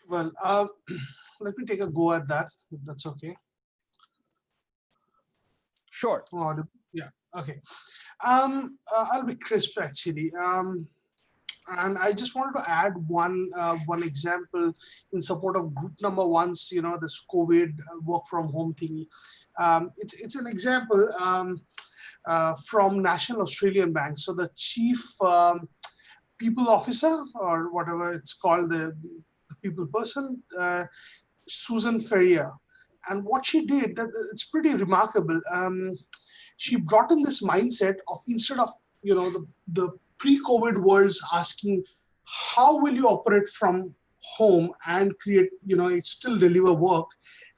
Well, let me take a go at that, if that's okay. Sure. Yeah, okay. I'll be crisp, actually. And I just wanted to add one example in support of group number one's, this COVID work from home thingy. It's an example from National Australian Bank. So the chief people officer, or whatever it's called, the people person, Susan Ferrier. And what she did, it's pretty remarkable. She brought in this mindset of, instead of the pre-COVID worlds asking, how will you operate from home and create, it still deliver work.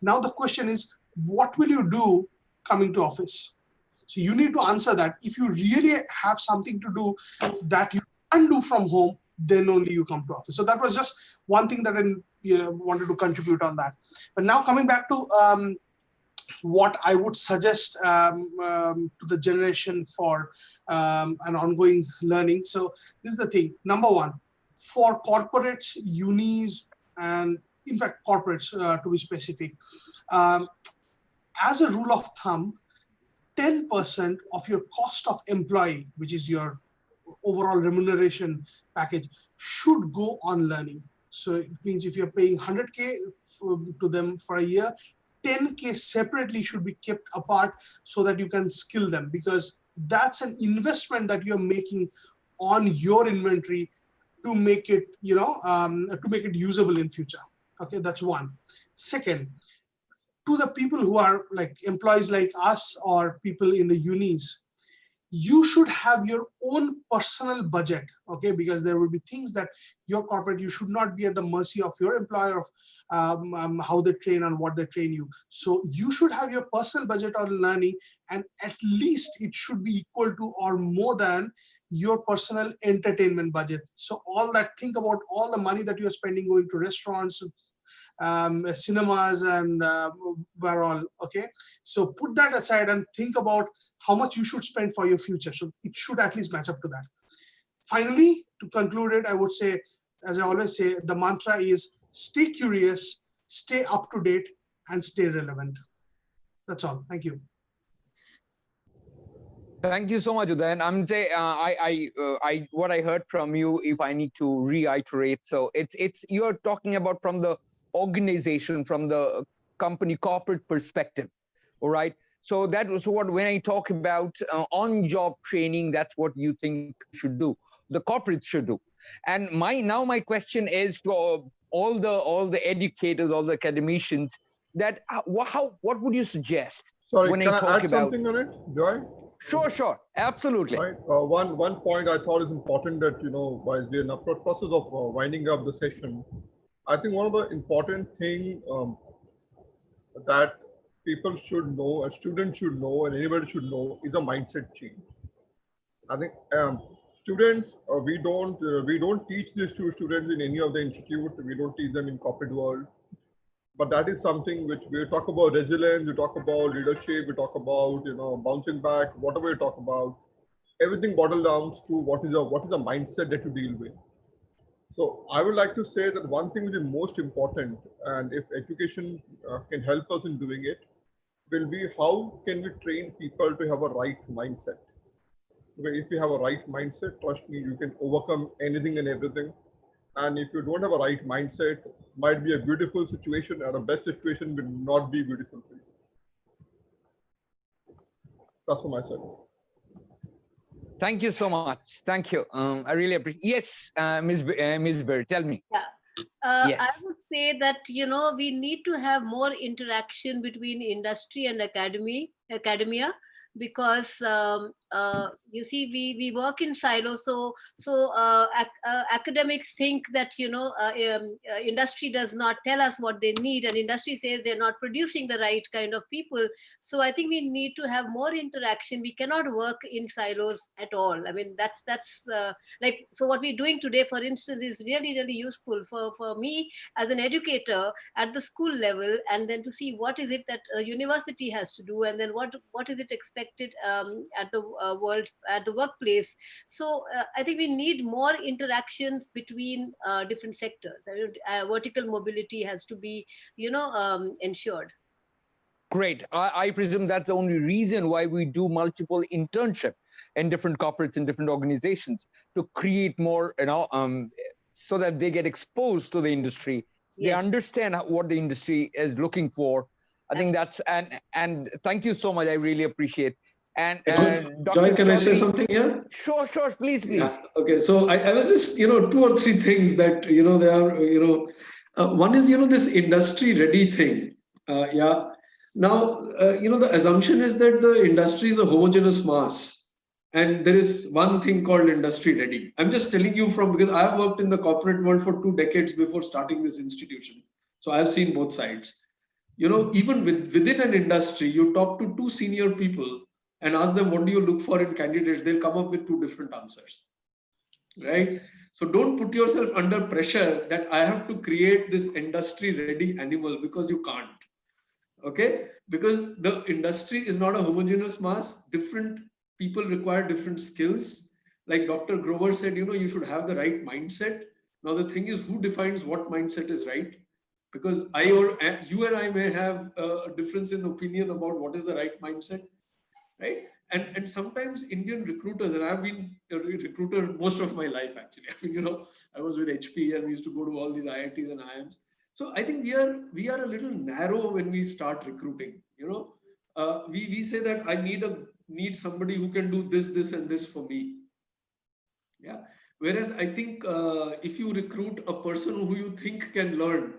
Now the question is, what will you do coming to office? So you need to answer that. If you really have something to do that you can do from home, then only you come to office. So that was just one thing that I wanted to contribute on that. But now coming back to what I would suggest to the generation for an ongoing learning. So this is the thing. Number one, for corporates, unis, and in fact corporates to be specific, as a rule of thumb, 10% of your cost of employee, which is your overall remuneration package, should go on learning. So it means if you're paying 100K to them for a year, 10K separately should be kept apart so that you can skill them, because that's an investment that you're making on your inventory to make it, to make it usable in future. Okay, that's one. Second, to the people who are like employees like us or people in the unis, you should have your own personal budget, okay? Because there will be things that your corporate, you should not be at the mercy of your employer of how they train and what they train you. So you should have your personal budget on learning, and at least it should be equal to or more than your personal entertainment budget. So all that, think about all the money that you're spending going to restaurants, cinemas, and where all, okay? So put that aside and think about how much you should spend for your future. So it should at least match up to that. Finally, to conclude it, I would say, as I always say, the mantra is stay curious, stay up to date, and stay relevant. That's all. Thank you. Thank you so much, Udayan. I'm saying, what I heard from you, if I need to reiterate, so it's you're talking about from the organization, from the company corporate perspective, all right? So that was what, when I talk about on-job training, that's what you think should do, the corporates should do. And my question is to all the educators, all the academicians, that what would you suggest? Sorry, when can I I talk add about something on it, Joy? Sure, absolutely. Right. One point I thought is important, that while we're in the process of winding up the session, I think one of the important thing that people should know, a student should know, and anybody should know, is a mindset change. I think students, we don't teach this to students in any of the institute. We don't teach them in corporate world. But that is something which we talk about resilience, we talk about leadership, we talk about bouncing back, whatever we talk about. Everything boils down to what is the mindset that you deal with. So I would like to say that one thing which is most important, and if education can help us in doing it, will be how can we train people to have a right mindset. Okay, if you have a right mindset, trust me, you can overcome anything and everything. And if you don't have a right mindset, might be a beautiful situation, or a best situation will not be beautiful for you. That's for myself. Thank you so much. Thank you. I really appreciate. Yes, Ms. Bird, tell me. Yeah. Yes. I would say that we need to have more interaction between industry and academia, because you see, we work in silos. So academics think that industry does not tell us what they need, and industry says they're not producing the right kind of people. So I think we need to have more interaction. We cannot work in silos at all. I mean, that's like, so what we're doing today, for instance, is really useful for me as an educator at the school level, and then to see what is it that a university has to do, and then what is it expected at the workplace. So I think we need more interactions between different sectors. I mean, vertical mobility has to be ensured. Great. I presume that's the only reason why we do multiple internship in different corporates and different organizations, to create more, so that they get exposed to the industry. They understand what the industry is looking for. I think that's, and thank you so much. I really appreciate. And Joy, Dr. can I say Chaudhary, something here? Sure, please. Yeah. Okay. So I was just, two or three things that, they are, one is, this industry ready thing. Yeah. Now, the assumption is that the industry is a homogeneous mass. And there is one thing called industry ready. I'm just telling you because I've worked in the corporate world for 2 decades before starting this institution. So I've seen both sides. Even within an industry, you talk to 2 senior people and ask them, what do you look for in candidates? They'll come up with 2 different answers, right? So don't put yourself under pressure that I have to create this industry ready animal, because you can't. Okay, because the industry is not a homogeneous mass. Different people require different skills. Like Dr. Grover said, you should have the right mindset. Now the thing is, who defines what mindset is right? Because you and I may have a difference in opinion about what is the right mindset, right? And sometimes Indian recruiters, and I've been a recruiter most of my life actually. I mean, I was with HP and we used to go to all these IITs and IIMs. So I think we are a little narrow when we start recruiting. We say that I need somebody who can do this, and this for me. Yeah. Whereas I think if you recruit a person who you think can learn,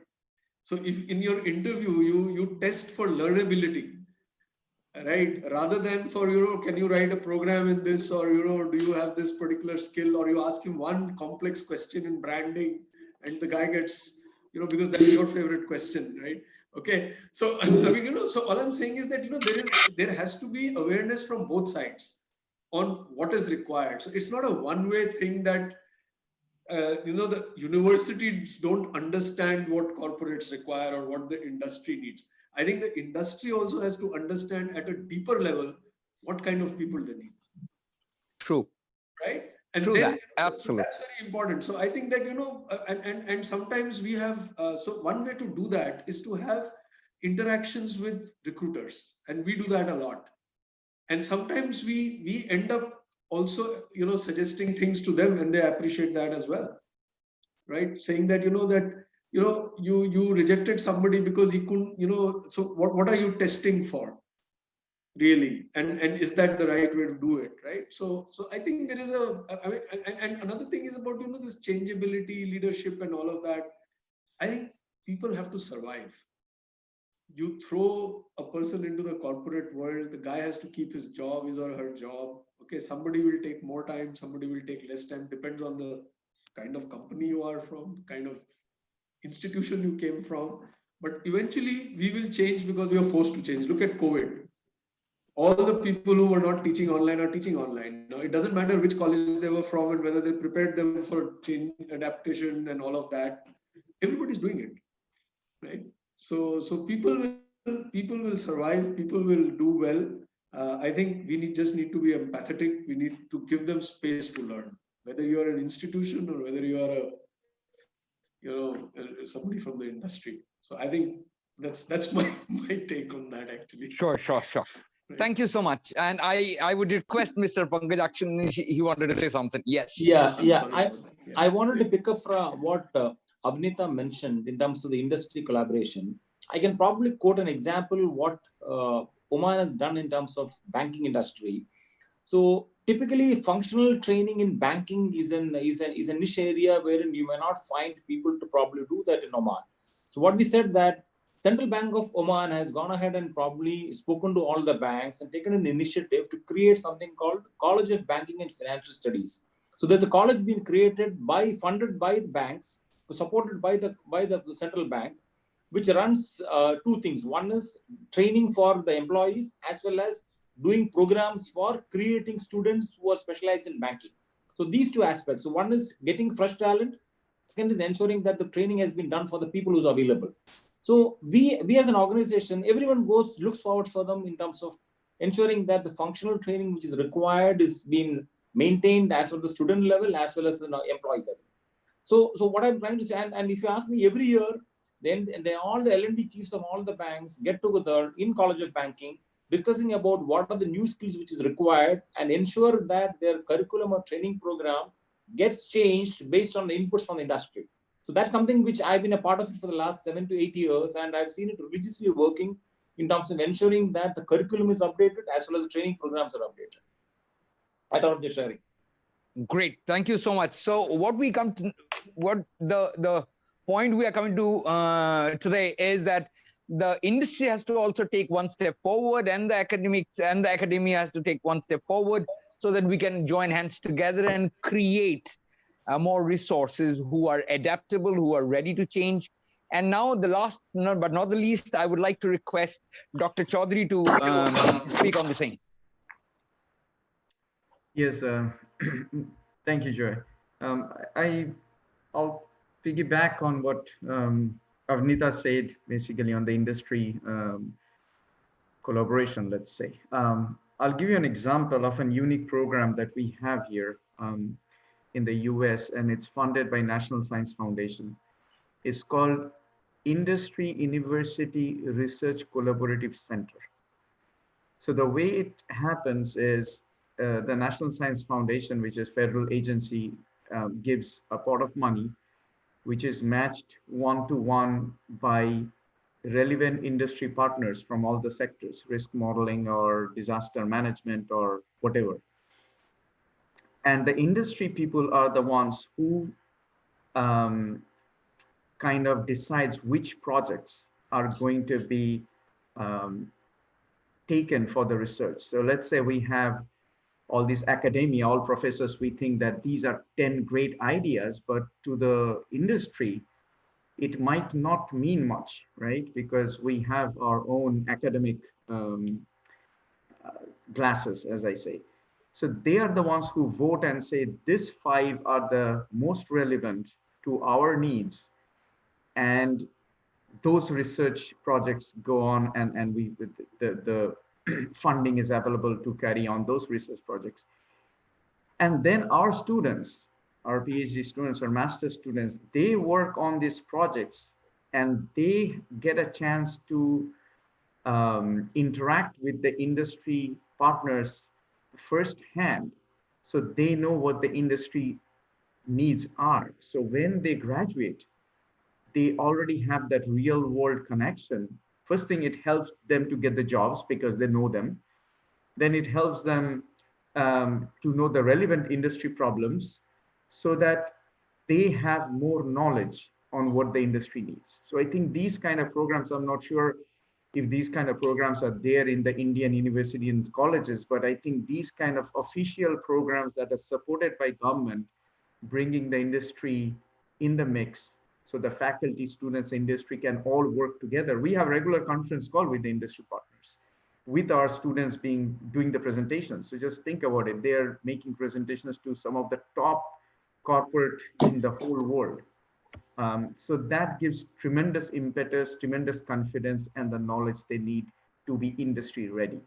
so if in your interview you test for learnability, right, rather than for can you write a program in this, or do you have this particular skill, or you ask him one complex question in branding and the guy gets because that's your favorite question, right? Okay, so I mean so all I'm saying is that there has to be awareness from both sides on what is required. So it's not a one-way thing that the universities don't understand what corporates require or what the industry needs. I think the industry also has to understand at a deeper level what kind of people they need. True. Right? And True then that. Absolutely. that's very important. So I think that, and sometimes we have, so one way to do that is to have interactions with recruiters. And we do that a lot. And sometimes we end up also, suggesting things to them, and they appreciate that as well. Right? Saying that, you rejected somebody because he couldn't, so what are you testing for? Really, and is that the right way to do it, right? So I think there is and another thing is about this changeability, leadership, and all of that. I think people have to survive. You throw a person into the corporate world, the guy has to keep his job, his or her job. Okay, somebody will take more time, somebody will take less time, depends on the kind of company you are from, kind of institution you came from. But eventually we will change because we are forced to change. Look at COVID. All the people who were not teaching online are teaching online. Now, it doesn't matter which college they were from and whether they prepared them for change, adaptation, and all of that. Everybody's doing it, right? So people will survive. People will do well. I think we just need to be empathetic. We need to give them space to learn. Whether you are an institution or whether you are somebody from the industry. So I think that's my take on that actually. Sure. Thank you so much. And I would request Mr. Pankaj Akshan, he wanted to say something. Yes. Yeah. I wanted to pick up from what Abnita mentioned in terms of the industry collaboration. I can probably quote an example what Oman has done in terms of banking industry. So typically, functional training in banking is a niche area wherein you may not find people to probably do that in Oman. So what we said that Central Bank of Oman has gone ahead and probably spoken to all the banks and taken an initiative to create something called College of Banking and Financial Studies. So there's a college being created funded by the banks, supported by the central bank, which runs 2 things. One is training for the employees as well as doing programs for creating students who are specialized in banking. So these 2 aspects. So one is getting fresh talent. Second is ensuring that the training has been done for the people who's available. So we as an organization, everyone looks forward for them in terms of ensuring that the functional training which is required is being maintained as well the student level as well as the employee level. So what I'm trying to say, and if you ask me every year, then all the L&D chiefs of all the banks get together in College of Banking, discussing about what are the new skills which is required and ensure that their curriculum or training program gets changed based on the inputs from the industry. So that's something which I've been a part of it for the last 7 to 8 years, and I've seen it religiously working in terms of ensuring that the curriculum is updated as well as the training programs are updated. I thought of just sharing. Great, thank you so much. So what the point we are coming to today is that the industry has to also take one step forward, and the academics and the academia has to take one step forward, so that we can join hands together and create more resources who are adaptable, who are ready to change. And now the last but not the least, I would like to request Dr. Chaudhary to speak on the same. Yes, thank you, Joy. I'll piggyback on what Avnita said, basically on the industry collaboration, let's say. I'll give you an example of a unique program that we have here in the US, and it's funded by National Science Foundation. It's called Industry University Research Collaborative Center. So the way it happens is the National Science Foundation, which is a federal agency, gives a pot of money, which is matched one-to-one by relevant industry partners from all the sectors, risk modeling or disaster management or whatever. And the industry people are the ones who kind of decides which projects are going to be taken for the research. So let's say we have all these academia, all professors, we think that these are 10 great ideas, but to the industry, it might not mean much, right? Because we have our own academic glasses, as I say. So they are the ones who vote and say, these 5 are the most relevant to our needs. And those research projects go on, and the funding is available to carry on those research projects. And then our students, our PhD students or master students, they work on these projects and they get a chance to interact with the industry partners firsthand. So they know what the industry needs are. So when they graduate, they already have that real world connection. First thing, it helps them to get the jobs because they know them. Then it helps them to know the relevant industry problems so that they have more knowledge on what the industry needs. So I think these kind of programs, I'm not sure if these kind of programs are there in the Indian university and colleges, but I think these kind of official programs that are supported by government, bringing the industry in the mix, so the faculty, students, industry can all work together. We have regular conference call with the industry partners, with our students doing the presentations. So just think about it. They're making presentations to some of the top corporate in the whole world. So that gives tremendous impetus, tremendous confidence, and the knowledge they need to be industry ready.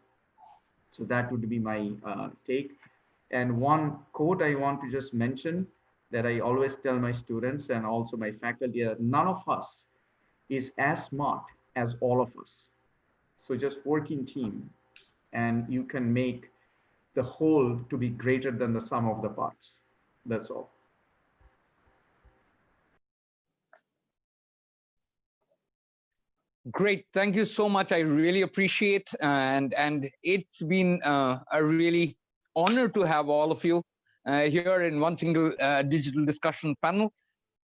So that would be my take. And one quote I want to just mention that I always tell my students and also my faculty, none of us is as smart as all of us. So just work in team, and you can make the whole to be greater than the sum of the parts. That's all. Great, thank you so much. I really appreciate, and it's been a really honor to have all of you here in one single digital discussion panel.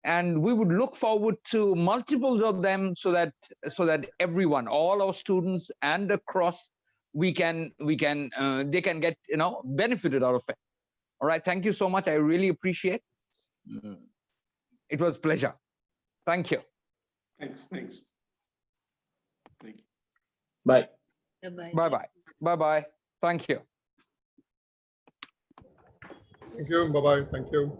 And we would look forward to multiples of them, so that everyone, all our students and across, they can get benefited out of it. All right, thank you so much. I really appreciate. It was a pleasure. Thank you. Thanks. Thank you. Bye. Bye. Thank you. Thank you. Bye-bye. Thank you.